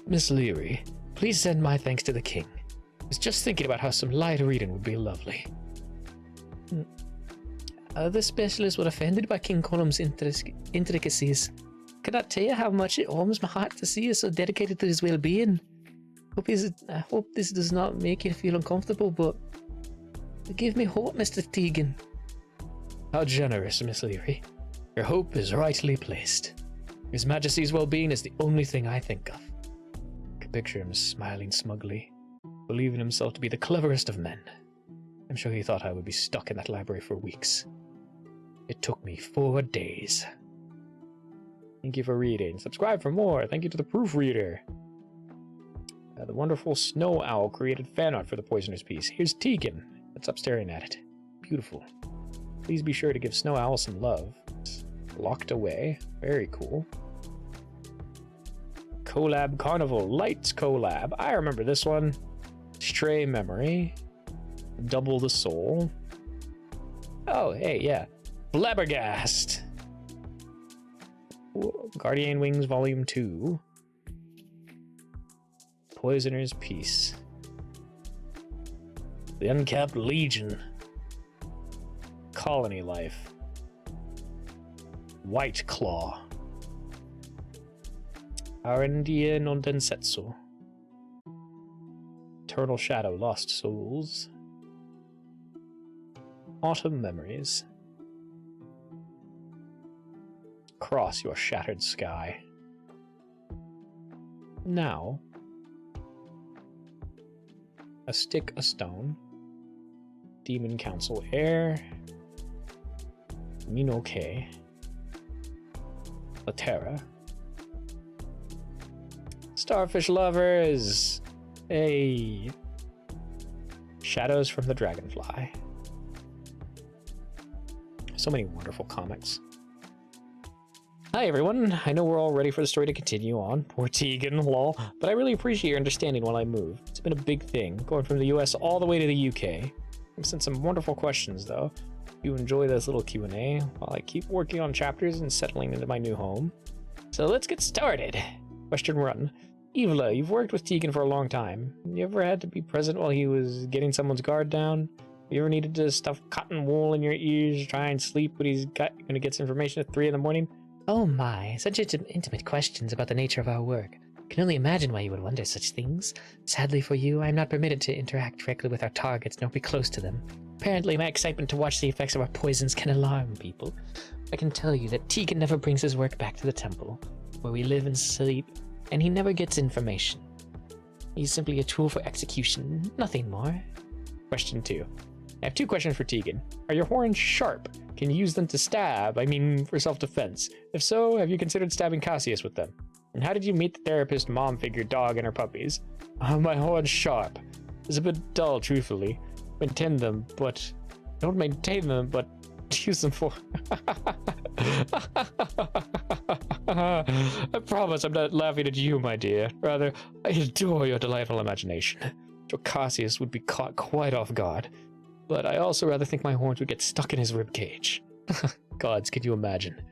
Miss Leary, please send my thanks to the king. I was just thinking about how some light reading would be lovely. Other specialists were offended by King Colum's intricacies. Cannot tell you how much it warms my heart to see you so dedicated to his well-being. I hope this does not make you feel uncomfortable, but give me hope, Mr. Tegan. How generous, Miss Leary. Your hope is rightly placed. His Majesty's well-being is the only thing I think of. I can picture him smiling smugly, believing himself to be the cleverest of men. I'm sure he thought I would be stuck in that library for weeks. It took me 4 days. Thank you for reading. Subscribe for more. Thank you to the proofreader. The wonderful Snow Owl created fan art for the Poisoner's Piece. Here's Tegan. That's up staring at it. Beautiful. Please be sure to give Snow Owl some love. It's locked away. Very cool. Collab Carnival. Lights collab. I remember this one. Stray Memory. Double the Soul. Oh, hey, yeah. Flabbergast. Guardian Wings Volume 2. Poisoner's Peace. The Uncapped Legion. Colony Life. White Claw. Arendia non Densetsu. Eternal Shadow Lost Souls. Autumn Memories. Cross Your Shattered Sky. Now, A Stick, a Stone. Demon Council Air. Minoke. Laterra. Starfish Lovers. Hey. Shadows from the Dragonfly. So many wonderful comics. Hi everyone, I know we're all ready for the story to continue on. Poor Tegan, lol. But I really appreciate your understanding while I move. It's been a big thing, going from the US all the way to the UK. I've sent some wonderful questions though. You enjoy this little Q&A while I keep working on chapters and settling into my new home. So let's get started. Question 1. Evelyn, you've worked with Tegan for a long time. You ever had to be present while he was getting someone's guard down? You ever needed to stuff cotton wool in your ears, try and sleep when he's gonna get information at 3 in the morning? Oh my, such intimate questions about the nature of our work. Can only imagine why you would wonder such things. Sadly for you, I am not permitted to interact directly with our targets nor be close to them. Apparently, my excitement to watch the effects of our poisons can alarm people. I can tell you that Tegan never brings his work back to the temple, where we live and sleep, and he never gets information. He's simply a tool for execution, nothing more. Question 2. I have 2 questions for Tegan. Are your horns sharp? Can you use them to stab? I mean, for self-defense. If so, have you considered stabbing Cassius with them? And how did you meet the therapist mom figure dog and her puppies? My horns sharp. It's a bit dull, truthfully. Maintain them, but... Don't maintain them, but use them for... I promise I'm not laughing at you, my dear. Rather, I adore your delightful imagination. Joe Cassius would be caught quite off guard. But I also rather think my horns would get stuck in his ribcage. Gods, can you imagine?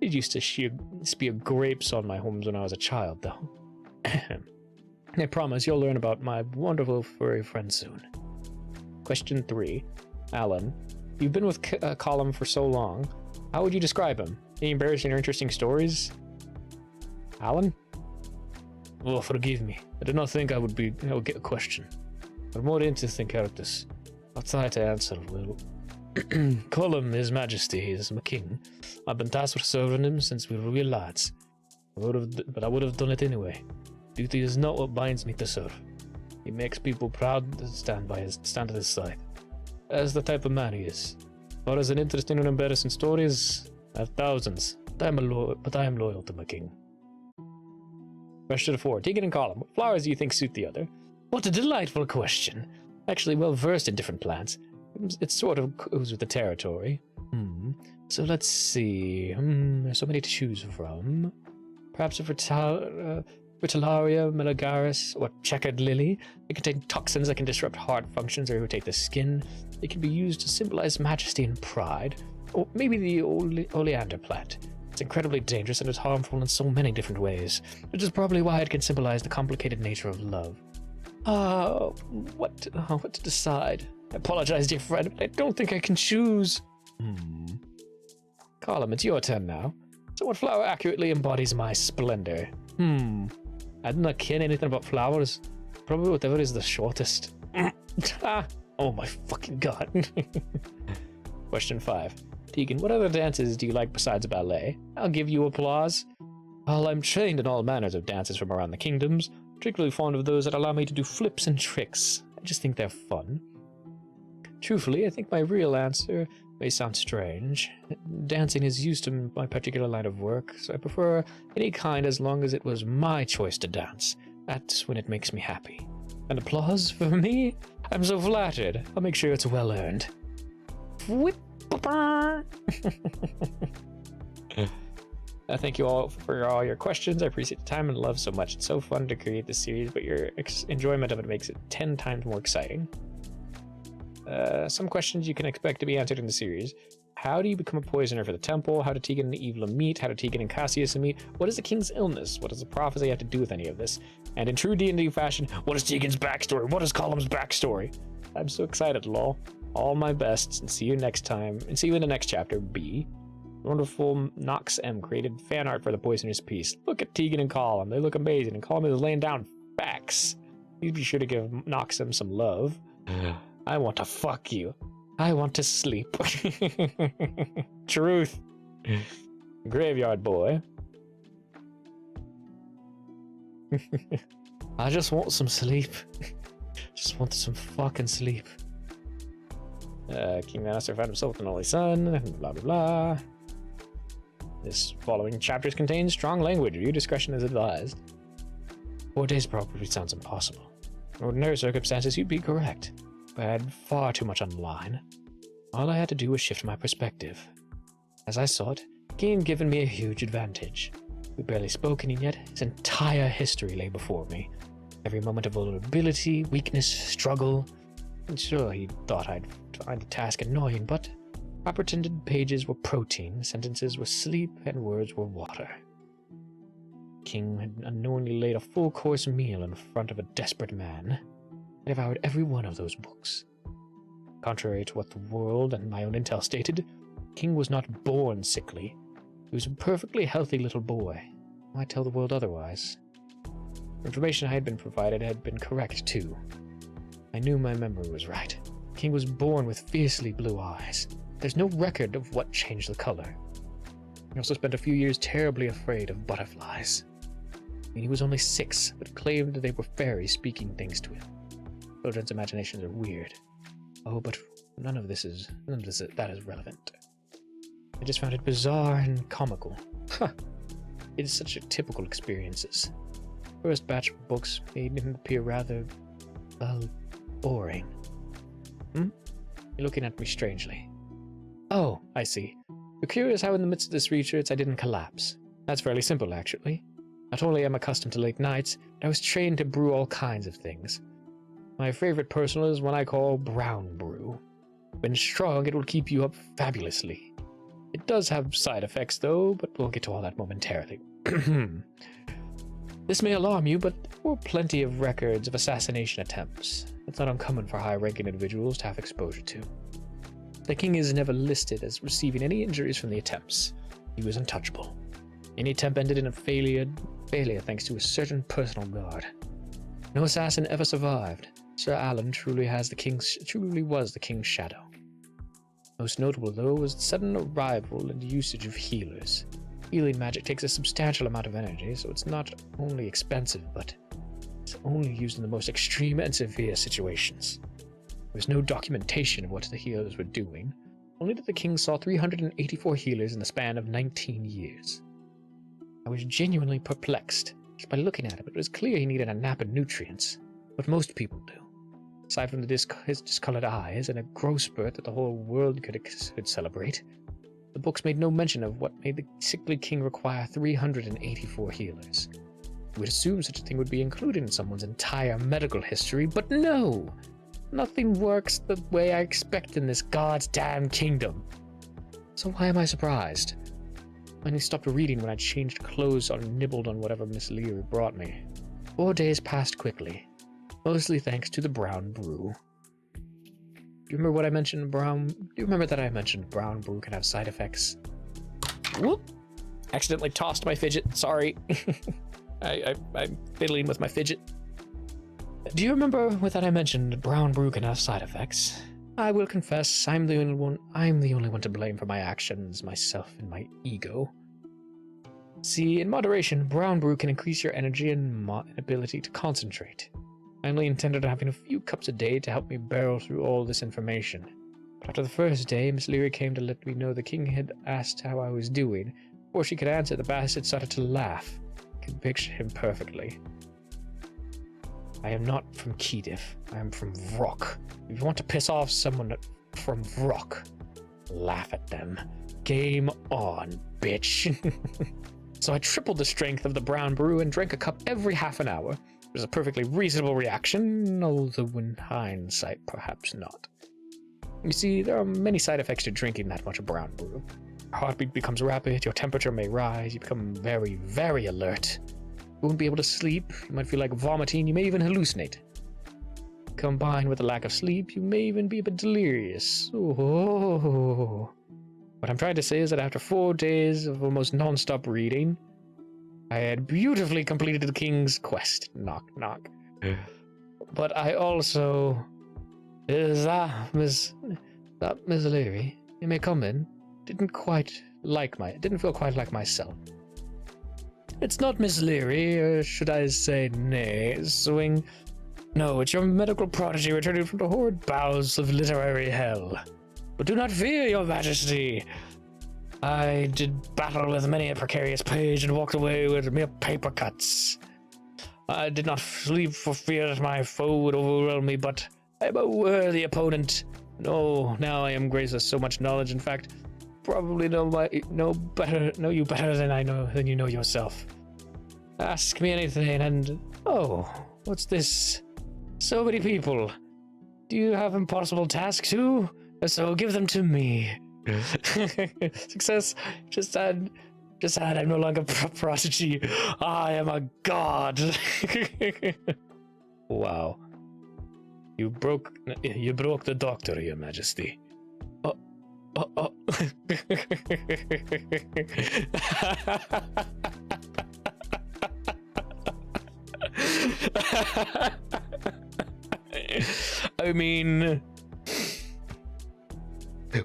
It used to spear grapes on my horns when I was a child, though. I promise you'll learn about my wonderful furry friend soon. Question 3. Alan, you've been with Colum for so long. How would you describe him? Any embarrassing or interesting stories? Alan? Oh, forgive me. I did not think I would get a question. I'm more interesting characters. I'll try to answer well. Colum, His Majesty, is my king. I've been tasked with serving him since we were real lads. But I would have done it anyway. Duty is not what binds me to serve. He makes people proud to stand at his side. That's the type of man he is. As far as an interesting and embarrassing stories, I have thousands, but I am loyal to my king. Question 4. Tegan and Colum, what flowers do you think suit the other? What a delightful question. Actually well versed in different plants. It sort of goes with the territory. So let's see. There's so many to choose from. Perhaps a Fritillaria, Melagaris, or Checkered Lily. They contain toxins that can disrupt heart functions or irritate the skin. They can be used to symbolize majesty and pride. Or maybe the oleander plant. It's incredibly dangerous and is harmful in so many different ways, which is probably why it can symbolize the complicated nature of love. What to decide? I apologize, dear friend, but I don't think I can choose. Colum, it's your turn now. So what flower accurately embodies my splendor? I do not care anything about flowers. Probably whatever is the shortest. Oh my fucking god. Question 5. Tegan, what other dances do you like besides ballet? I'll give you applause. Well, I'm trained in all manners of dances from around the kingdoms, particularly fond of those that allow me to do flips and tricks. I just think they're fun. Truthfully, I think my real answer may sound strange. Dancing is used to my particular line of work, so I prefer any kind as long as it was my choice to dance. That's when it makes me happy. And applause for me? I'm so flattered. I'll make sure it's well earned. Thank you all for all your questions. I appreciate the time and love so much. It's so fun to create this series, but your enjoyment of it makes it 10 times more exciting. Some questions you can expect to be answered in the series. How do you become a poisoner for the temple? How did Tegan and Evelyn meet? How did Tegan and Cassius meet? What is the king's illness? What does the prophecy have to do with any of this? And in true D&D fashion, what is Tegan's backstory? What is Column's backstory? I'm so excited, lol. All my best, and see you next time. And see you in the next chapter, B. Wonderful Nox M created fan art for the Poisonous Piece. Look at Tegan and Colum. They look amazing, and Colum is laying down facts. You'd be sure to give Nox M some love. I want to fuck you. I want to sleep. Truth. Graveyard boy. I just want some sleep. Just want some fucking sleep. King Master found himself with an only son, blah blah blah. This following chapters contain strong language. Your discretion is advised. 4 days probably sounds impossible. In ordinary circumstances, you'd be correct. But I had far too much on the line. All I had to do was shift my perspective. As I saw it, King had given me a huge advantage. We'd barely spoken, and yet his entire history lay before me. Every moment of vulnerability, weakness, struggle. And sure, he thought I'd find the task annoying, but my pretended pages were protein, sentences were sleep, and words were water. King had unknowingly laid a full-course meal in front of a desperate man. I devoured every one of those books. Contrary to what the world and my own intel stated, King was not born sickly. He was a perfectly healthy little boy. Why tell the world otherwise? The information I had been provided had been correct, too. I knew my memory was right. King was born with fiercely blue eyes. There's no record of what changed the color. He also spent a few years terribly afraid of butterflies. He was only 6, but claimed they were fairies speaking things to him. Children's imaginations are weird. Oh, but none of that is relevant. I just found it bizarre and comical. It is such a typical experiences. First batch of books made him appear rather, well, boring. You're looking at me strangely. Oh, I see. You're curious how in the midst of this research I didn't collapse. That's fairly simple, actually. Not only am I accustomed to late nights, but I was trained to brew all kinds of things. My favorite personal is one I call brown brew. When strong, it will keep you up fabulously. It does have side effects, though, but we'll get to all that momentarily. This may alarm you, but there were plenty of records of assassination attempts. It's not uncommon for high-ranking individuals to have exposure to. The king is never listed as receiving any injuries from the attempts. He was untouchable. Any attempt ended in a failure thanks to a certain personal guard. No assassin ever survived. Sir Alan truly was the king's shadow. Most notable, though, was the sudden arrival and usage of healers. Healing magic takes a substantial amount of energy, so it's not only expensive, but it's only used in the most extreme and severe situations. There was no documentation of what the healers were doing, only that the king saw 384 healers in the span of 19 years. I was genuinely perplexed. Just by looking at him, it was clear he needed a nap and nutrients, what most people do. Aside from his discolored eyes and a growth spurt that the whole world could celebrate, the books made no mention of what made the sickly king require 384 healers. You would assume such a thing would be included in someone's entire medical history, but no! Nothing works the way I expect in this goddamn kingdom. So why am I surprised? I only stopped reading when I changed clothes or nibbled on whatever Miss Leary brought me. 4 days passed quickly, mostly thanks to the brown brew. Do you remember what I mentioned, Do you remember that I mentioned brown brew can have side effects? Whoop! Accidentally tossed my fidget, sorry. I'm fiddling with my fidget. Do you remember that I mentioned brown brew can have side effects? I will confess, I'm the only one to blame for my actions, myself and my ego. See, in moderation, brown brew can increase your energy and ability to concentrate. I only intended on having a few cups a day to help me barrel through all this information. But after the first day, Miss Leary came to let me know the king had asked how I was doing. Before she could answer, the bastard started to laugh. I can picture him perfectly. I am not from Keedif. I am from Vrock. If you want to piss off someone from Vrock, laugh at them. Game on, bitch. So I tripled the strength of the brown brew and drank a cup every half an hour. It was a perfectly reasonable reaction, although in hindsight, perhaps not. You see, there are many side effects to drinking that much brown brew. Your heartbeat becomes rapid, your temperature may rise, you become very, very alert. You won't be able to sleep, you might feel like vomiting, you may even hallucinate. Combined with the lack of sleep, you may even be a bit delirious. Oh. What I'm trying to say is that after 4 days of almost non-stop reading, I had beautifully completed the King's Quest. Knock, knock. But I also... Is that Miss Leary? You may come in. Didn't feel quite like myself. It's not Miss Leary, or should I say nay, Swing. No, it's your medical prodigy returning from the horrid bowels of literary hell. But do not fear, your majesty. I did battle with many a precarious page and walked away with mere paper cuts. I did not sleep for fear that my foe would overwhelm me, but I am a worthy opponent. No, now I am graced with so much knowledge. In fact, probably know you better than you know yourself. Ask me anything, and what's this? So many people. Do you have impossible tasks too? So give them to me. Success. Just add. I'm no longer prodigy. I am a god. Wow. You broke the doctor, Your Majesty. I mean,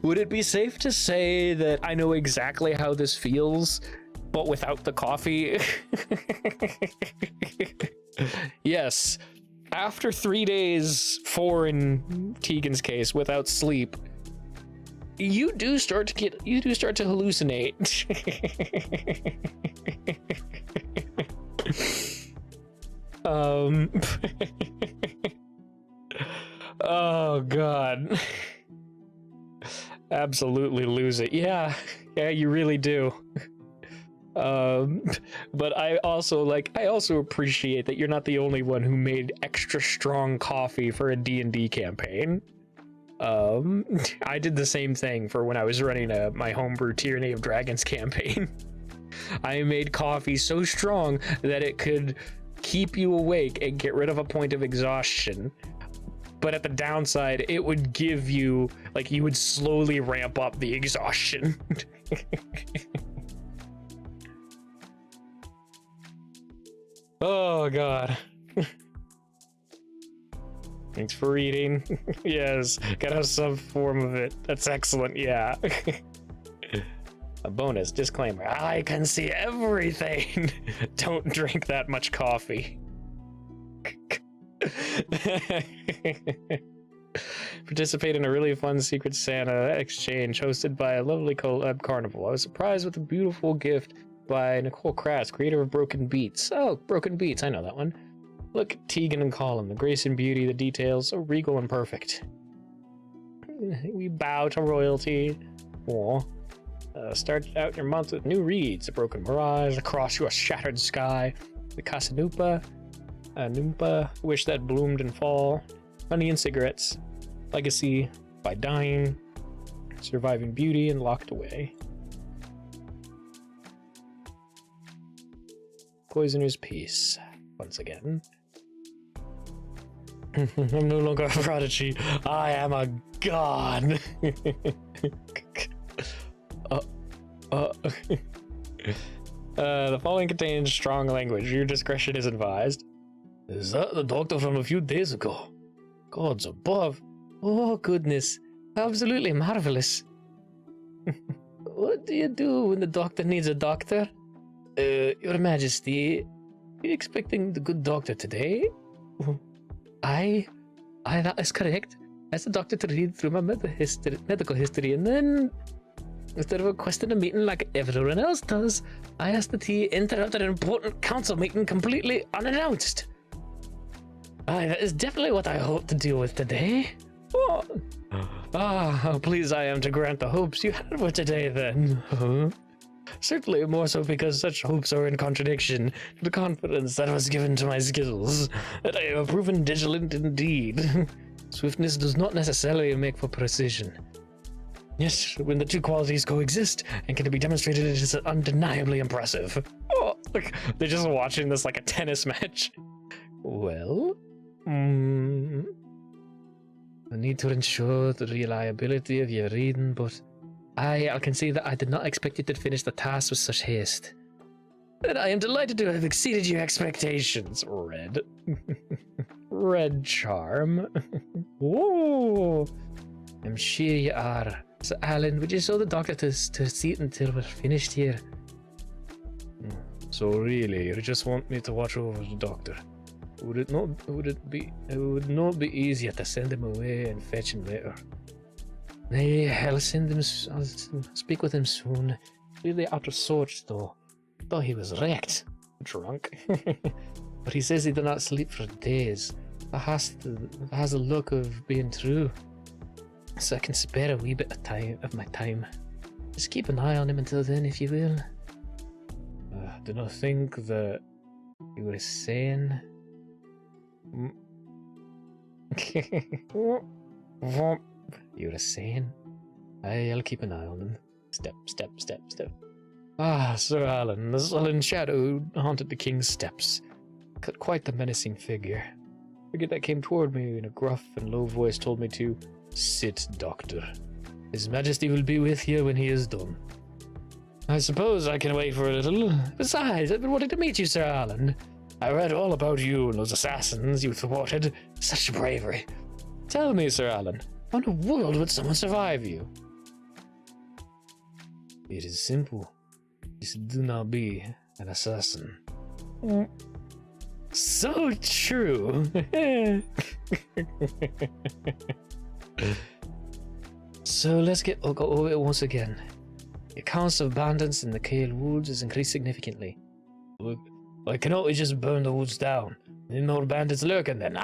would it be safe to say that I know exactly how this feels, but without the coffee? Yes. After 3 days, 4 in Tegan's case, without sleep, you do start to hallucinate. Oh god. Absolutely lose it. Yeah, you really do. But I also appreciate that you're not the only one who made extra strong coffee for a D&D campaign. I did the same thing for when I was running my homebrew Tyranny of Dragons campaign. I made coffee so strong that it could keep you awake and get rid of a point of exhaustion. But at the downside, it would give you, you would slowly ramp up the exhaustion. Oh god. Thanks for reading. Yes, gotta have some form of it. That's excellent, yeah. A bonus disclaimer: I can see everything. Don't drink that much coffee. Participate in a really fun Secret Santa exchange hosted by a lovely collab carnival. I was surprised with a beautiful gift by Nicole Kratz, creator of Broken Beats. Oh, Broken Beats, I know that one. Look at Tegan and Colin, the grace and beauty, the details, so regal and perfect. We bow to royalty. Start out your month with new reads: A Broken Mirage, Across Your Shattered Sky, The Casanoopa, Noompa, Wish That Bloomed in Fall, Honey and Cigarettes, Legacy, By Dying, Surviving Beauty, and Locked Away. Poisoner's Peace, once again. I'm no longer a prodigy. I am a god. The following contains strong language. Your discretion is advised. Is that the doctor from a few days ago? Gods above. Oh, goodness. Absolutely marvelous. What do you do when the doctor needs a doctor? Your Majesty, are you expecting the good doctor today? I, that is correct. I asked the doctor to read through my medical history, and then, instead of requesting a meeting like everyone else does, I asked that he interrupt an important council meeting completely unannounced. That is definitely what I hope to deal with today. Oh. How pleased I am to grant the hopes you had for today, then. Certainly more so because such hopes are in contradiction to the confidence that was given to my skills, that I have proven vigilant indeed. Swiftness does not necessarily make for precision. Yes, when the two qualities coexist and can be demonstrated, it is undeniably impressive. Oh, look, they're just watching this like a tennis match. Well, I need to ensure the reliability of your reading, but I can see that I did not expect you to finish the task with such haste. And I am delighted to have exceeded your expectations, Red. Red Charm. Whoa! I'm sure you are. So, Alan, would you show the doctor to seat until we're finished here? So really, you just want me to watch over the doctor? Would it would not be easier to send him away and fetch him later? Nay, I'll speak with him soon. Really out of sorts, though. Thought he was wrecked. Drunk. But he says he did not sleep for days. That has a look of being true. So I can spare a wee bit of my time. Just keep an eye on him until then, if you will. Do not think that you were saying... You were saying? I'll keep an eye on him. Step, step, step, step. Ah, Sir Alan, the sullen shadow who haunted the king's steps. Quite the menacing figure. Figure that came toward me in a gruff and low voice told me to sit, Doctor. His Majesty will be with you when he is done. I suppose I can wait for a little. Besides, I've been wanting to meet you, Sir Alan. I read all about you and those assassins you thwarted. Such bravery. Tell me, Sir Alan, how in the world would someone survive you? It is simple. Just do not be an assassin. So true. So let's go over it once again. The counts of bandits in the Kale Woods has increased significantly. Look, why cannot we just burn the woods down? There are more bandits lurking then,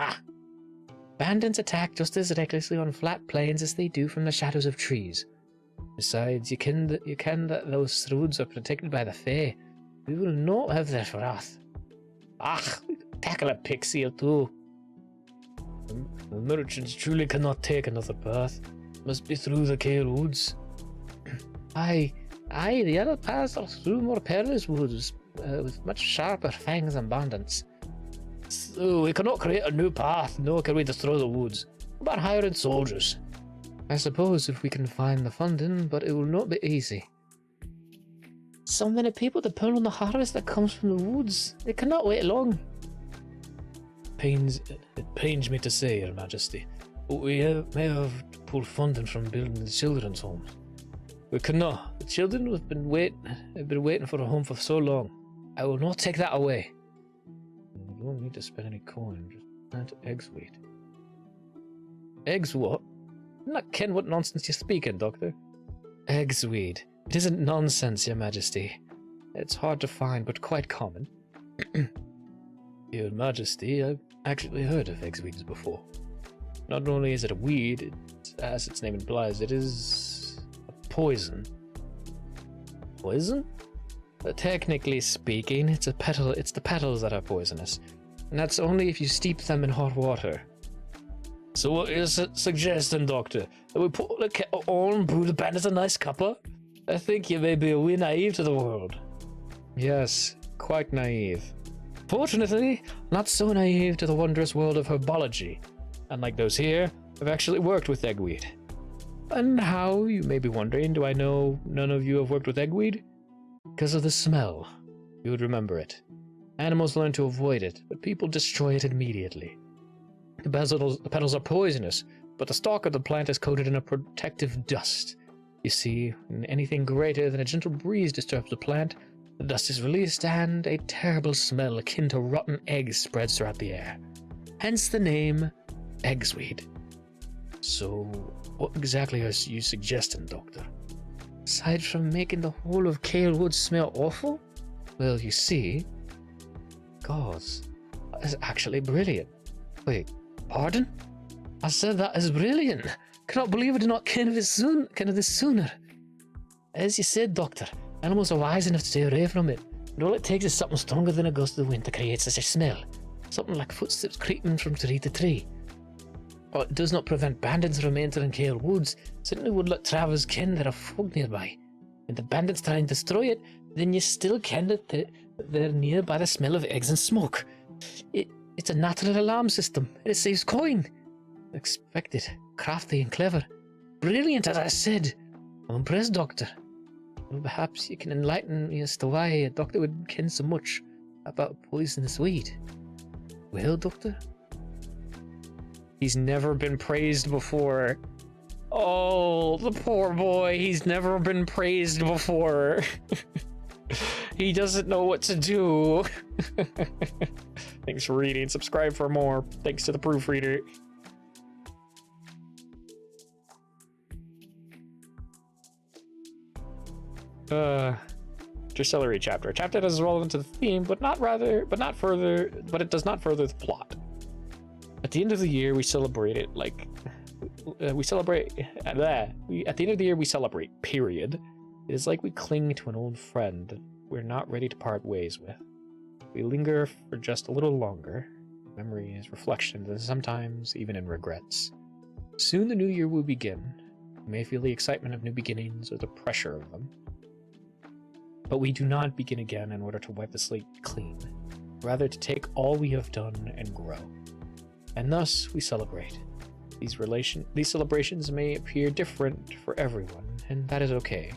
Bandits attack just as recklessly on flat plains as they do from the shadows of trees. Besides, you ken that those woods are protected by the Fae. We will not have their wrath. Tackle a pixie or two. The merchants truly cannot take another path. Must be through the Kale Woods. Aye, the other paths are through more perilous woods, with much sharper fangs and bandits. So we cannot create a new path, nor can we destroy the woods. What about hiring soldiers? I suppose if we can find the funding, but it will not be easy. So many people depend on the harvest that comes from the woods. They cannot wait long. It pains me to say, Your Majesty, but we may have to pull funding from building the children's homes. We cannot. The children have been waiting for a home for so long. I will not take that away. You don't need to spend any coin. Just plant eggs wheat. Eggs what? I'm not ken what nonsense you're speaking, Doctor. Eggsweed. It isn't nonsense, Your Majesty. It's hard to find, but quite common. Your Majesty, I've actually heard of eggsweeds before. Not only is it a weed, as its name implies, it is a poison. Poison? Technically speaking, it's the petals that are poisonous. And that's only if you steep them in hot water. So what you're suggesting, Doctor? That we put the kettle on, brew the bandits a nice cuppa? I think you may be a wee naive to the world. Yes, quite naive. Fortunately, not so naive to the wondrous world of herbology. Unlike those here, I've actually worked with eggweed. And how, you may be wondering, do I know none of you have worked with eggweed? Because of the smell. You would remember it. Animals learn to avoid it, but people destroy it immediately. The petals are poisonous, but the stalk of the plant is coated in a protective dust. You see, when anything greater than a gentle breeze disturbs the plant, the dust is released and a terrible smell akin to rotten eggs spreads throughout the air. Hence the name eggsweed. So, what exactly are you suggesting, Doctor? Aside from making the whole of Kale Woods smell awful? Well, you see... Gods, that is actually brilliant. Wait, pardon? I said that is brilliant. Cannot believe I did not ken of this sooner. As you said, Doctor, animals are wise enough to stay away from it. And all it takes is something stronger than a gust of wind to create such a smell. Something like footsteps creeping from tree to tree. While it does not prevent bandits from entering Kale Woods, it certainly would let travellers ken there are folk nearby. If the bandits try and destroy it, then you still ken that they're near by the smell of eggs and smoke. It's a natural alarm system. It saves coin. Expected, crafty and clever. Brilliant, as I said. I'm impressed, Doctor. Well, perhaps you can enlighten me as to why a doctor would ken so much about poisonous weed. Well, Doctor? He's never been praised before. Oh, the poor boy. He's never been praised before. He doesn't know what to do. Thanks for reading. Subscribe for more. Thanks to the proofreader. Drusilla chapter. A chapter that is relevant to the theme, but it does not further the plot. At the end of the year, we celebrate it like at the end of the year we celebrate. Period. It is like we cling to an old friend that we're not ready to part ways with. We linger for just a little longer. Memories, reflections, and sometimes even in regrets. Soon the new year will begin. You may feel the excitement of new beginnings or the pressure of them. But we do not begin again in order to wipe the slate clean, rather to take all we have done and grow. And thus we celebrate. These celebrations may appear different for everyone, and that is okay.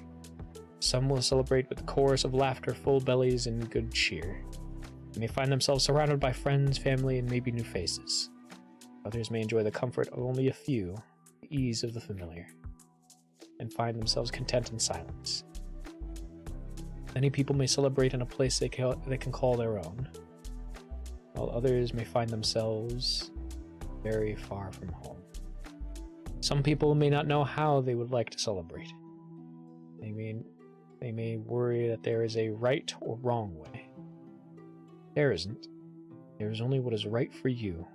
Some will celebrate with a chorus of laughter, full bellies, and good cheer. They may find themselves surrounded by friends, family, and maybe new faces. Others may enjoy the comfort of only a few, the ease of the familiar, and find themselves content in silence. Many people may celebrate in a place they can call their own, while others may find themselves very far from home. Some people may not know how they would like to celebrate. They may worry that there is a right or wrong way. There isn't. There is only what is right for you,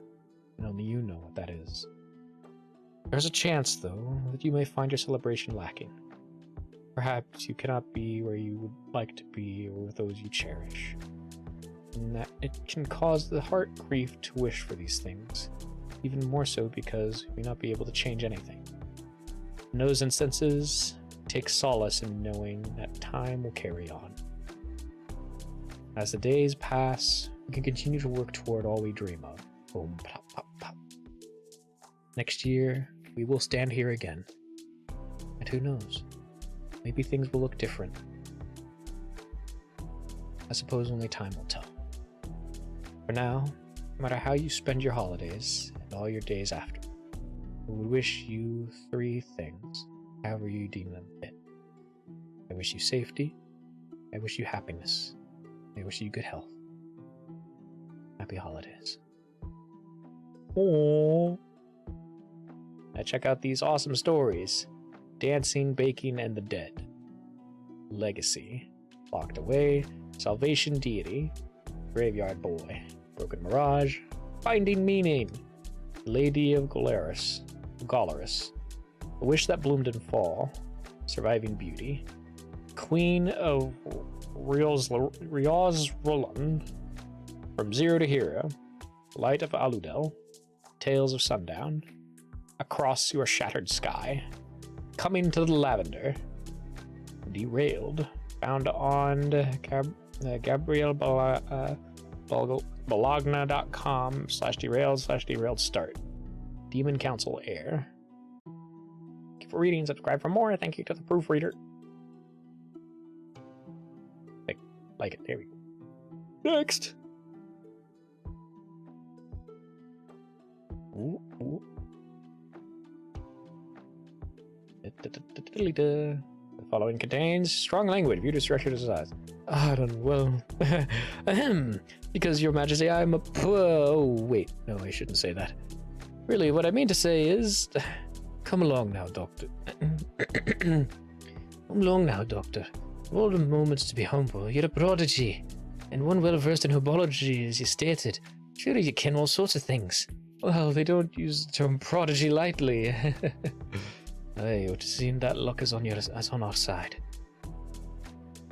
and only you know what that is. There's a chance, though, that you may find your celebration lacking. Perhaps you cannot be where you would like to be or with those you cherish, and that it can cause the heart grief to wish for these things, even more so because we may not be able to change anything. In those instances, take solace in knowing that time will carry on. As the days pass, we can continue to work toward all we dream of. Boom, pop, pop, pop. Next year, we will stand here again. And who knows? Maybe things will look different. I suppose only time will tell. For now, no matter how you spend your holidays and all your days after, I would wish you 3 things, however you deem them fit. I wish you safety. I wish you happiness. I wish you good health. Happy holidays. Aww. Now check out these awesome stories. Dancing, Baking, and the Dead. Legacy. Locked Away. Salvation Deity. Graveyard Boy. Broken Mirage. Finding Meaning. Lady of Golaris. A Wish That Bloomed in Fall. Surviving Beauty. Queen of Rios Roland. From Zero to Hero. Light of Aludel. Tales of Sundown. Across Your Shattered Sky. Coming to the Lavender. Derailed. Found on gabrielbologna.com/derailed/derailed start. Demon Council Air. Thank you for reading. Subscribe for more. Thank you to the proofreader. Like it. There we go. Next. Ooh, ooh. The following contains strong language. View restricted to size. I don't know. Well, ahem. Because, Your Majesty, I'm a oh, wait. No, I shouldn't say that. Really, what I mean to say is, come along now, Doctor. Come along now, Doctor. Of all the moments to be humble, you're a prodigy, and one well versed in herbology, as you stated. Surely you ken all sorts of things. Well, they don't use the term prodigy lightly. Aye, it would seem that luck is on our side.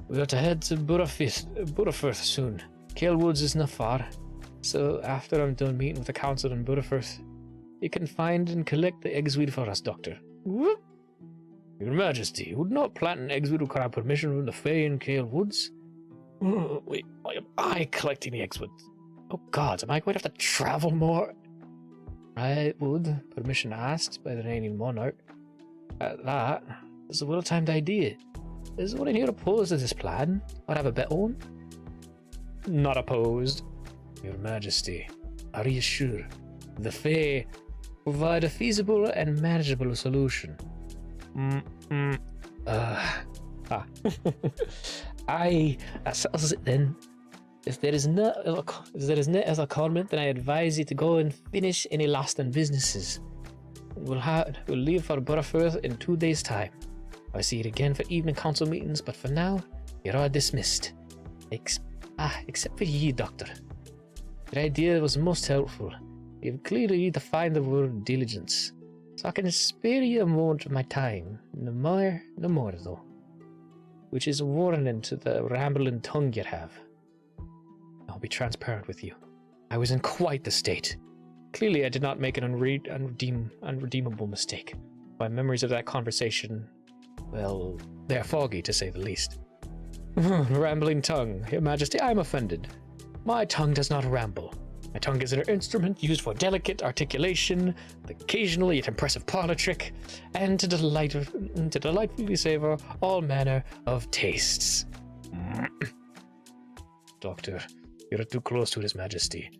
We are to head to Burafirth soon. Kale Woods is not far, so after I'm done meeting with the council in Burafirth, you can find and collect the eggsweed for us, Doctor. Whoop. Your Majesty, would not planting eggsweed require permission from the Fae in Kale Woods? Wait, why am I collecting the eggsweed? Oh God, am I going to have to travel more? Right, would. Permission asked by the reigning monarch. At that, it's a well-timed idea. Is anyone here opposed to this plan? I'd have a bet on. Not opposed. Your Majesty, are you sure? The Fae provide a feasible and manageable solution. That settles it then. If there is not a comment, then I advise you to go and finish any lasting businesses. We'll leave for Butterfirth in 2 days' time. I'll see you again for evening council meetings, but for now, you're all dismissed. Except for ye, Doctor. Your idea was most helpful. You've clearly defined the word diligence, so I can spare you a moment of my time. No more though. Which is a warning to the rambling tongue you have. I'll be transparent with you. I was in quite the state. Clearly I did not make an unredeemable mistake. My memories of that conversation, well, they're foggy to say the least. Rambling tongue, Your Majesty, I'm offended. My tongue does not ramble. My tongue is an instrument used for delicate articulation, with occasional yet impressive parlor trick, and to delightfully savor all manner of tastes. Doctor, you're too close to His Majesty.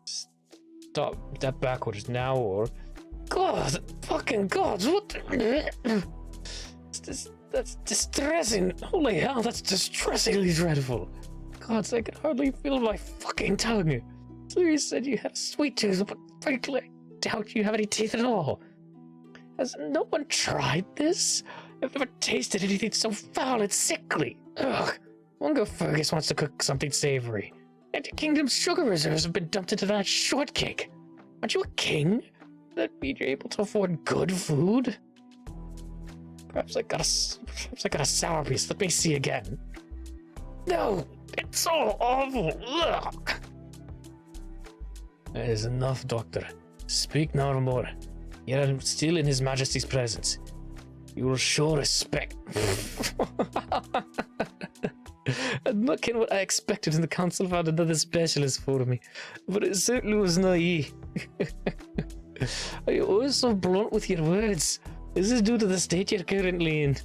Stop that backwards now, or... God, fucking God, what that's distressing. Holy hell, that's distressingly dreadful. God, I can hardly feel my fucking tongue. So you said you had a sweet tooth, but frankly, I doubt you have any teeth at all. Has no one tried this? I've never tasted anything so foul and sickly. Ugh. Wonder Fergus wants to cook something savory. And the kingdom's sugar reserves have been dumped into that shortcake. Aren't you a king? Does that mean you're able to afford good food? Perhaps I got a sour piece. Let me see again. No, it's so awful. Ugh. That is enough, Doctor. Speak no more. You're still in His Majesty's presence. You will show respect. And look at what I expected, and the council found another specialist for me. But it certainly was not ye. Are you always so blunt with your words? Is this due to the state you're currently in?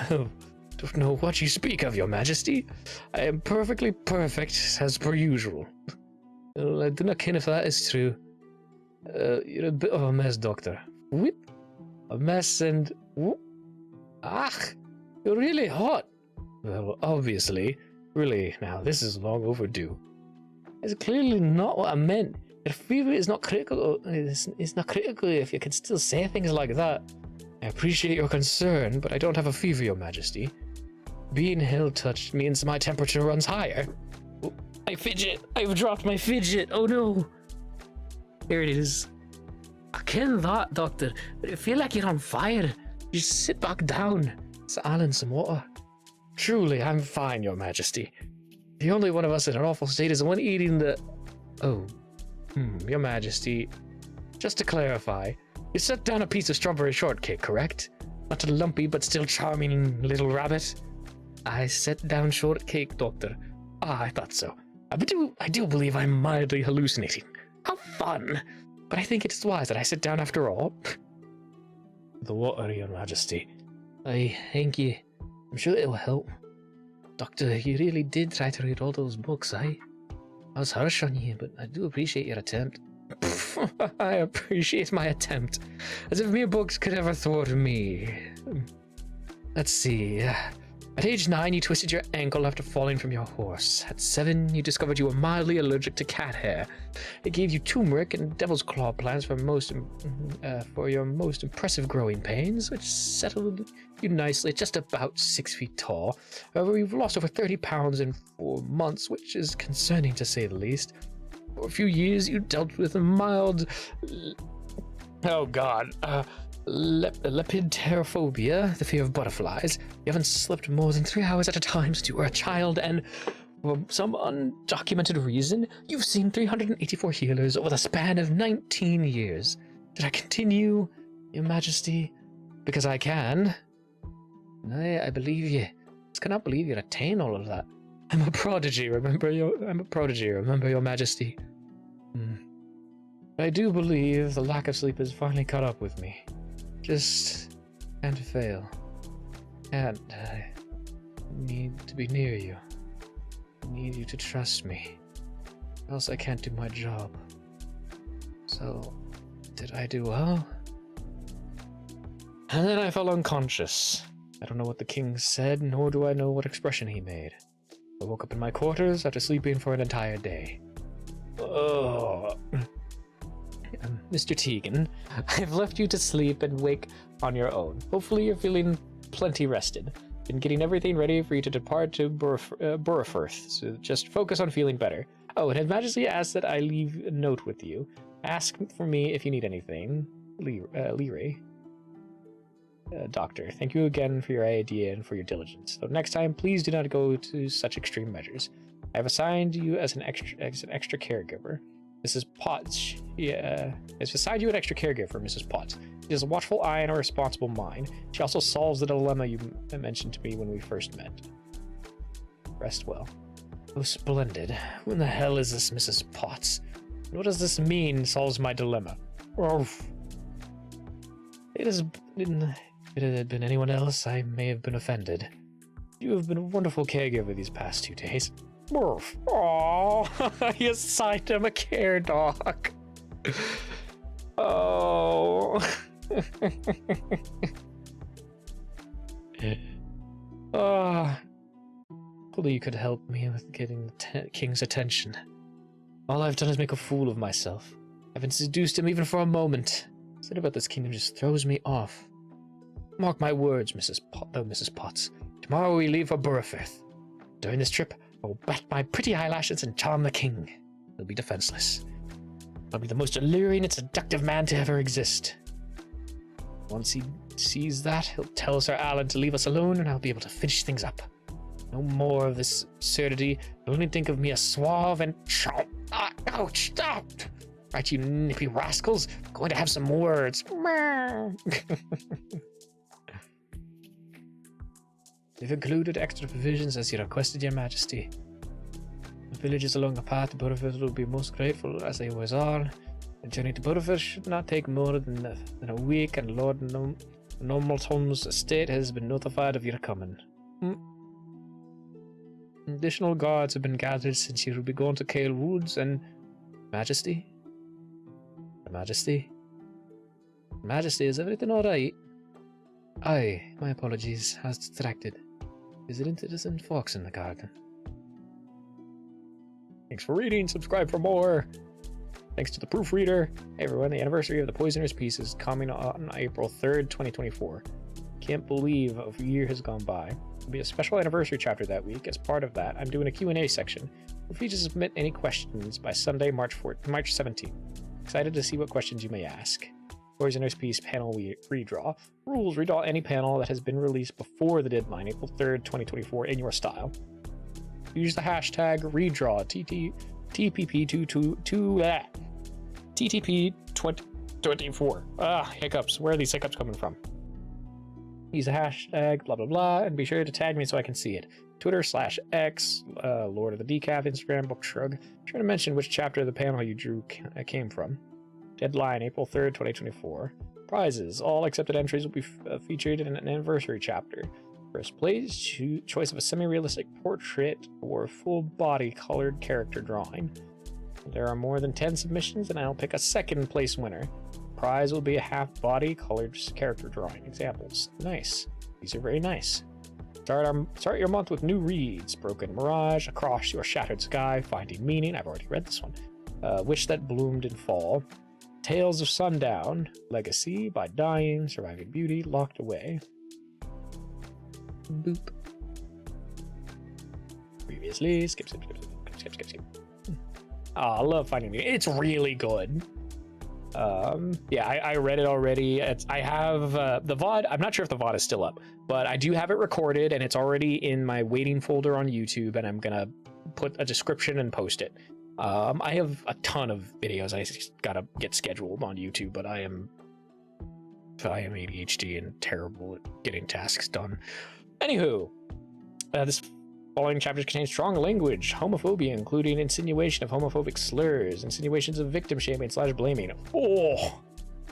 Don't know what you speak of, Your Majesty. I am perfectly perfect, as per usual. Well, I do not care if that is true. You're a bit of a mess, Doctor. Whip. A mess and... Whoop. Ach! You're really hot. Well, obviously. Really, now, this is long overdue. It's clearly not what I meant. Your fever is not critical. It's not critical if you can still say things like that. I appreciate your concern, but I don't have a fever, Your Majesty. Being hill-touched means my temperature runs higher. Oh, I fidget! I've dropped my fidget! Oh no! Here it is. I ken that, Doctor, but I feel like you're on fire. Just sit back down. It's Alan some water. Truly, I'm fine, Your Majesty. The only one of us in an awful state is the one eating the... Oh. Your Majesty. Just to clarify, you set down a piece of strawberry shortcake, correct? Not a lumpy but still charming little rabbit? I set down shortcake, Doctor. Ah, I thought so. I do believe I'm mildly hallucinating. How fun! But I think it's wise that I sit down after all. The water, Your Majesty. I thank you. I'm sure it'll help. Doctor, you really did try to read all those books, I was harsh on you, but I do appreciate your attempt. I appreciate my attempt. As if mere books could ever thwart me. Let's see. At age 9, you twisted your ankle after falling from your horse. At 7, you discovered you were mildly allergic to cat hair. It gave you turmeric and devil's claw plants for your most impressive growing pains, which settled you nicely at just about 6 feet tall. However, you've lost over 30 pounds in 4 months, which is concerning to say the least. For a few years, you dealt with a mild... lepidopterophobia, the fear of butterflies. You haven't slept more than 3 hours at a time since you were a child, and For some undocumented reason, you've seen 384 healers over the span of 19 years. Did I continue, Your Majesty? Because I can. I believe you. I just cannot believe you'd attain all of that. I'm a prodigy, remember, Your Majesty. I do believe the lack of sleep has finally caught up with me. Just can't fail. And I need to be near you. I need you to trust me. Or else I can't do my job. So, did I do well? And then I fell unconscious. I don't know what the king said, nor do I know what expression he made. I woke up in my quarters after sleeping for an entire day. Oh. Mr. Tegan, I've left you to sleep and wake on your own. Hopefully you're feeling plenty rested. Been getting everything ready for you to depart to Burrowfirth, so just focus on feeling better. Oh, and His Majesty asked that I leave a note with you. Ask for me if you need anything. Leray. Doctor, thank you again for your idea and for your diligence. Though next time, please do not go to such extreme measures. I have assigned you as an extra caregiver. Mrs. Potts, has assigned you an extra caregiver, Mrs. Potts. She has a watchful eye and a responsible mind. She also solves the dilemma you mentioned to me when we first met. Rest well. Oh, splendid. Who in the hell is this Mrs. Potts? What does this mean, solves my dilemma? Oh. If it had been anyone else, I may have been offended. You have been a wonderful caregiver these past 2 days. Aww, you assigned him a care dog. Oh. Hopefully you could help me with getting the king's attention. All I've done is make a fool of myself. I haven't seduced him even for a moment. Something about this kingdom just throws me off. Mark my words, Mrs. Potts. Tomorrow we leave for Burrowfirth. During this trip, I will bat my pretty eyelashes and charm the king. He'll be defenseless. I'll be the most alluring and seductive man to ever exist. Once he sees that, he'll tell Sir Alan to leave us alone and I'll be able to finish things up. No more of this absurdity. You'll only think of me as suave and... Ouch, stop! Right, you nippy rascals. I'm going to have some words. They've included extra provisions as you requested, Your Majesty. The villages along the path to Burrowfirth will be most grateful, as they always are. The journey to Burrowfirth should not take more than a week, and Lord Normalton's estate has been notified of your coming. Additional guards have been gathered since you will be going to Kale Woods, and... Majesty? Your Majesty? Your Majesty, is everything alright? Aye, my apologies, I was distracted. Visiting Citizen Fox in the garden. Thanks for reading, subscribe for more! Thanks to the proofreader. Hey everyone, the anniversary of the Poisoner's Peace is coming on April 3rd, 2024. Can't believe a year has gone by. There'll be a special anniversary chapter that week. As part of that, I'm doing a Q&A section. Feel free to submit any questions by Sunday, March 17th. Excited to see what questions you may ask. Poisoner's Peace panel redraw. Rules: redraw any panel that has been released before the deadline, April 3rd, 2024, in your style. Use the hashtag redraw TTP 2024. Hiccups. Where are these hiccups coming from? Use the hashtag blah blah blah and be sure to tag me so I can see it. Twitter/X, Lord of the Decaf, Instagram, Book Shrug. Be sure to mention which chapter of the panel you drew came from. Deadline, April 3rd, 2024. Prizes. All accepted entries will be featured in an anniversary chapter. First place, choice of a semi-realistic portrait or full-body colored character drawing. There are more than 10 submissions, and I'll pick a second place winner. Prize will be a half-body colored character drawing. Examples. Nice. These are very nice. Start your month with new reads. Broken Mirage, Across Your Shattered Sky, Finding Meaning. I've already read this one. Wish That Bloomed in Fall. Tales of Sundown, Legacy, By Dying, Surviving Beauty, Locked Away. Boop. Previously, skip. Oh, I love Finding Meaning. It's really good. Yeah, I read it already. I have the VOD. I'm not sure if the VOD is still up, but I do have it recorded and it's already in my waiting folder on YouTube, and I'm gonna put a description and post it. I have a ton of videos I gotta get scheduled on YouTube, but I am ADHD and terrible at getting tasks done. Anywho, this following chapters contain strong language, homophobia, including insinuation of homophobic slurs, insinuations of victim shaming / blaming. Oh,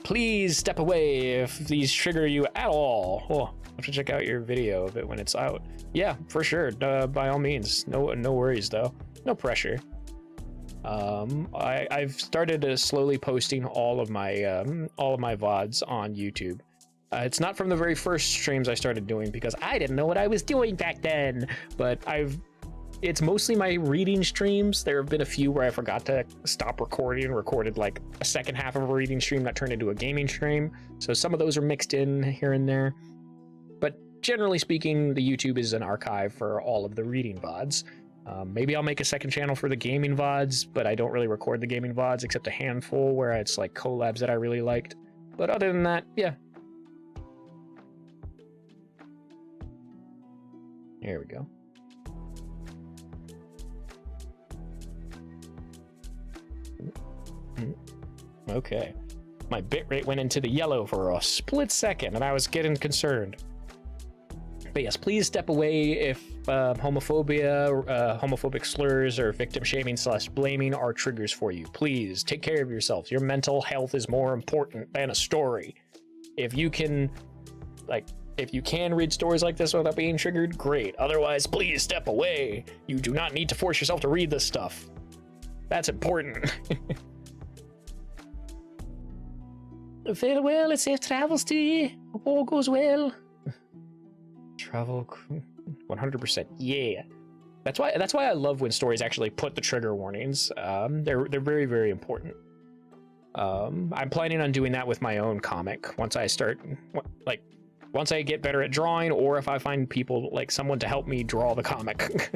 please step away if these trigger you at all. Oh, I'll have to check out your video of it when it's out. Yeah, for sure. By all means. No worries though. No pressure. I've started slowly posting all of my VODs on YouTube. It's not from the very first streams I started doing because I didn't know what I was doing back then, but it's mostly my reading streams. There have been a few where I forgot to stop recording and recorded like a second half of a reading stream that turned into a gaming stream. So some of those are mixed in here and there. But generally speaking, the YouTube is an archive for all of the reading VODs. Maybe I'll make a second channel for the gaming VODs, but I don't really record the gaming VODs except a handful where it's like collabs that I really liked. But other than that, yeah. Here we go. Okay. My bitrate went into the yellow for a split second, and I was getting concerned. But yes, please step away if homophobia, homophobic slurs, or victim shaming / blaming are triggers for you. Please take care of yourselves. Your mental health is more important than a story. If you can read stories like this without being triggered, great. Otherwise, please step away. You do not need to force yourself to read this stuff. That's important. Farewell and safe travels to you. Hope all goes well. Travel 100%. Yeah. That's why I love when stories actually put the trigger warnings. They're very, very important. I'm planning on doing that with my own comic once I get better at drawing, or if I find people, like someone to help me draw the comic.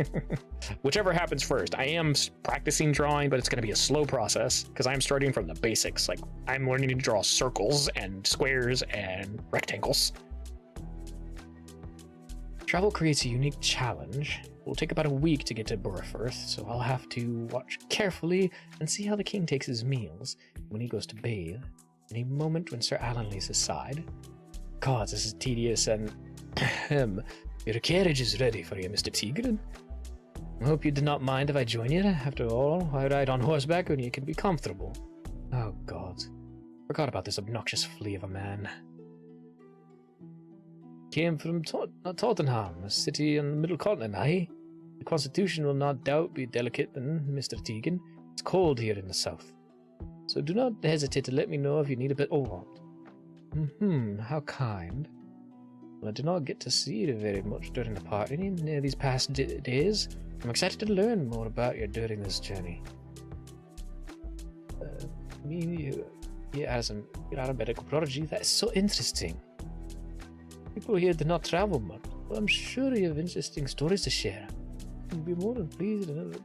Whichever happens first. I am practicing drawing, but it's going to be a slow process because I'm starting from the basics. Like, I'm learning to draw circles and squares and rectangles. Travel creates a unique challenge. It will take about a week to get to Burfirth, so I'll have to watch carefully and see how the king takes his meals, when he goes to bathe, any moment when Sir Alan lays his side. God, this is tedious and... Your carriage is ready for you, Mr. Tigran. I hope you did not mind if I join you. After all, I ride on horseback when you can be comfortable. Oh, God. Forgot about this obnoxious flea of a man. Came from Tottenham, a city on the middle continent, eh? The constitution will not doubt be delicate then, Mr. Tegan. It's cold here in the south. So do not hesitate to let me know if you need a bit of warmth. How kind. Well, I did not get to see you very much during the party these past days. I'm excited to learn more about you during this journey. You are a medical prodigy. That is so interesting. People here do not travel much, but I'm sure you have interesting stories to share. I'll be more than pleased. Don't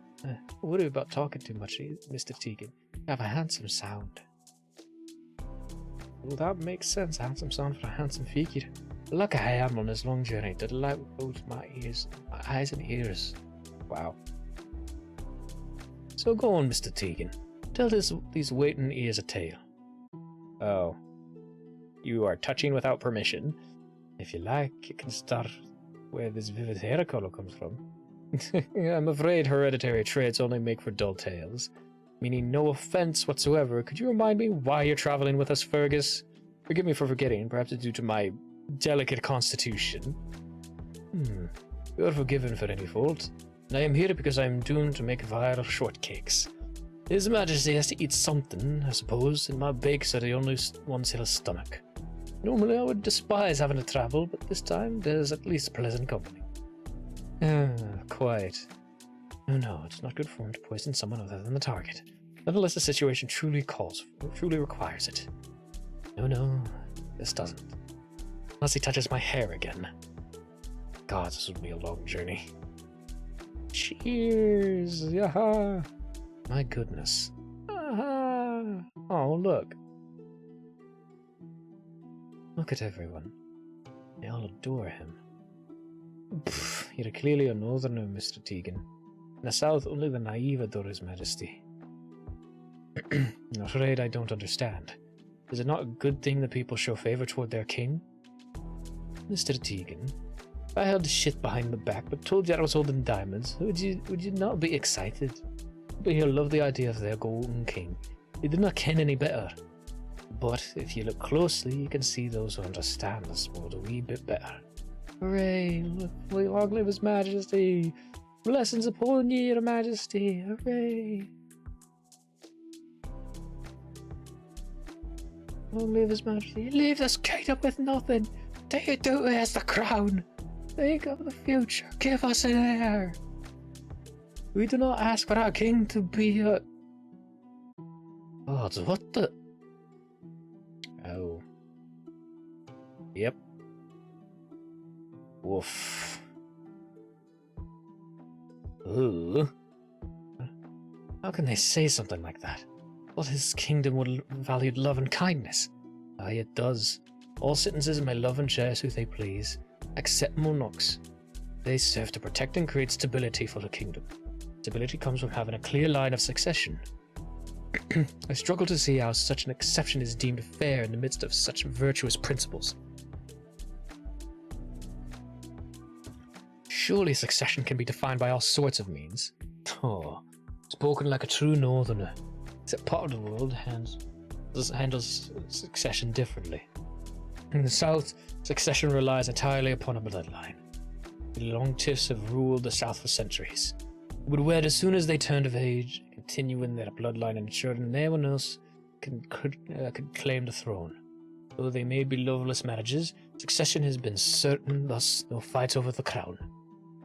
worry about talking too much, Mr. Tegan. You have a handsome sound. Well, that makes sense. Handsome sound for a handsome figure. Lucky I am on this long journey to delight with both my eyes and ears. Wow. So go on, Mr. Tegan. Tell these waiting ears a tale. Oh. You are touching without permission. If you like, you can start where this vivid hair color comes from. I'm afraid hereditary traits only make for dull tales. Meaning no offense whatsoever, could you remind me why you're traveling with us, Fergus? Forgive me for forgetting, perhaps it's due to my delicate constitution. You're forgiven for any fault, and I am here because I am doomed to make vile shortcakes. His Majesty has to eat something, I suppose, and my bakes are the only ones he'll stomach. Normally I would despise having to travel, but this time there's at least pleasant company. Quite. Oh no, it's not good form to poison someone other than the target, not unless the situation truly requires it. No, this doesn't. Unless he touches my hair again. God, this would be a long journey. Cheers! Yaha! My goodness. Aha! Oh, look. Look at everyone. They all adore him. You're clearly a northerner, Mr. Tegan. In the south, only the naive adore his majesty. I'm afraid I don't understand. Is it not a good thing that people show favor toward their king? Mr. Tegan, if I held shit behind the back but told you I was holding diamonds, would you not be excited? But you'll love the idea of their golden king. You do not ken any better. But if you look closely, you can see those who understand the sport a wee bit better. Hooray! Long live His Majesty! Blessings upon ye, Your Majesty! Hooray! Long live His Majesty! Leave this kingdom with nothing! Do you do it as the crown? Think of the future! Give us an heir! We do not ask for our king to be a... Oh, what the... Oh. Yep. Woof. Ooh. How can they say something like that? Well, his kingdom would value love and kindness. Aye, it does. All citizens may love and cherish who they please, except monarchs. They serve to protect and create stability for the kingdom. Stability comes from having a clear line of succession. I struggle to see how such an exception is deemed fair in the midst of such virtuous principles. Surely succession can be defined by all sorts of means. Oh, spoken like a true northerner. Except part of the world handles succession differently. In the south, succession relies entirely upon a bloodline. The Longtiffs have ruled the south for centuries. They would wed as soon as they turned of age, continuing their bloodline and ensuring no one else could claim the throne. Though they may be loveless marriages, succession has been certain, thus no fight over the crown.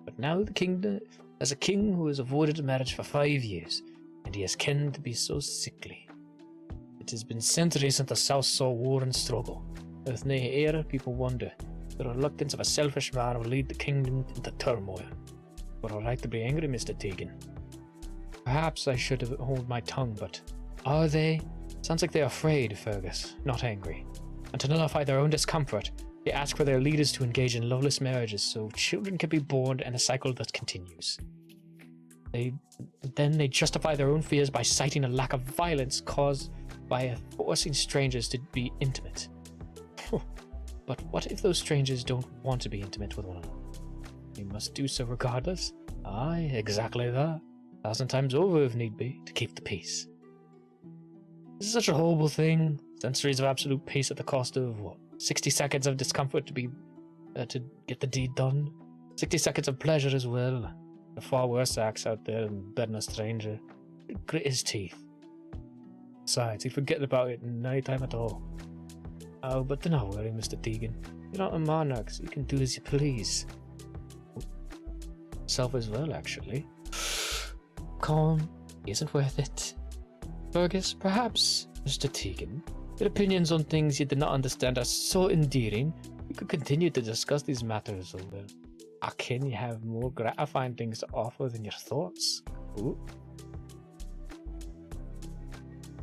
But now the kingdom has a king who has avoided a marriage for 5 years, and he has kenned to be so sickly. It has been centuries since the South saw war and struggle. With nae heir, people wonder the reluctance of a selfish man will lead the kingdom into turmoil. We're alright to be angry, Mr. Tegan. Perhaps I should have held my tongue, but are they? Sounds like they're afraid, Fergus, not angry. And to nullify their own discomfort, they ask for their leaders to engage in loveless marriages so children can be born and a cycle that continues. They justify their own fears by citing a lack of violence caused by forcing strangers to be intimate. But what if those strangers don't want to be intimate with one another? They must do so regardless. Aye, exactly that. 1,000 times over if need be, to keep the peace. This is such a horrible thing. Centuries of absolute peace at the cost of, 60 seconds of discomfort to get the deed done? 60 seconds of pleasure as well. A far worse acts out there than bedding a stranger. He'd grit his teeth. Besides, he'd forget about it in no time at all. Oh, but do not worry, Mr. Tegan. You're not a monarch, so you can do as you please. Self as well, actually. Calm isn't worth it. Fergus, perhaps, Mr. Tegan, your opinions on things you did not understand are so endearing, we could continue to discuss these matters over. Can you have more gratifying things to offer than your thoughts? Ooh.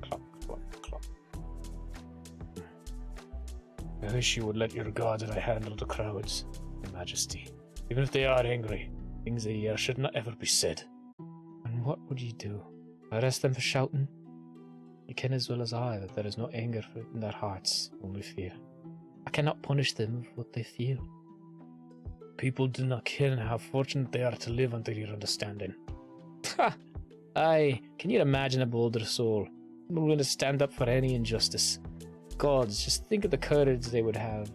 Clock, clock, clock. I wish you would let your guards and I handle the crowds, Your Majesty. Even if they are angry, things they hear should not ever be said. And what would you do? Arrest them for shouting? You can as well as I that there is no anger in their hearts, only fear. I cannot punish them for what they feel. People do not care how fortunate they are to live under your understanding. Ha! Aye, can you imagine a bolder soul? Willing to stand up for any injustice. Gods, just think of the courage they would have,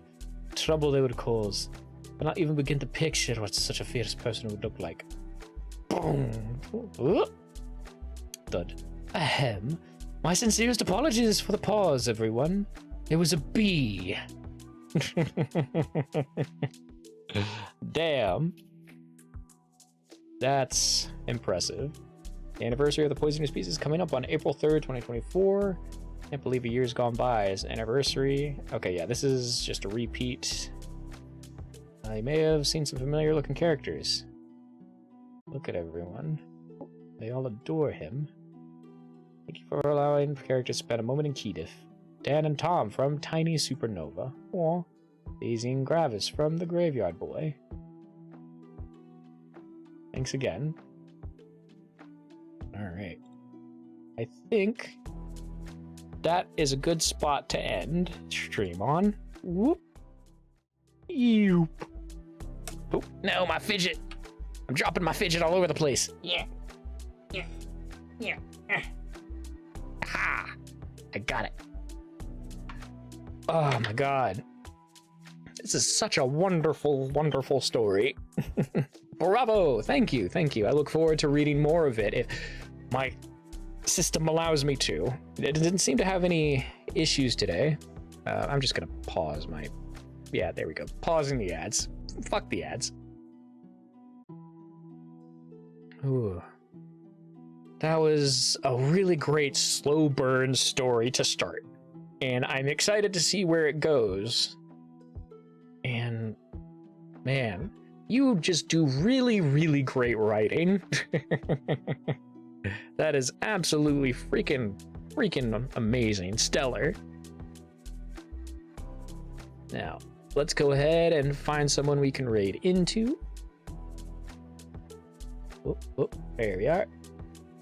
trouble they would cause. I cannot even begin to picture what such a fierce person would look like. Boom! Thud. Ahem. My sincerest apologies for the pause, everyone. It was a bee. Damn. That's impressive. The anniversary of the poisonous bees is coming up on April 3rd, 2024. Can't believe a year's gone by as anniversary. Okay, yeah, this is just a repeat. I may have seen some familiar looking characters. Look at everyone. They all adore him. Thank you for allowing the characters to spend a moment in Keediff. Dan and Tom from Tiny Supernova. Aw. Daisy and Gravis from The Graveyard Boy. Thanks again. All right. I think that is a good spot to end stream on. Whoop. Yoop. Oh, no, my fidget. I'm dropping my fidget all over the place. Yeah. Yeah. Yeah. Ha! I got it. Oh my god. This is such a wonderful, wonderful story. Bravo! Thank you, thank you. I look forward to reading more of it if my system allows me to. It didn't seem to have any issues today. I'm just gonna pause my... Yeah, there we go. Pausing the ads. Fuck the ads. Ooh. That was a really great slow burn story to start. And I'm excited to see where it goes. And man, you just do really, really great writing. That is absolutely freaking amazing. Stellar. Now, let's go ahead and find someone we can raid into. Oh, there we are.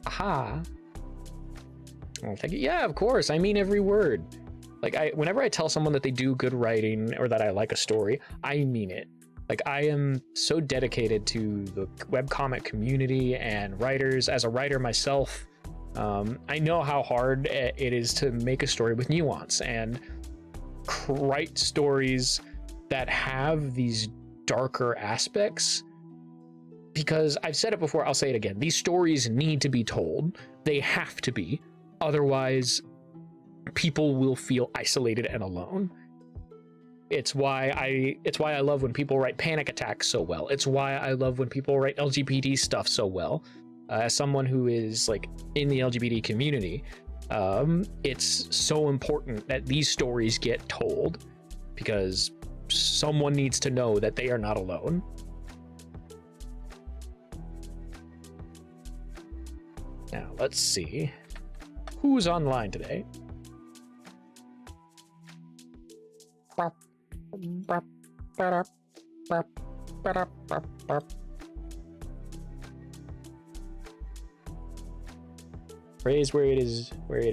Aha. Oh, thank you. Yeah, of course. I mean every word. Like, whenever I tell someone that they do good writing or that I like a story, I mean it. Like, I am so dedicated to the webcomic community and writers. As a writer myself, I know how hard it is to make a story with nuance and write stories that have these darker aspects. Because I've said it before, I'll say it again. These stories need to be told. They have to be. Otherwise, people will feel isolated and alone. It's why I love when people write panic attacks so well. It's why I love when people write LGBT stuff so well. As someone who is like in the LGBT community, it's so important that these stories get told because someone needs to know that they are not alone. Now, let's see who's online today. Praise where it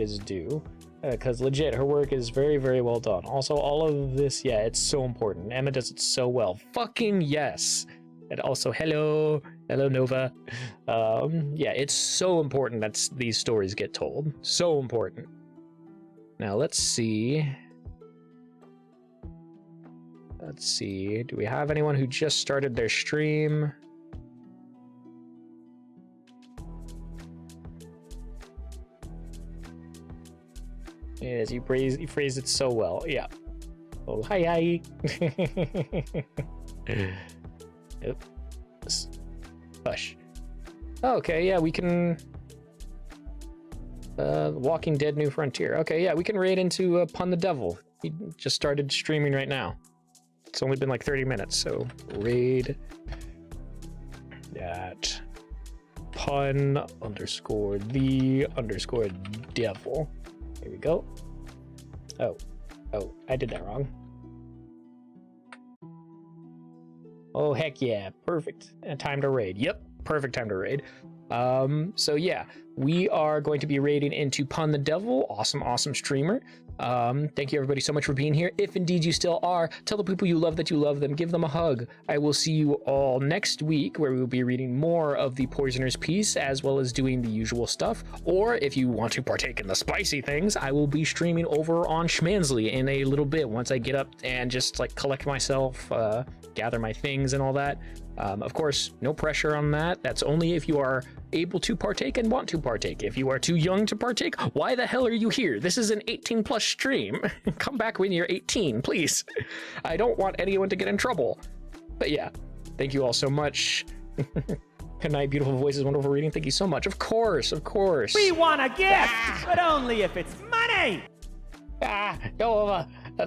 is due, because legit, her work is very, very well done. Also, all of this, yeah, it's so important. Emma does it so well. Fucking yes. And also, hello Nova. Yeah, it's so important that these stories get told. So important. Now let's see. Do we have anyone who just started their stream? Yes, you phrased it so well. Yeah. Oh, hi. Yep. Hush. Okay, yeah, we can... Walking Dead New Frontier. Okay, yeah, we can raid into Pun the Devil. He just started streaming right now. It's only been like 30 minutes, so raid that Pun_the_devil. Here we go. Oh, I did that wrong. Oh, heck yeah. Perfect. Time to raid. Yep. Perfect time to raid. So yeah, we are going to be raiding into Pun the Devil. Awesome streamer. Thank you everybody so much for being here. If indeed you still are, tell the people you love that you love them. Give them a hug. I will see you all next week where we will be reading more of the Poisoner's Piece as well as doing the usual stuff. Or if you want to partake in the spicy things, I will be streaming over on Schmansley in a little bit once I get up and just like collect myself, gather my things and all that. Of course, no pressure on that. That's only if you are able to partake and want to partake. If you are too young to partake, why the hell are you here? This is an 18 plus stream. Come back when you're 18, please. I don't want anyone to get in trouble. But yeah, thank you all so much. Good night, beautiful voices, wonderful reading. Thank you so much. Of course. We want a gift, but only if it's money.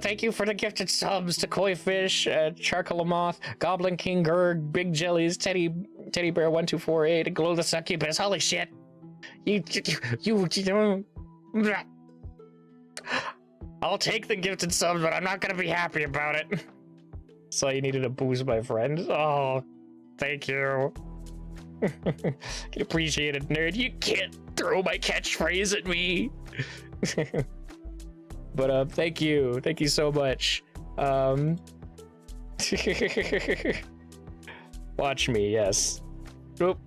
Thank you for the gifted subs to Koifish, Charcolamoth, Goblin King Gurg, Big Jellies, Teddy Bear 1248, Glow the Succubus. Holy shit! You I'll take the gifted subs, but I'm not gonna be happy about it. So you needed a boost, my friend. Oh, thank you. Appreciate it, nerd. You can't. throw my catchphrase at me. But thank you so much. Watch me, yes. Oop.